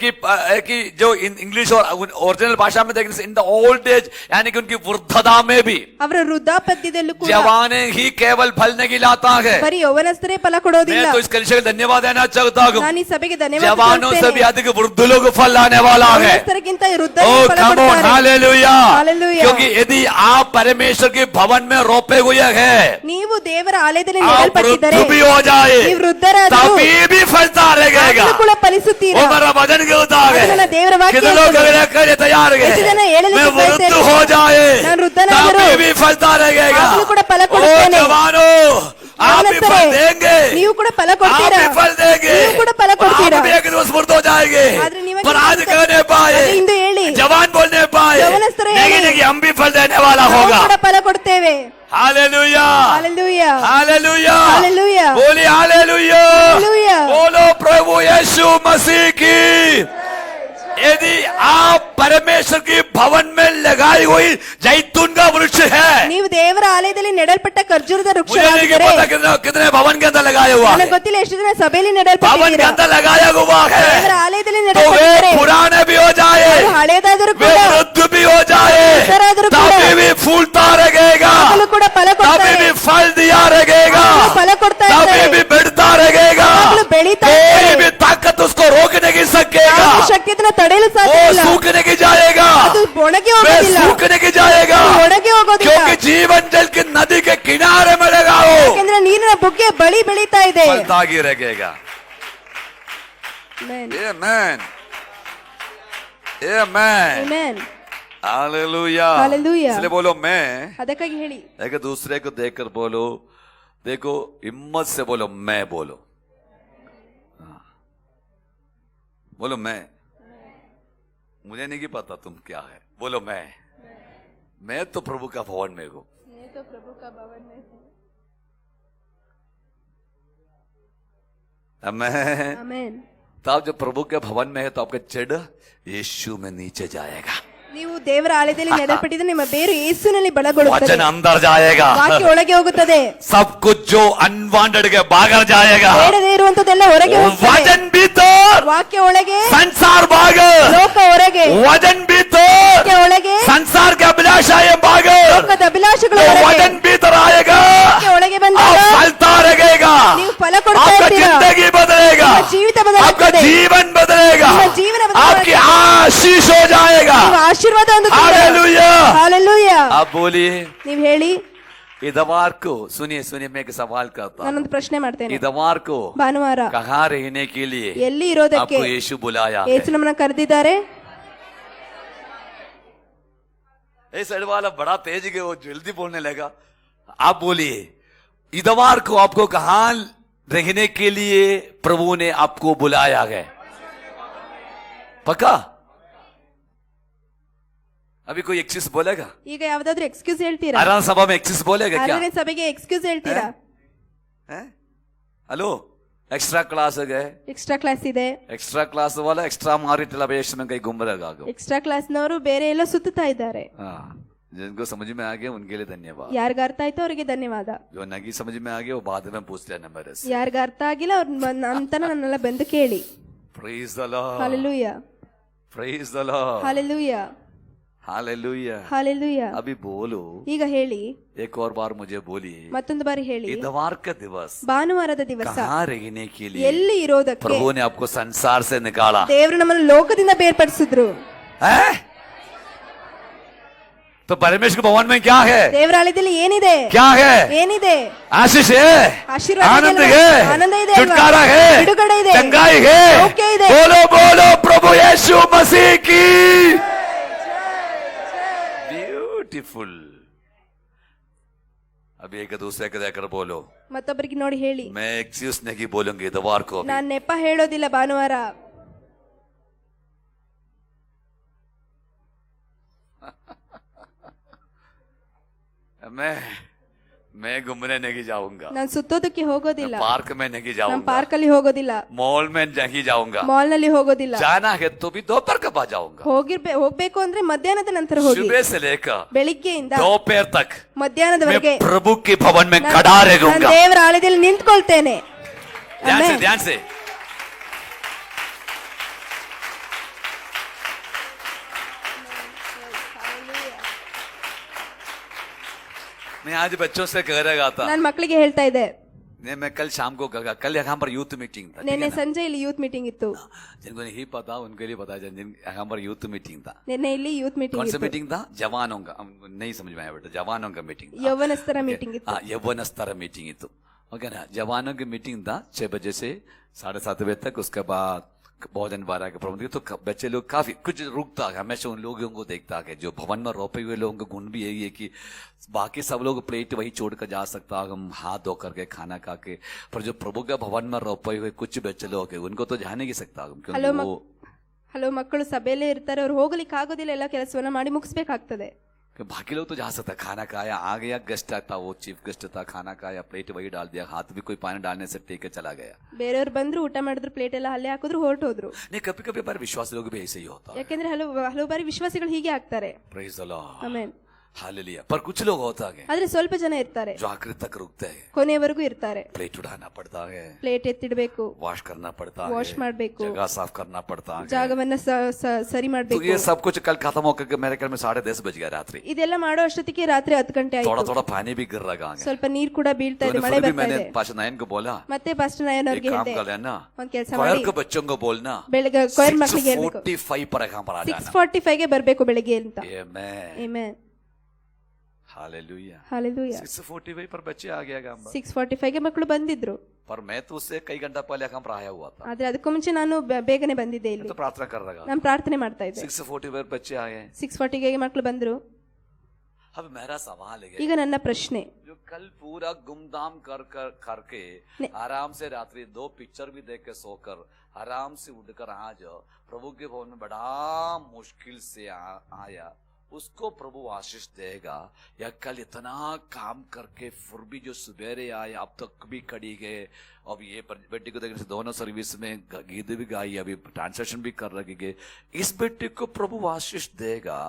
कि जो इंग्लिश और ओरिजिनल भाषा में देखने से इन द ओल्ड एज, यानी कि उनकी वृद्धता में भी ಅವರ ವೃದ್ಧಾಪ್ಯದಲ್ಲೂ ಕೂಡ जवाने ही केवल फल नहीं लाता है। ಬರೀ ಯೌವನಸ್ಥರೇ ಫಲ ಕೊಡೋದಿಲ್ಲ. मैं तो इस कलिसिया को धन्यवाद देना चाहता हूँ, ನಾನು ಈ ಸಭೆಗೆ ಧನ್ಯವಾದ जवानों से भी ಹೇಳ್ತೇನೆ. अधिक वृद्ध लोग फल लाने वाला है। ಯೌವನಸ್ಥರಿಗಿಂತ ವೃದ್ಧರು ओ ಫಲ कम ऑन, ಕೊಡ್ತಾರೆ. हालेलुया। हालेलुया। क्योंकि यदि आप परमेश्वर के भवन में रोपे हुए हैं, ನೀವು ದೇವರ ಆಲಯದಲ್ಲಿ आप ನೆಡಲ್ಪಟ್ಟಿದ್ದರೆ, वृद्ध भी हो जाए ನೀವು ವೃದ್ಧರಾದರೂ तभी भी फलता रहेगा। ಆಗಲೂ ಕೂಡ ಫಲಿಸುತ್ತೀರಾ. वो मेरा वचन के होता है, ಅದನ್ನ ದೇವರ ವಾಕ್ಯ कितने लोग ಹೇಳ್ತದೆ. अगले करने तैयार है? ಎಷ್ಟು ಜನ ಹೇಳಲಿಕ್ಕೆ मैं ಬಯಸ್ತಾ वृद्ध ಇದ್ದಾರೆ? हो जाए ನಾನು ವೃದ್ಧನಾದರೂ तभी भी फलता रहेगा। ಆಗಲೂ ಕೂಡ ಫಲ ओ ಕೊಡುತ್ತೇನೆ. जवानों, आप भी फल देंगे, ನೀವು ಕೂಡ ಫಲ आप ಕೊಡ್ತೀರಾ. भी फल देंगे, ನೀವು ಕೂಡ ಫಲ और ಕೊಡ್ತೀರಾ. आप भी एक दिवस वृद्ध हो जाएंगे। ಆದ್ರೆ ನೀವೇ पर आज कहने पाए, ಅದು ಇಂದು ಹೇಳಿ, जवान बोलने पाए, ಯೌವನಸ್ಥರು ಹೇಳಿ, नहीं नहीं हम भी फल देने वाला ನಾವು होगा। ಕೂಡ ಫಲ ಕೊಡ್ತೇವೆ. हालेलुया, ಹಾಲೆಲೂಯಾ, हालेलुया, हालेलुया, बोलिए हालेलुया, हालेलुया। बोलो प्रभु यीशु मसीह की। यदि आप परमेश्वर की भवन में लगाई हुई जैतून का वृक्ष है, ನೀವು ದೇವರ ಆಲಯದಲ್ಲಿ ನೆಡಲ್ಪಟ್ಟ ಖರ್ಜೂರದ मुझे नहीं ವೃಕ್ಷವಾಗಿದ್ದರೆ, पता कितने भवन के अंदर लगाया हुआ है, ನನಗೆ ಗೊತ್ತಿಲ್ಲ ಎಷ್ಟು ಜನ ಸಭೆಯಲ್ಲಿ भवन के ನೆಡಲ್ಪಟ್ಟಿದ್ದೀರಾ. अंदर लगाया हुआ है। ದೇವರ ಆಲಯದಲ್ಲಿ तो वे ನೆಡಲ್ಪಟ್ಟಿದ್ದಾರೆ. पुराने भी हो जाए, ಅದು ಹಳೆಯದಾದರೂ वे ಕೂಡ, वृद्ध भी हो जाए, वृद्धराದರೂ ಕೂಡ, तभी भी फूलता रहेगा, ಆಗಲೂ ಕೂಡ ಫಲ तभी ಕೊಡ್ತಾರೆ. भी फल दिया रहेगा, ಆಗಲೂ ಫಲ ಕೊಡ್ತಾ तभी ಇದ್ದಾರೆ. भी बढ़ता रहेगा। ಆಗಲೂ ಬೆಳೀತಾ कोई ಇದ್ದಾರೆ. भी ताकत उसको रोक नहीं सकेगा। ಯಾವ ಶಕ್ತಿ ಅದನ್ನ ತಡೆಯಲು वो ಸಾಧ್ಯ ಇಲ್ಲ. सूखने की जाएगा, ಅದು ಒಣಗಿ वे ಹೋಗೋದಿಲ್ಲ. सूखने की जाएगा, ಅದು ಒಣಗಿ ಹೋಗೋದಿಲ್ಲ. क्योंकि जीवन जल की नदी के किनारे में लगाओ, ಯಾಕಂದ್ರೆ ನೀರಿನ ಬುಗ್ಗೆ ಬಳಿ ಬೆಳೀತಾ ಇದೆ. फलता ही रहेगा। Amen. Amen. Amen. Amen. Hallelujah. Hallelujah. इसलिए बोलो मैं, ಅದಕ್ಕಾಗಿ ಹೇಳಿ, एक दूसरे को देखकर बोलो, देखो हिम्मत से बोलो मैं, बोलो हाँ। बोलो मैं, मुझे नहीं पता तुम क्या है, बोलो मैं मैं तो प्रभु का भवन में हूं। मैं तो प्रभु का भवन में हूँ। आमेन। आमेन। तो आप जब प्रभु के भवन में है तो आपका जड़ यीशु में नीचे जाएगा, ನೀವು ದೇವರ ಆಲಯದಲ್ಲಿ ನೆಡಲ್ಪಟ್ಟಿದ್ರೆ ನಿಮ್ಮ ಬೇರು ಯೇಸುವಿನಲ್ಲಿ ಬಲಗೊಳ್ಳುತ್ತದೆ, वचन अंदर जाएगा, ವಾಕ್ಯ ಒಳಗೆ ಹೋಗುತ್ತದೆ, सब कुछ जो अनवांटेड के बाहर जाएगा, ಬೇಡದೇ ಇರುವಂತದೆಲ್ಲ ಹೊರಗೆ ಹೋಗುತ್ತದೆ, वचन भीतर ವಾಕ್ಯ ಒಳಗೆ संसार बाहर, ಲೋಕ ಹೊರಗೆ, वचन भीतर ವಾಕ್ಯ ಒಳಗೆ संसार के अभिलाषाएं बाहर, ಲೋಕದ ಅಭಿಲಾಷೆಗಳು तो ಹೊರಗೆ, वचन भीतर आएगा, ವಾಕ್ಯ ಒಳಗೆ आप ಬಂದಾಗ फलता रहेगा, ನೀವು ಫಲ ಕೊಡ್ತಾ आपका ಇರ್ತೀರಾ, जिंदगी बदलेगा, ನಿಮ್ಮ ಜೀವಿತ आपका ಬದಲಾಗುತ್ತದೆ, जीवन बदलेगा, ನಿಮ್ಮ ಜೀವನ ಬದಲಾಗುತ್ತದೆ, आपकी आशीष हो जाएगा। ನೀವು ಆಶೀರ್ವಾದ ಹೊಂದುತ್ತೀರಾ। हालेलुया। ಹಾಲೆಲೂಯಾ। आप बोलिए ನೀವು ಹೇಳಿ। इतवार को, सुनिए सुनिए, मैं एक सवाल करता हूं। ನಾನೊಂದು ಪ್ರಶ್ನೆ ಮಾಡ್ತೇನೆ। इतवार को ಭಾನುವಾರ कहाँ रहने के लिए ಎಲ್ಲಿ ಇರೋದಕ್ಕೆ आपको यीशु बुलाया है? ಯೇಸು ನಮ್ಮನ್ನ ಕರೆದಿದ್ದಾರೆ। ये साइड वाला बड़ा तेज के वो जल्दी बोलने लगा। आप बोलिए इतवार को आपको कहाँ रहने के लिए प्रभु ने आपको बुलाया है? पक्का? अभी कोई एक्सक्यूज बोलेगा? ಈಗ ಯಾವ್ದಾದ್ರು ಎಕ್ಸ್ಕ್ಯೂಸ್ ಹೇಳ್ತೀರಾ? आराम सभा में एक्सक्यूज बोलेगा क्या? ಆರಾಧನೆ ಸಭೆಗೆ ಎಕ್ಸ್ಕ್ಯೂಸ್ ಹೇಳ್ತೀರಾ? हेलो, एक्स्ट्रा क्लास गए, ಎಕ್ಸ್ಟ್ರಾ ಕ್ಲಾಸ್ ಇದೆ, एक्स्ट्रा क्लास वाला एक्स्ट्रा मारिटल अभिषेक में कहीं घूम रहेगा। ಎಕ್ಸ್ಟ್ರಾ ಕ್ಲಾಸ್ನವರು ಬೇರೆ ಎಲ್ಲ ಸುತ್ತುತ್ತಾ ಇದ್ದಾರೆ। हाँ, जिनको समझ में आ गया उनके लिए धन्यवाद, ಯಾರಿಗ ಅರ್ಥ ಆಯ್ತು ಅವರಿಗೆ ಧನ್ಯವಾದ, जो नहीं समझ में आ गया वो बाद में पूछ लेना मेरे से। ಯಾರಿಗ ಅರ್ಥ ಆಗಿಲ್ಲ ಅವ್ರ ನಂತರ ನನ್ನೆಲ್ಲ ಬಂದು ಕೇಳಿ। Praise the Lord, hallelujah, praise the Lord, hallelujah, hallelujah. Hallelujah. अभी बोलो, ಈಗ ಹೇಳಿ, एक और बार मुझे बोलिए, ಮತ್ತೊಂದು ಬಾರಿ ಹೇಳಿ। इतवार का दिवस ಭಾನುವಾರದ ದಿವಸ कहाँ रहने के लिए ಎಲ್ಲಿ ಇರೋದಕ್ಕೆ प्रभु ने आपको संसार से निकाला? ದೇವರು ನಮ್ಮನ್ನು ಲೋಕದಿಂದ ಬೇರ್ಪಡಿಸಿದ್ರು। है? तो परमेश्वर के भवन में क्या है? ದೇವರ ಆಲಯದಲ್ಲಿ ಏನಿದೆ? क्या है? ಏನಿದೆ? आशीष है, ಆಶೀರ್ವಾದ आनंद ಇದೆ, है, ಆನಂದ ಇದೆ, छुटकारा है, ಬಿಡುಗಡೆ ಇದೆ, चंगाई है। ಸೌಖ್ಯ ಇದೆ। बोलो बोलो प्रभु यीशु मसीह की ब्यूटीफुल। अभी एक दूसरे के देखकर बोलो, ಮತ್ತೊಬ್ಬರಿಗೆ ನೋಡಿ ಹೇಳಿ। मैं एक्सक्यूज नहीं बोलूंगी इतवार को भी। ನಾನ್ ನೆಪ ಹೇಳೋದಿಲ್ಲ ಭಾನುವಾರ। मैं घूमने नहीं जाऊंगा, ನಾನ್ ಸುತ್ತೋದಕ್ಕೆ ಹೋಗೋದಿಲ್ಲ, पार्क में नहीं ನಾನು जाऊंगा, ಪಾರ್ಕ್ ಅಲ್ಲಿ ಹೋಗೋದಿಲ್ಲ, मॉल में नहीं जाऊंगा, ಮಾಲ್ ನಲ್ಲಿ ಹೋಗೋದಿಲ್ಲ, जाना है तो भी दोपहर के बाद जाऊंगा, ಹೋಗ್ಬೇಕು ಅಂದ್ರೆ ಮಧ್ಯಾಹ್ನದ ನಂತರ ಹೋಗಿ, सुबह से लेकर ಬೆಳಿಗ್ಗೆಯಿಂದ दोपहर तक ಮಧ್ಯಾಹ್ನದವರೆಗೆ मैं प्रभु के भवन में खड़ा ನಾನು रहूंगा। ದೇವರ ಆಲಯದಲ್ಲಿ ನಿಂತ್ಕೊಳ್ತೇನೆ। ध्यान से, ಆಮೆನ್। ध्यान से। मैं आज बच्चों से कह रहा था, ನಾನ್ ಮಕ್ಕಳಿಗೆ ಹೇಳ್ತಾ ಇದ್ದೆ, मैं कल शाम को कहा, कल यहाँ पर यूथ मीटिंग था, ठीक ನಿನ್ನೆ है ना? ಸಂಜೆ ಇಲ್ಲಿ ಯೂತ್ ಮೀಟಿಂಗ್ ಇತ್ತು। जिनको नहीं पता उनके लिए पता, यहाँ पर यूथ मीटिंग था। ನಿನ್ನೆ ಇಲ್ಲಿ ಯೂತ್ कौन ಮೀಟಿಂಗ್ सा ಇತ್ತು, मीटिंग था? जवानों का, नहीं समझ में आया बेटा, जवानों का मीटिंग था। ಯೌವನಸ್ಥರ ಮೀಟಿಂಗ್ ಇತ್ತು। हाँ, यौवनस्तर मीटिंग ही तो ओके ना, जवानों की मीटिंग था 6 बजे से 7:30 बजे तक। उसके बाद भोजन 12 के प्रबंध, तो बच्चे लोग काफी कुछ रुकता है, हमेशा उन लोगों को देखता है जो भवन में रोपे हुए लोगों का गुण भी यही है कि बाकी सब लोग प्लेट वही छोड़कर जा सकता है, हम हाथ धो करके खाना खा के, पर जो प्रभु के भवन में रोपे हुए कुछ बच्चे लोग हैं उनको तो जा नहीं सकता, क्योंकि वो ಹಲೋ ಮಕ್ಕಳು ಸಭೆಯಲ್ಲೇ ಇರ್ತಾರೆ, ಅವ್ರು ಹೋಗ್ಲಿಕ್ಕೆ ಆಗೋದಿಲ್ಲ, ಎಲ್ಲ ಕೆಲಸವನ್ನ ಮಾಡಿ ಮುಗಿಸ್ಬೇಕಾಗ್ತದೆ। बाकी लोग तो जा सकता, खाना खाया आ गया, गेस्ट आता, वो चीफ गेस्ट था, खाना खाया, प्लेट वही डाल दिया, हाथ भी कोई पानी डालने से टेक के चला गया। ಬೇರೆಯವ್ರು ಬಂದ್ರು, ಊಟ ಮಾಡಿದ್ರು, ಪ್ಲೇಟ್ ಎಲ್ಲ ಅಲ್ಲೇ ಹಾಕಿದ್ರು, ಹೊರಟೋದ್ರು। नहीं, कभी कभी हमारे विश्वास लोग भी ऐसे ही होता है। ಯಾಕೆಂದ್ರೆ ಹಲವು ಬಾರಿ ವಿಶ್ವಾಸಿಗಳು ಹೀಗೆ ಆಗ್ತಾರೆ। Praise the Lord, amen. Hallelujah. पर कुछ लोग होता है ಆದ್ರೆ ಸ್ವಲ್ಪ ಜನ ಇರ್ತಾರೆ, जो आखिर तक रुकते हैं, ಕೊನೆಯವರೆಗೂ ಇರ್ತಾರೆ। प्लेट उठाना पड़ता है, ಪ್ಲೇಟ್ ಎತ್ತಿಡ್ಬೇಕು, वॉश करना पड़ता ವಾಶ್ है, ಮಾಡ್ಬೇಕು, जगह साफ करना पड़ता है। ಜಾಗವನ್ನ ಸರಿ तो ಮಾಡ್ಬೇಕು। ये सब कुछ कल खत्म होकर के मेरे घर में 10:30 बज गया रात्रि। ಇದೆಲ್ಲ ಮಾಡೋ ಅಷ್ಟೊತ್ತಿಗೆ ರಾತ್ರಿ 10 ಗಂಟೆ थोड़ा ಆಯ್ತು। थोड़ा पानी भी गिर रहा है, ಸ್ವಲ್ಪ ನೀರ್ ಕೂಡ ಬೀಳ್ತಾ ಇದೆ, ಮಳೆ फिर भी ಬರ್ತಾ मैंने ಇದೆ। पास्टर नयन को बोला, ಮತ್ತೆ ಪಾಸ್ಟರ್ ನಾಯನ್ एक ಅವ್ರಿಗೆ काम ಹೇಳಿದೆ, कर लेना, ಒಂದ್ ಕೆಲಸ क्वायर ಮಾಡಿ, के बच्चों को बोलना ಬೆಳಗ್ಗೆ ಕೊಯರ್ ಮಕ್ಕಳಿಗೆ ಹೇಳ್ಬೇಕು 6:45 पर यहाँ पर आ जाना। 6:45 ಗೆ ಬರ್ಬೇಕು ಬೆಳಿಗ್ಗೆ ಅಂತ। आमेन, ಆಮೆನ್, हालेलुया। ಹಾಲೆಲೂಯಾ। 6:45 पर बच्चे आ गया काम, 6:45 ಗೆ ಮಕ್ಕಳು ಬಂದಿದ್ರು, पर मैं तो उससे कई घंटा पहले यहाँ पर आया हुआ था, ಆದ್ರೆ ಅದಕ್ಕೂ ಮುಂಚೆ ನಾನು ಬೇಗನೆ ಬಂದಿದ್ದೆ मैं ಇಲ್ಲಿ, तो प्रार्थना कर रहा था। ನಾನು ಪ್ರಾರ್ಥನೆ ಮಾಡ್ತಾ ಇದ್ದೆ। 6:40 पर बच्चे आए। 6:40 ಗೆ ಮಕ್ಕಳು ಬಂದ್ರು। अब मेरा सवाल है, ಈಗ ನನ್ನ ಪ್ರಶ್ನೆ, जो कल पूरा गुमदाम करके आराम से रात्रि 2 पिक्चर भी देख के सोकर आराम से उठकर आज प्रभु के भवन में बड़ा मुश्किल से आया, उसको प्रभु आशीष देगा। या कल इतना काम करके फिर भी जो सवेरे आए अब तक भी खड़ी गए, अब ये बेटी को देखने से दोनों सर्विस में गीत भी गाई, अभी ट्रांसलेशन भी कर रही गए। इस बेटी को प्रभु आशीष देगा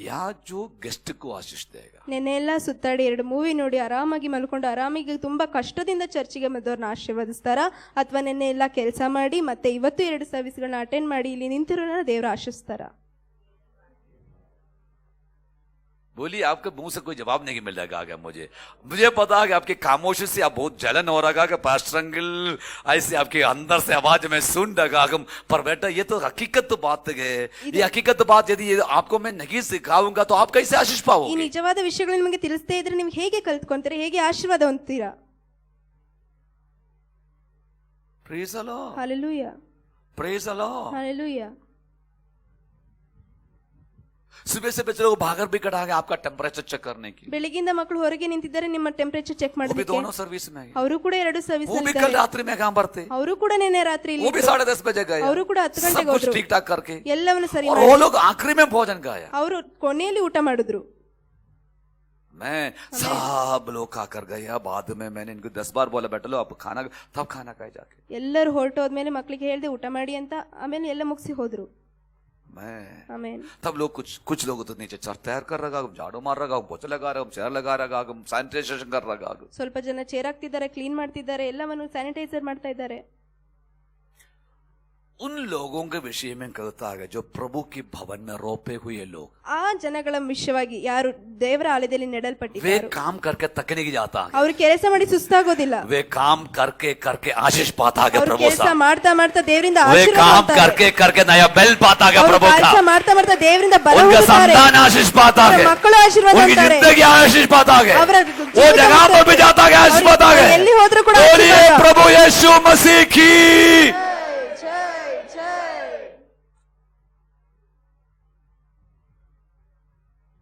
या जो गेस्ट को आशीष देगा? ನೆನ್ನೆ ಎಲ್ಲ ಸುತ್ತಾಡಿ 2 ಮೂವಿ ನೋಡಿ ಆರಾಮಾಗಿ ಮಲ್ಕೊಂಡು ಆರಾಮಾಗಿ ತುಂಬಾ ಕಷ್ಟದಿಂದ ಚರ್ಚಿಗೆ ಬಂದವ್ರನ್ನ ಆಶೀರ್ವದಿಸ್ತಾರ, ಅಥವಾ ನೆನ್ನೆ ಎಲ್ಲ ಕೆಲಸ ಮಾಡಿ ಮತ್ತೆ ಇವತ್ತು 2 ಸರ್ವಿಸ್ಗಳನ್ನ ಅಟೆಂಡ್ ಮಾಡಿ ಇಲ್ಲಿ ನಿಂತಿರೋನ ದೇವರು ಆಶೀರ್ವದಿಸ್ತಾರ? बोलिए, आपके मुंह से कोई जवाब नहीं मिल रहा। मुझे पता है कि आपकी खामोशी से आप बहुत जलन हो रहा कि पास्टर अंकल ऐसे आपके अंदर से आवाज में सुन रहा। पर बेटा ये तो हकीकत बात है, ये हकीकत बात यदि आपको मैं नहीं सिखाऊंगा तो आप कैसे आशीष ಈ पाओगे? ನಿಜವಾದ ವಿಷಯಗಳು ನಿಮಗೆ ತಿಳಿಸದೇ ಇದ್ರೆ ನೀವು ಹೇಗೆ ಕಲ್ತ್ಕೊಂತೀರಾ, ಹೇಗೆ ಆಶೀರ್ವಾದ ಹೊಂದ್ತೀರಾ? Praise the Lord. Hallelujah, Praise the Lord. Hallelujah. सुबह से बच्चे लोग भागर भी कटा गए आपका टेम्परेचर चेक करने की। ಬೆಳಗಿಂದ ಮಕ್ಕಳು ಹೊರಗೆ ನಿಂತಿದ್ದಾರೆ ನಿಮ್ಮ ಟೆಂಪರೇಚರ್ ಚೆಕ್ वो भी ಮಾಡೋದಕ್ಕೆ. दोनों सर्विस में गए। ಅವರು ಕೂಡ 2 ಸರ್ವಿಸ್ वो भी ಅಲ್ಲಿ कल ಇದ್ದಾರೆ. रात्रि में काम करते, ಅವರು ಕೂಡ ನೆನ್ನೆ ರಾತ್ರಿ वो ಇಲ್ಲಿ भी 10:30 बजे गए। ಅವರು ಕೂಡ 10 सब ಗಂಟೆಗೆ कुछ ಹೋದ್ರು. ठीक ठाक करके, ಎಲ್ಲವನ್ನು ಸರಿ और ಮಾಡಿ वो लोग आखिरी में भोजन खाया। ಅವರು ಕೊನೆಯಲ್ಲಿ ಊಟ ಮಾಡಿದ್ರು. मैं सब लोग खा कर गए। बाद में मैंने इनको 10 बार बोला बेटा लो अब खाना, तब खाना खाए जाके। ಎಲ್ಲರೂ ಹೊರಟೋದ್ಮೇಲೆ ಮಕ್ಕಳಿಗೆ ಹೇಳಿದೆ ಊಟ ಮಾಡಿ ಅಂತ, ಆಮೇಲೆ ಎಲ್ಲ ಮುಗಿಸಿ ಹೋದ್ರು. मैं ಆಮೇನ್. तब लोग कुछ लोग तो नीचे चर तैयार कर रहा, झाड़ू मार रहा, पोछा लगा रहा, चेयर लगा रहा, सैनिटाइजेशन कर रहा। ಸ್ವಲ್ಪ ಜನ ಚೇರ್ ಹಾಕ್ತಿದ್ದಾರೆ, ಕ್ಲೀನ್ ಮಾಡ್ತಿದ್ದಾರೆ, ಎಲ್ಲವನ್ನು ಸ್ಯಾನಿಟೈಸರ್ ಮಾಡ್ತಾ ಇದ್ದಾರೆ. उन लोगों के विषय में कहता है जो प्रभु की भवन में रोपे हुए लोग, ಆ ಜನಗಳ ವಿಷಯವಾಗಿ ಯಾರು ದೇವರ ಆಲಯದಲ್ಲಿ वे ನೆಡಲ್ಪಟ್ಟಿದ್ದಾರೆ, काम करके तकने की जाता है, ಅವರು ಕೆಲಸ ಮಾಡಿ ಸುಸ್ತಾಗೋದಿಲ್ಲ. वे काम करके करके आशीष पाता है ಅವರು प्रभु ಕೆಲಸ साहब। ಮಾಡ್ತಾ ಮಾಡ್ತಾ ದೇವರಿಂದ वे ಆಶೀರ್ವಾದ काम ಹೊಂದ್ತಾರೆ. करके करके नया बेल पाता है ಅವರು प्रभु ಕೆಲಸ का। ಮಾಡ್ತಾ ಮಾಡ್ತಾ ದೇವರಿಂದ ಬಲ उनका ಹೊಂದುತ್ತಾರೆ. संतान आशीष पाता ಅವರ है, ಮಕ್ಕಳು ಆಶೀರ್ವಾದ उनकी ಹೊಂದ್ತಾರೆ. जिंदगी आशीष पाता है, ಅವರ वो जगह पर भी जाता है आशीष पाता है। ಎಲ್ಲಿ ಹೋದ್ರೂ ಕೂಡ बोलिए ಆಶೀರ್ವಾದ. प्रभु यीशु मसीह की।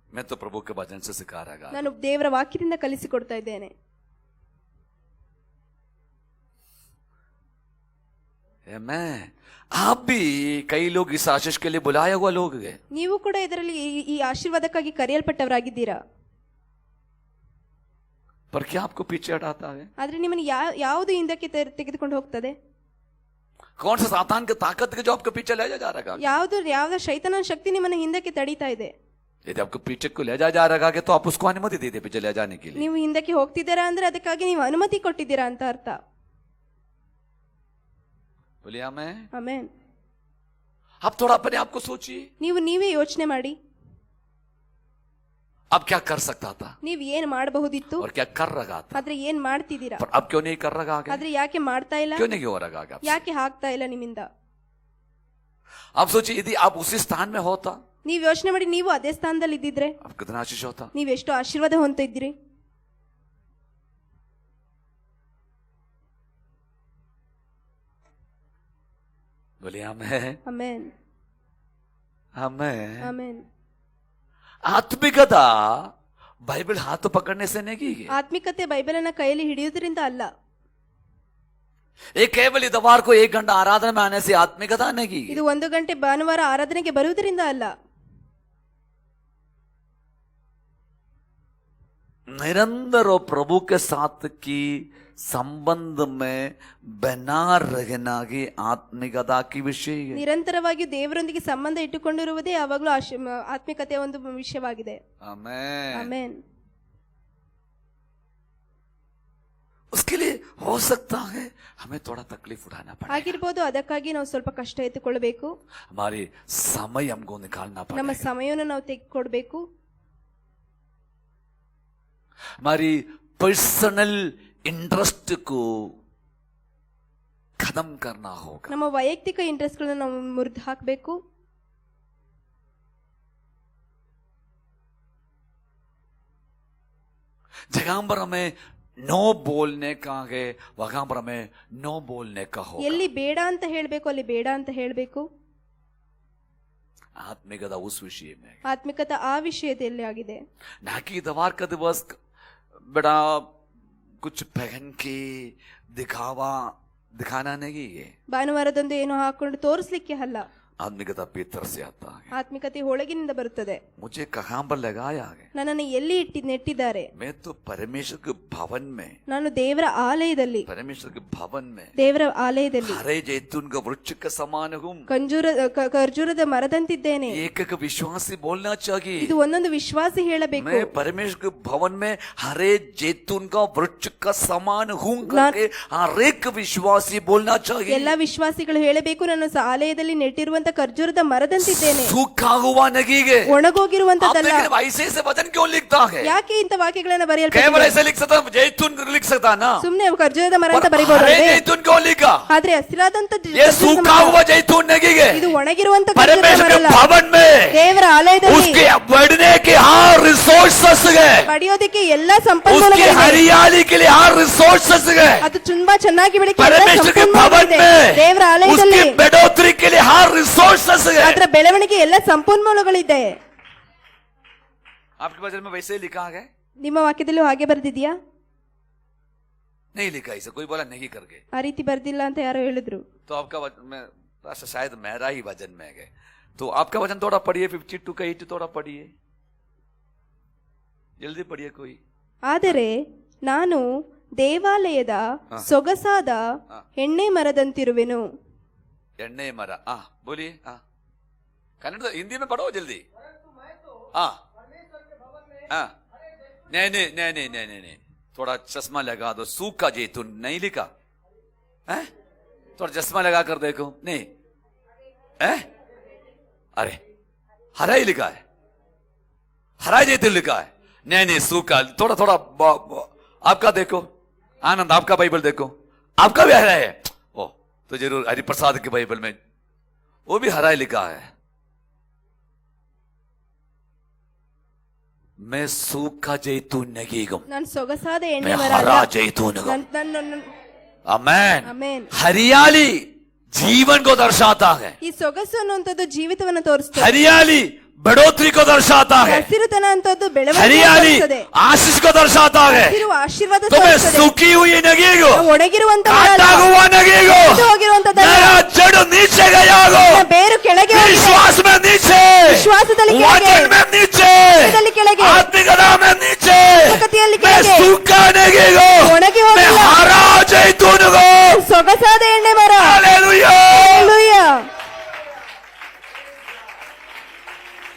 मैं तो प्रभु के वचन से सिखा रहा। ನಾನು ದೇವರ ವಾಕ್ಯದಿಂದ ಕಲಿಸಿಕೊಡ್ತಾ ಇದ್ದೇನೆ. मैं आप भी कई लोग इस आशीष के लिए बुलाया हुआ लोग हैं, ನೀವು ಕೂಡ ಇದರಲ್ಲಿ ಈ ಆಶೀರ್ವಾದಕ್ಕಾಗಿ ಕರೆಯಲ್ಪಟ್ಟವರಾಗಿದ್ದೀರಾ. पर क्या आपको पीछे हटाता है? ಆದ್ರೆ ನಿಮ್ಮನ್ನು ಯಾವುದು ಹಿಂದಕ್ಕೆ ತೆಗೆದುಕೊಂಡು ಹೋಗ್ತದೆ? कौन सा सातान की ताकत के जो आपके पीछे ले जा रहा है? ಯಾವ್ದು ಶೈತಾನನ ಶಕ್ತಿ ನಿಮ್ಮನ್ನು ಹಿಂದಕ್ಕೆ ತಡೀತಾ ಇದೆ? यदि आपको पीछे को ले जा रहा है तो आप उसको अनुमति दे दे पीछे ले जाने के लिए। ನೀವು ಹಿಂದಕ್ಕೆ ಹೋಗ್ತಿದ್ದೀರಾ ಅಂದ್ರೆ ಅದಕ್ಕಾಗಿ ನೀವು ಅನುಮತಿ ಕೊಟ್ಟಿದ್ದೀರಾ ಅಂತ ಅರ್ಥ. बोलिए मैं ಆಮೆನ್. आप थोड़ा अपने आप को सोचिए, ನೀವೇ ಯೋಚನೆ ಮಾಡಿ, अब क्या कर सकता था ನೀವು ಏನ್ ಮಾಡಬಹುದಿತ್ತು, और क्या कर रहा था, ಆದ್ರೆ ಏನ್ ಮಾಡ್ತಿದ್ದೀರಾ, पर अब क्यों नहीं कर रहा है? ಆದ್ರೆ ಯಾಕೆ ಮಾಡ್ತಾ ಇಲ್ಲ, क्यों नहीं हो रहा है? ಯಾಕೆ ಆಗ್ತಾ ಇಲ್ಲ ನಿಮ್ಮಿಂದ? आप सोचिए यदि आप उसी स्थान में होता, ನೀವ್ ಯೋಚನೆ ಮಾಡಿ, ನೀವು ಅದೇ ಸ್ಥಾನದಲ್ಲಿ ಇದ್ದಿದ್ರೆ आप कितना आशीष होता। ನೀವ್ ಎಷ್ಟು ಆಶೀರ್ವಾದ ಹೊಂದಿದ್ರಿ. बोलिए आमेन ಆಮೆನ್, आमेन। ಆಮೆನ್. आत्मिकता बाइबल हाथ पकड़ने से नहीं की, ಆತ್ಮಿಕತೆ ಬೈಬಲನ್ನ ಕೈಯಲ್ಲಿ ಹಿಡಿಯುವುದರಿಂದ ಅಲ್ಲ. एक केवल इतवार को 1 घंटा आराधना में आने से आत्मिकता नहीं की। ಇದು 1 ಗಂಟೆ ಭಾನುವಾರ ಆರಾಧನೆಗೆ ಬರುವುದರಿಂದ ಅಲ್ಲ. निरंतर और प्रभु के साथ की संबंध में बना रहना की आत्मिकता की विषय है। ನಿರಂತರವಾಗಿ ದೇವರೊಂದಿಗೆ ಸಂಬಂಧ ಇಟ್ಟುಕೊಂಡಿರುವುದೇ ಯಾವಾಗಲೂ ಆತ್ಮಿಕತೆಯ ಒಂದು ವಿಷಯವಾಗಿದೆ. आमेन। ಆಮೆನ್. उसके लिए हो सकता है हमें थोड़ा तकलीफ उठाना पड़ेगा, ಆಗಿರ್ಬೋದು, ಅದಕ್ಕಾಗಿ ನಾವು ಸ್ವಲ್ಪ ಕಷ್ಟ ಎತ್ತುಕೊಳ್ಬೇಕು. हमारी समय हमको निकालना ನಮ್ಮ पड़ेगा, ಸಮಯವನ್ನು ನಾವು ತೆಗೆದುಕೊಡ್ಬೇಕು. हमारी पर्सनल इंटरेस्ट को खत्म करना होगा। ನಮ್ಮ ವೈಯಕ್ತಿಕ ಇಂಟ್ರೆಸ್ಟ್ಗಳನ್ನ ನಾವು ಮುರಿದು ಹಾಕಬೇಕು. जगह पर हमें नो बोलने का है, वहां पर हमें नो बोलने का होगा। ಎಲ್ಲಿ ಬೇಡ ಅಂತ ಹೇಳಬೇಕು ಅಲ್ಲಿ ಬೇಡ ಅಂತ ಹೇಳಬೇಕು. आत्मिकता उस विषय में, ಆತ್ಮಿಕತೆ ಆ ವಿಷಯದಲ್ಲಿ ಆಗಿದೆ. ना कि इतवार का दिवस बड़ा कुछ पहन के दिखाना नहीं है। ಭಾನುವಾರದಂದು ಏನೋ ಹಾಕೊಂಡು ತೋರಿಸ್ಲಿಕ್ಕೆ ಅಲ್ಲ. आत्मिकता भीतर से आता है। ಆತ್ಮಿಕತೆ ಒಳಗಿನಿಂದ ಬರುತ್ತದೆ. मुझे कहाँ पर लगाया है? ನನ್ನನ್ನು ಎಲ್ಲಿ ನೆಟ್ಟಿದ್ದಾರೆ? मैं तो परमेश्वर के भवन में, ನಾನು ದೇವರ ಆಲಯದಲ್ಲಿ, परमेश्वर के भवन में ದೇವರ ಆಲಯದಲ್ಲಿ हरे जैतून का वृक्ष का समान हूँ। ಖರ್ಜೂರದ मरದಂತಿದ್ದೇನೆ. एक एक विश्वासी बोलना चाहिए, ಇದು ಒಂದೊಂದು ವಿಶ್ವಾಸಿ ಹೇಳಬೇಕು. मैं परमेश्वर के भवन में हरे जैतून का वृक्ष का समान हूँ करके हर एक विश्वासी बोलना चाहिए। ಎಲ್ಲ ವಿಶ್ವಾಸಿಗಳು ಹೇಳಬೇಕು, ನಾನು ಆಲಯದಲ್ಲಿ ನೆಟ್ಟಿರುವಂತ ಖರ್ಜೂರದ ಮರದಂತಿದ್ದೇನೆ. सूखा हुआ नहीं है, ಒಣಗೋಗಿರುವಂತದ್ದಲ್ಲ. ऐसे ऐसे वचन क्यों लिखता है? ಯಾಕೆ ಇಂತ ವಾಕ್ಯಗಳನ್ನ केवल ಬರೆಯಲ್ಪಟ್ಟಿದೆ? ऐसे लिख सकता, जैतून लिख सकता ना, ಸುಮ್ನೆ ಖರ್ಜೂರದ ಮರ ಅಂತ हरे ಬರೀಬಹುದೇ? जैतून क्यों लिखा? ಆದ್ರೆ ಹಸಿರಾದಂತ ये सूखा हुआ जैतून नहीं है, ಇದು ಒಣಗಿರುವಂತ ಖರ್ಜೂರದ परमेश्वर ಮರ के ಅಲ್ಲ. भवन में ದೇವರ ಆಲಯದಲ್ಲಿ उसके बढ़ने के हर रिसोर्सेस है, ಪಡೆಯೋದಕ್ಕೆ ಎಲ್ಲಾ उसकी ಸಂಪನ್ಮೂಲಗಳಿವೆ. हरियाली के लिए हर रिसोर्सेस है, ಅದು ತುಂಬಾ ಚೆನ್ನಾಗಿ ಬೆಳಕ್ಕೆ ಎಲ್ಲ परमेश्वर के भवन ಸಂಪನ್ಮೂಲಗಳಿದೆ. में ದೇವರ ಆಲಯದಲ್ಲಿ उसकी बढ़ोतरी के लिए हर रिसोर्सेस है। ಅದರ ಬೆಳವಣಿಗೆ ಎಲ್ಲ ಸಂಪನ್ಮೂಲಗಳಿದೆ. आपके वचन में वैसे ही लिखा है? ನಿಮ್ಮ ವಾಕ್ಯದಲ್ಲೂ ಹಾಗೆ ಬರೆದಿದ್ಯಾ? नहीं लिखा, इसे कोई बोला नहीं करके, ಆ ರೀತಿ ಬರ್ದಿಲ್ಲ ಅಂತ ಯಾರೋ ಹೇಳಿದ್ರು. तो आपका वचन में शायद मेरा ही वचन में है, तो आपका वचन थोड़ा पढ़िए, 52 का 8 थोड़ा पढ़िए, जल्दी पढ़िए कोई। ಆದರೆ ನಾನು ದೇವಾಲಯದ ಸೊಗಸಾದ ಎಣ್ಣೆ ಮರದಂತಿರುವೆನು. एण्णे मरा, बोलिए। कन्नड़ हिंदी में पढ़ो जल्दी। नहीं नहीं नहीं नहीं नहीं नहीं, थोड़ा चश्मा लगा दो। सूखा जैतून नहीं लिखा है, थोड़ा चश्मा लगा कर देखो। नहीं है, अरे हरा ही लिखा है, हरा जैतून लिखा है। नहीं नहीं, सूखा। थोड़ा थोड़ा आपका देखो, आनंद आपका बाइबल देखो, आपका भी हरा है। ओ तो जरूर हरिप्रसाद के बाइबल में वो भी हरा ही लिखा है। मैं सूखा जैतून नहीं हूं, ನಾನು ಸೊಗಸಾದ ಎಣ್ಣೆ मैं ಮರ हरा ಅಲ್ಲ. जैतून हूं। ಆಮೆನ್. आमेन। हरियाली जीवन को दर्शाता है, ಈ ಸೊಗಸು ಅನ್ನುವಂಥದ್ದು ಜೀವಿತವನ್ನು ತೋರಿಸ್ತದೆ. हरियाली बढ़ोतरी को दर्शाता है, ಹಸಿರುತನ ಅಂತದ್ದು ಬೆಳವಣಿಗೆ हरियाली ತೋರಿಸ್ತದೆ. आशीष को दर्शाता है। ಹಸಿರು ಆಶೀರ್ವಾದ तो मैं ತೋರಿಸ್ತದೆ. सूखी हुई नहीं हूं, ಒಣಗಿರುವಂತ काटा हुआ नहीं हूं, ಹೋಗಿರುವಂತದ್ದಲ್ಲ. मेरा जड़ नीचे गया हो, ಬೇರು ಕೆಳಗೆ ಹೋಗಿದೆ. विश्वास में नीचे, ವಿಶ್ವಾಸದಲ್ಲಿ ಕೆಳಗೆ, वचन में नीचे, ವಚನದಲ್ಲಿ ಕೆಳಗೆ, आत्मिकता में नीचे। ಆತ್ಮಿಕತೆಯಲ್ಲಿ मैं ಕೆಳಗೆ. सूखा नहीं हूं, ಒಣಗಿ मैं ಹೋಗಿಲ್ಲ. हरा जैतून हूं। ಸೊಗಸಾದ ಎಣ್ಣೆ ಮರ. Hallelujah. Hallelujah.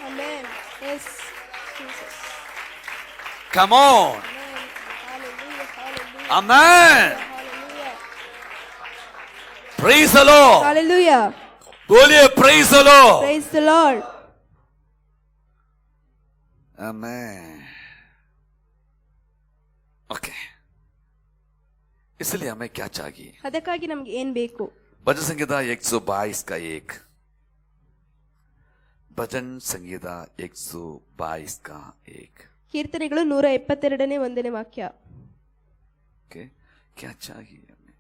Amen. Yes. Jesus. Come on. Hallelujah. Hallelujah. Amen. Hallelujah. Praise the Lord. Hallelujah. बोलिए praise the Lord. Praise the Lord. Amen. Okay. इसलिए हमें क्या चाहिए? ಅದಕ್ಕಾಗಿ ನಮ್ಗೆ ಏನ್ ಬೇಕು? भजन संहिता 122 का 1, भजन संहिता 122 का 1। ಕೀರ್ತನೆಗಳು 172ನೇ 1ನೇ ವಾಕ್ಯ. ओके, क्या चाहिए हमें?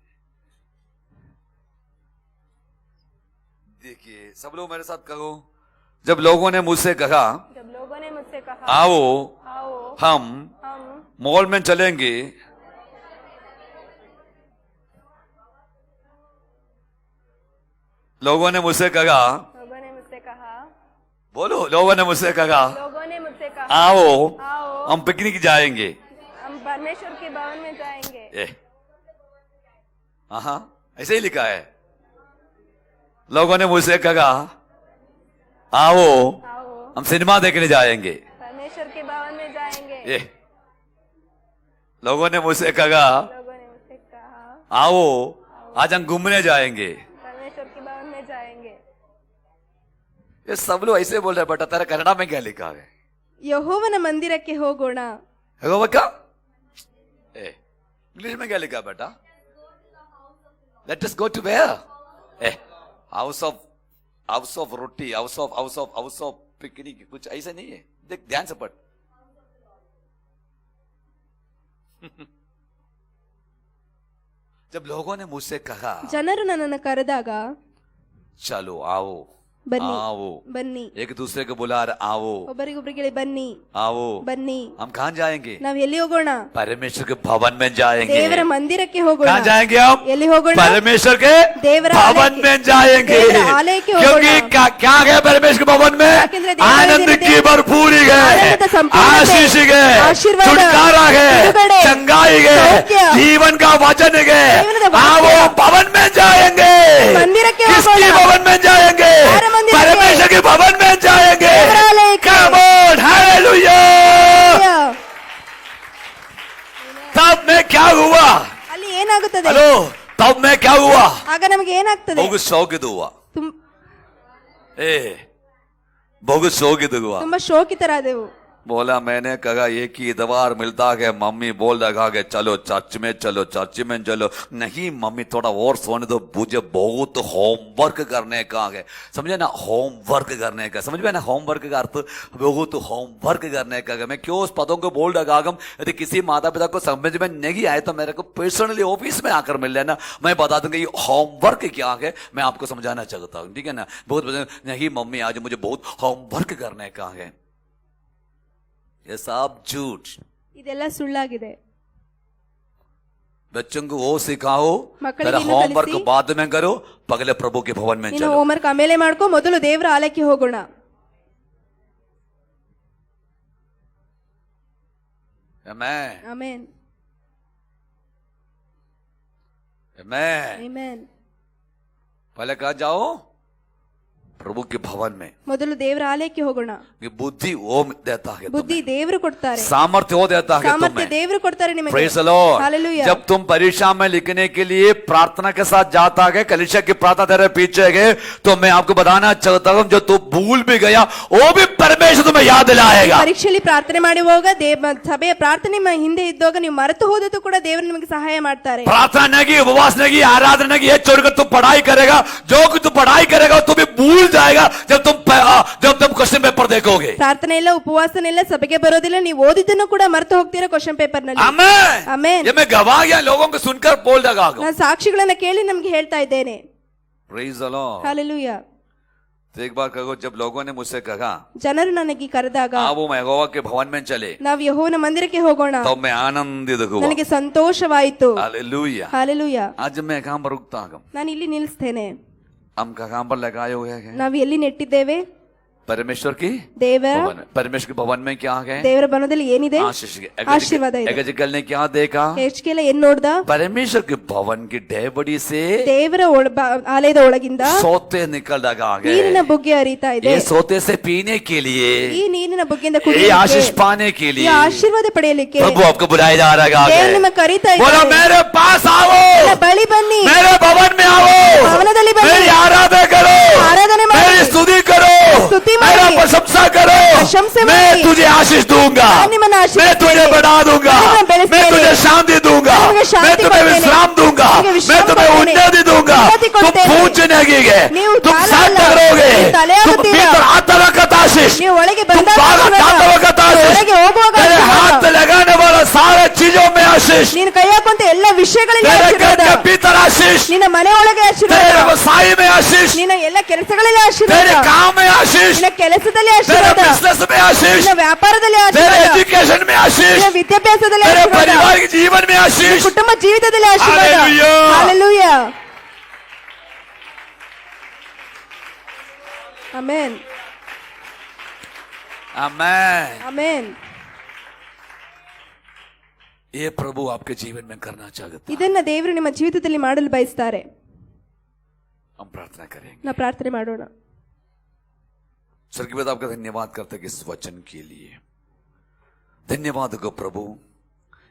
देखिए, सब लोग मेरे साथ कहो। जब लोगों ने मुझसे कहा जब लोगों ने मुझसे कहा आओ आओ हम हम मॉल में चलेंगे, लोगों ने मुझसे कहा, लोगों ने मुझसे कहा, बोलो, लोगों ने मुझसे कहा लोगों ने मुझसे कहा आओ आओ हम पिकनिक जाएंगे। हम परमेश्वर के भवन में जाएंगे। हाँ, ऐसे ही लिखा है। लोगों ने मुझसे कहा आओ आओ हम सिनेमा देखने जाएंगे। परमेश्वर के भवन में जाएंगे। लोगों ने मुझसे कहा लोगों ने मुझसे कहा आओ आज हम घूमने जाएंगे। परमेश्वर के भवन में जाएंगे। ये सब लोग ऐसे बोल रहे, बेटा तेरा कन्नड़ा में क्या लिखा है? ಯೆಹೋವನ ಮಂದಿರಕ್ಕೆ ಹೋಗೋಣ. क्या इंग्लिश में क्या लिखा बेटा? Let us go to where? House of roti, house of picnic, कुछ ऐसा नहीं है। देख ध्यान से पढ़। जब लोगों ने मुझसे कहा, ಜನರು ನನ್ನನ್ನು ಕರೆದಾಗ चलो आओ ಬನ್ನಿ आओ। ಬನ್ನಿ एक दूसरे को बुला रहे, आओ ಒಬ್ಬರಿಗೊಬ್ಬರಿಗೆ ಹೇಳಿ ಬನ್ನಿ आओ। ಬನ್ನಿ हम कहाँ जाएंगे? ನಾವ್ ಎಲ್ಲಿ ಹೋಗೋಣ परमेश्वर के भवन में जाएंगे। ದೇವರ ಮಂದಿರಕ್ಕೆ ಹೋಗೋಣ कहाँ जाएंगे हम? ಎಲ್ಲಿ ಹೋಗೋಣ परमेश्वर के देवर भवन आलय के- में जाएंगे। देवर आलय के क्योंकि होಗೋಣ। क्या है परमेश्वर के भवन में? ಯಾಕೆಂದ್ರೆ ದೇವರ आनंद ದಿನದಲ್ಲಿ की भरपूरी है, ಆನಂದದ ಸಂಪೂರ್ಣತೆ, आशीष है, ಆಶೀರ್ವಾದ, छुटकारा है, ಬಿಡುಗಡೆ, चंगाई है, ಸೌಖ್ಯ, जीवन का वचन है। ಜೀವನದ ವಾಕ್ಯ। आओ भवन में जाएंगे। ಮಂದಿರಕ್ಕೆ किसकी ಹೋಗೋಣ? भवन में जाएंगे? ಯಾರ ಮಂದಿರಕ್ಕೆ? परमेश्वर के भवन में जाएंगे। ದೇವರ ಆಲಯಕ್ಕೆ। Come on, hallelujah। तब में क्या हुआ? ಅಲ್ಲಿ ಏನಾಗುತ್ತದೆ? हेलो, तब में क्या हुआ? ಆಗ ನಮಗೆ ಏನಾಗ್ತದೆ? बहुत शौकित हुआ। ತುಂ- बहुत शौकित हुआ। ತುಂಬಾ ಶೋಕಿತರಾದೆವು। बोला, मैंने कहा एक ही दवार मिलता है। मम्मी बोल रखा है चलो चर्च में चलो, चर्च में चलो। नहीं मम्मी, थोड़ा और सोने दो, मुझे बहुत होमवर्क करने का है। समझे ना, होमवर्क करने का, समझ में ना, होमवर्क का अर्थ बहुत होमवर्क करने का है। मैं क्यों उस पदों को बोल रखा हूं? यदि किसी माता पिता को समझ में नहीं आए तो मेरे को पर्सनली ऑफिस में आकर मिल लेना, मैं बता दूंगा ये होमवर्क क्या है। मैं आपको समझाना चाहता हूं, ठीक है ना। बहुत नहीं मम्मी, आज मुझे बहुत होमवर्क करने का है। ये सब झूठ। ಇದೆಲ್ಲ ಸುಳ್ಳಾಗಿದೆ। बच्चों को वो सिखाओ, ಮಕ್ಕಳಿಗೆ तेरा ಇನ್ನು होमवर्क ಕಲಿಸಿ। बाद में करो, पगले प्रभु के भवन में ನೀನು चलो। ಹೋಮ್ವರ್ಕ್ ಆಮೇಲೆ ಮಾಡ್ಕೊ, ಮೊದಲು ದೇವರ ಆಲಯಕ್ಕೆ ಹೋಗೋಣ। Amen. Amen Amen. ಆಮೆನ್। पहले कहा जाओ प्रभु के भवन में। ಮೊದಲು ದೇವರ ಆಲಯಕ್ಕೆ ಹೋಗೋಣ। ये बुद्धि वो देता है ಬುದ್ಧಿ तुम्हें, ದೇವರು ಕೊಡ್ತಾರೆ, सामर्थ्य वो देता है ಸಾಮರ್ಥ್ಯ तुम्हें। ದೇವರು ಕೊಡ್ತಾರೆ ನಿಮಗೆ। Praise the Lord. हालेलुया। जब तुम परीक्षा में लिखने के लिए प्रार्थना के साथ जाता है, कलीसिया की प्रार्थना तेरे पीछे है, तो मैं आपको बताना चाहता हूं जो तू भूल भी गया वो भी परमेश्वर तुम्हें याद दिलाएगा। ಪರೀಕ್ಷೆಯಲ್ಲಿ ಪ್ರಾರ್ಥನೆ ಮಾಡಿ ಹೋಗ ಸಭೆಯ ಪ್ರಾರ್ಥನೆ ನಿಮ್ಮ ಹಿಂದೆ ಇದ್ದಾಗ ನೀವು ಮರೆತು ಹೋದದ್ದು ಕೂಡ ದೇವರು ನಿಮಗೆ ಸಹಾಯ ಮಾಡ್ತಾರೆ। प्रार्थना नहीं, उपवास नहीं, आराधना नहीं, ये छोड़कर तू पढ़ाई करेगा, जो कि तू पढ़ाई करेगा तू भी भूल जाएगा जब तुम क्वेश्चन पेपर देखोगे। ಪ್ರಾರ್ಥನೆ ಇಲ್ಲ, ಉಪವಾಸನೆ ಇಲ್ಲ, ಸಭೆಗೆ ಬರೋದಿಲ್ಲ, ನೀವು ಓದಿದ್ದನ್ನು ಕೂಡ ಮರೆತು ಹೋಗ್ತೀರಾ ಕ್ವಶನ್ ಪೇಪರ್ ನಲ್ಲಿ। आमेन। ಆಮೆನ್। ये मैं गवाह या लोगों को सुनकर बोल रहा हूं। ನಾನು ಸಾಕ್ಷಿಗಳನ್ನ ಕೇಳಿ ನಮ್ಗೆ ಹೇಳ್ತಾ ಇದ್ದೇನೆ। Praise the Lord. ಹಾಲೆಲೂಯಾ। तो एक बार कहो, जब लोगों ने मुझसे कहा ಜನರು ನನಗೆ ಕರೆದಾಗ आप वो यहोवा के भवन में चले, ನಾವು ಯೆಹೋವನ ಮಂದಿರಕ್ಕೆ ಹೋಗೋಣ, तब मैं आनंदित हुआ। ನನಗೆ ಸಂತೋಷವಾಯಿತು। हालेलुया। ಹಾಲೆಲೂಯಾ। आज मैं कहां पर रुकता हूं? ನಾನು ಇಲ್ಲಿ ನಿಲ್ಲಿಸ್ತೇನೆ। हम कहां पर लगाए हुए हैं? ನಾವು ಎಲ್ಲಿ ನೆಟ್ಟಿದ್ದೇವೆ? परमेश्वर की ದೇವರ भवन। परमेश्वर के भवन में क्या है? ದೇವರ ಬನದಲ್ಲಿ ಏನಿದೆ? आशीष है। ಆಶೀರ್ವಾದ ಇದೆ। एगेजिकल ने क्या देखा? ಹೆಚ್ಕೇಲ ಏನ್ ನೋಡ್ದ? परमेश्वर के भवन की डेबड़ी से ದೇವರ ಆಲಯದ ಒಳಗಿಂದ सोते निकल रहा है। ನೀರಿನ ಬುಗ್ಗೆ ಹರಿತಾ ಇದೆ। ये सोते से पीने के लिए, ಈ ನೀರಿನ ಬುಗ್ಗೆಯಿಂದ ये आशीष ಕುಡಿಯಲಿಕ್ಕೆ, पाने के ಈ लिए ಆಶೀರ್ವಾದ ಪಡೆಯಲಿಕ್ಕೆ प्रभु आपको बुलाया जा रहा ದೇವರು है। ನಿಮಗೆ ಕರೀತಾ बोलो ಇದ್ದಾರೆ। मेरे पास आओ, ನನ್ನ ಬಳಿ ಬನ್ನಿ, मेरे भवन में आओ, ಭವನದಲ್ಲಿ ಬನ್ನಿ, मेरी आराधना करो, ಆರಾಧನೆ ಮಾಡಿ, मेरी स्तुति करो, ಸ್ತುತಿ ಮಾಡಿ, मेरा प्रशंसा करो, प्रशंसा मैं ಮಾಡಿ, तुझे आशीष दूंगा, ನಾನು ನಿಮ್ಮನ್ನು मैं ಆಶೀರ್ವದಿಸ್ತೇನೆ, तुझे बढ़ा दूंगा, ನಿಮ್ಮನ್ನು ಬೆಳೆಸ್ತೇನೆ, मैं तुझे शांति दूंगा, ನಾನು ನಿಮಗೆ ಶಾಂತಿ मैं तुम्हें ಕೊಡ್ತೇನೆ, विश्राम दूंगा, ನಿಮಗೆ मैं ವಿಶ್ರಾಮ तुम्हें ಕೊಡ್ತೇನೆ, उन्नति दूंगा। ಉನ್ನತಿ तुम ಕೊಡ್ತೇನೆ, पूछने लगेगे, ನೀವು तुम ಕಾಲ शांत ಅಲ್ಲ, करोगे, ನೀವು ತಲೆ तुम ಆಗುತ್ತೀರಾ, भीतर आता वक्त आशीष, ನೀವು ಒಳಗೆ तुम ಬಂದಾಗ बाहर ಆಶೀರ್ವಾದ, जाते वक्त आशीष, ಹೊರಗೆ ಹೋಗುವಾಗ तेरे ಆಶೀರ್ವಾದ, हाथ लगाने वाला सारे चीजों में आशीष, ನೀನು ಕೈ ಹಾಕುವಂತ ಎಲ್ಲ ವಿಷಯಗಳಲ್ಲಿ तेरे घर ಆಶೀರ್ವಾದ, के भीतर आशीष, ನಿನ್ನ ಮನೆ ಒಳಗೆ ಆಶೀರ್ವಾದ, तेरे व्यवसाय में आशीष, ನಿನ್ನ ಎಲ್ಲ ಕೆಲಸಗಳಲ್ಲಿ ಆಶೀರ್ವಾದ, तेरे काम में आशीष, ನಿನ್ನ ಕೆಲಸದಲ್ಲಿ तेरे ಆಶೀರ್ವಾದ, बिजनेस में आशीष, ನಿನ್ನ ವ್ಯಾಪಾರದಲ್ಲಿ तेरे ಆಶೀರ್ವಾದ, एजुकेशन में आशीष, ನಿನ್ನ ವಿದ್ಯಾಭ್ಯಾಸದಲ್ಲಿ तेरे ಆಶೀರ್ವಾದ, परिवार के जीवन में ನಿನ್ನ आशीष। ಕುಟುಂಬ ಜೀವಿತದಲ್ಲಿ ಆಶೀರ್ವಾದ। Hallelujah. ಹಾಲೆಲೂಯಾ। ಆಮೆನ್ आमेन। ಆಮೆನ್। ये प्रभु आपके जीवन में करना चाहता है। ಇದನ್ನ ದೇವರು ನಿಮ್ಮ ಜೀವಿತದಲ್ಲಿ ಮಾಡಲು ಬಯಸ್ತಾರೆ। हम प्रार्थना करेंगे। ನಾವು ಪ್ರಾರ್ಥನೆ ಮಾಡೋಣ। स्वर्गीय पिता, आपका धन्यवाद करते हैं इस वचन के लिए। धन्यवाद को प्रभु,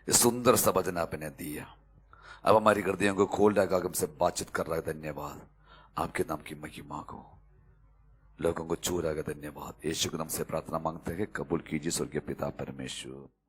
ये सुंदर सा वचन आपने दिया। अब हमारी हृदयों को खोल रहा है, हमसे बातचीत कर रहा है। धन्यवाद। आपके नाम की महिमा को, लोगों को छू रहा है। धन्यवाद। यीशु के नाम से प्रार्थना मांगते हैं, कबूल कीजिए स्वर्गीय पिता परमेश्वर।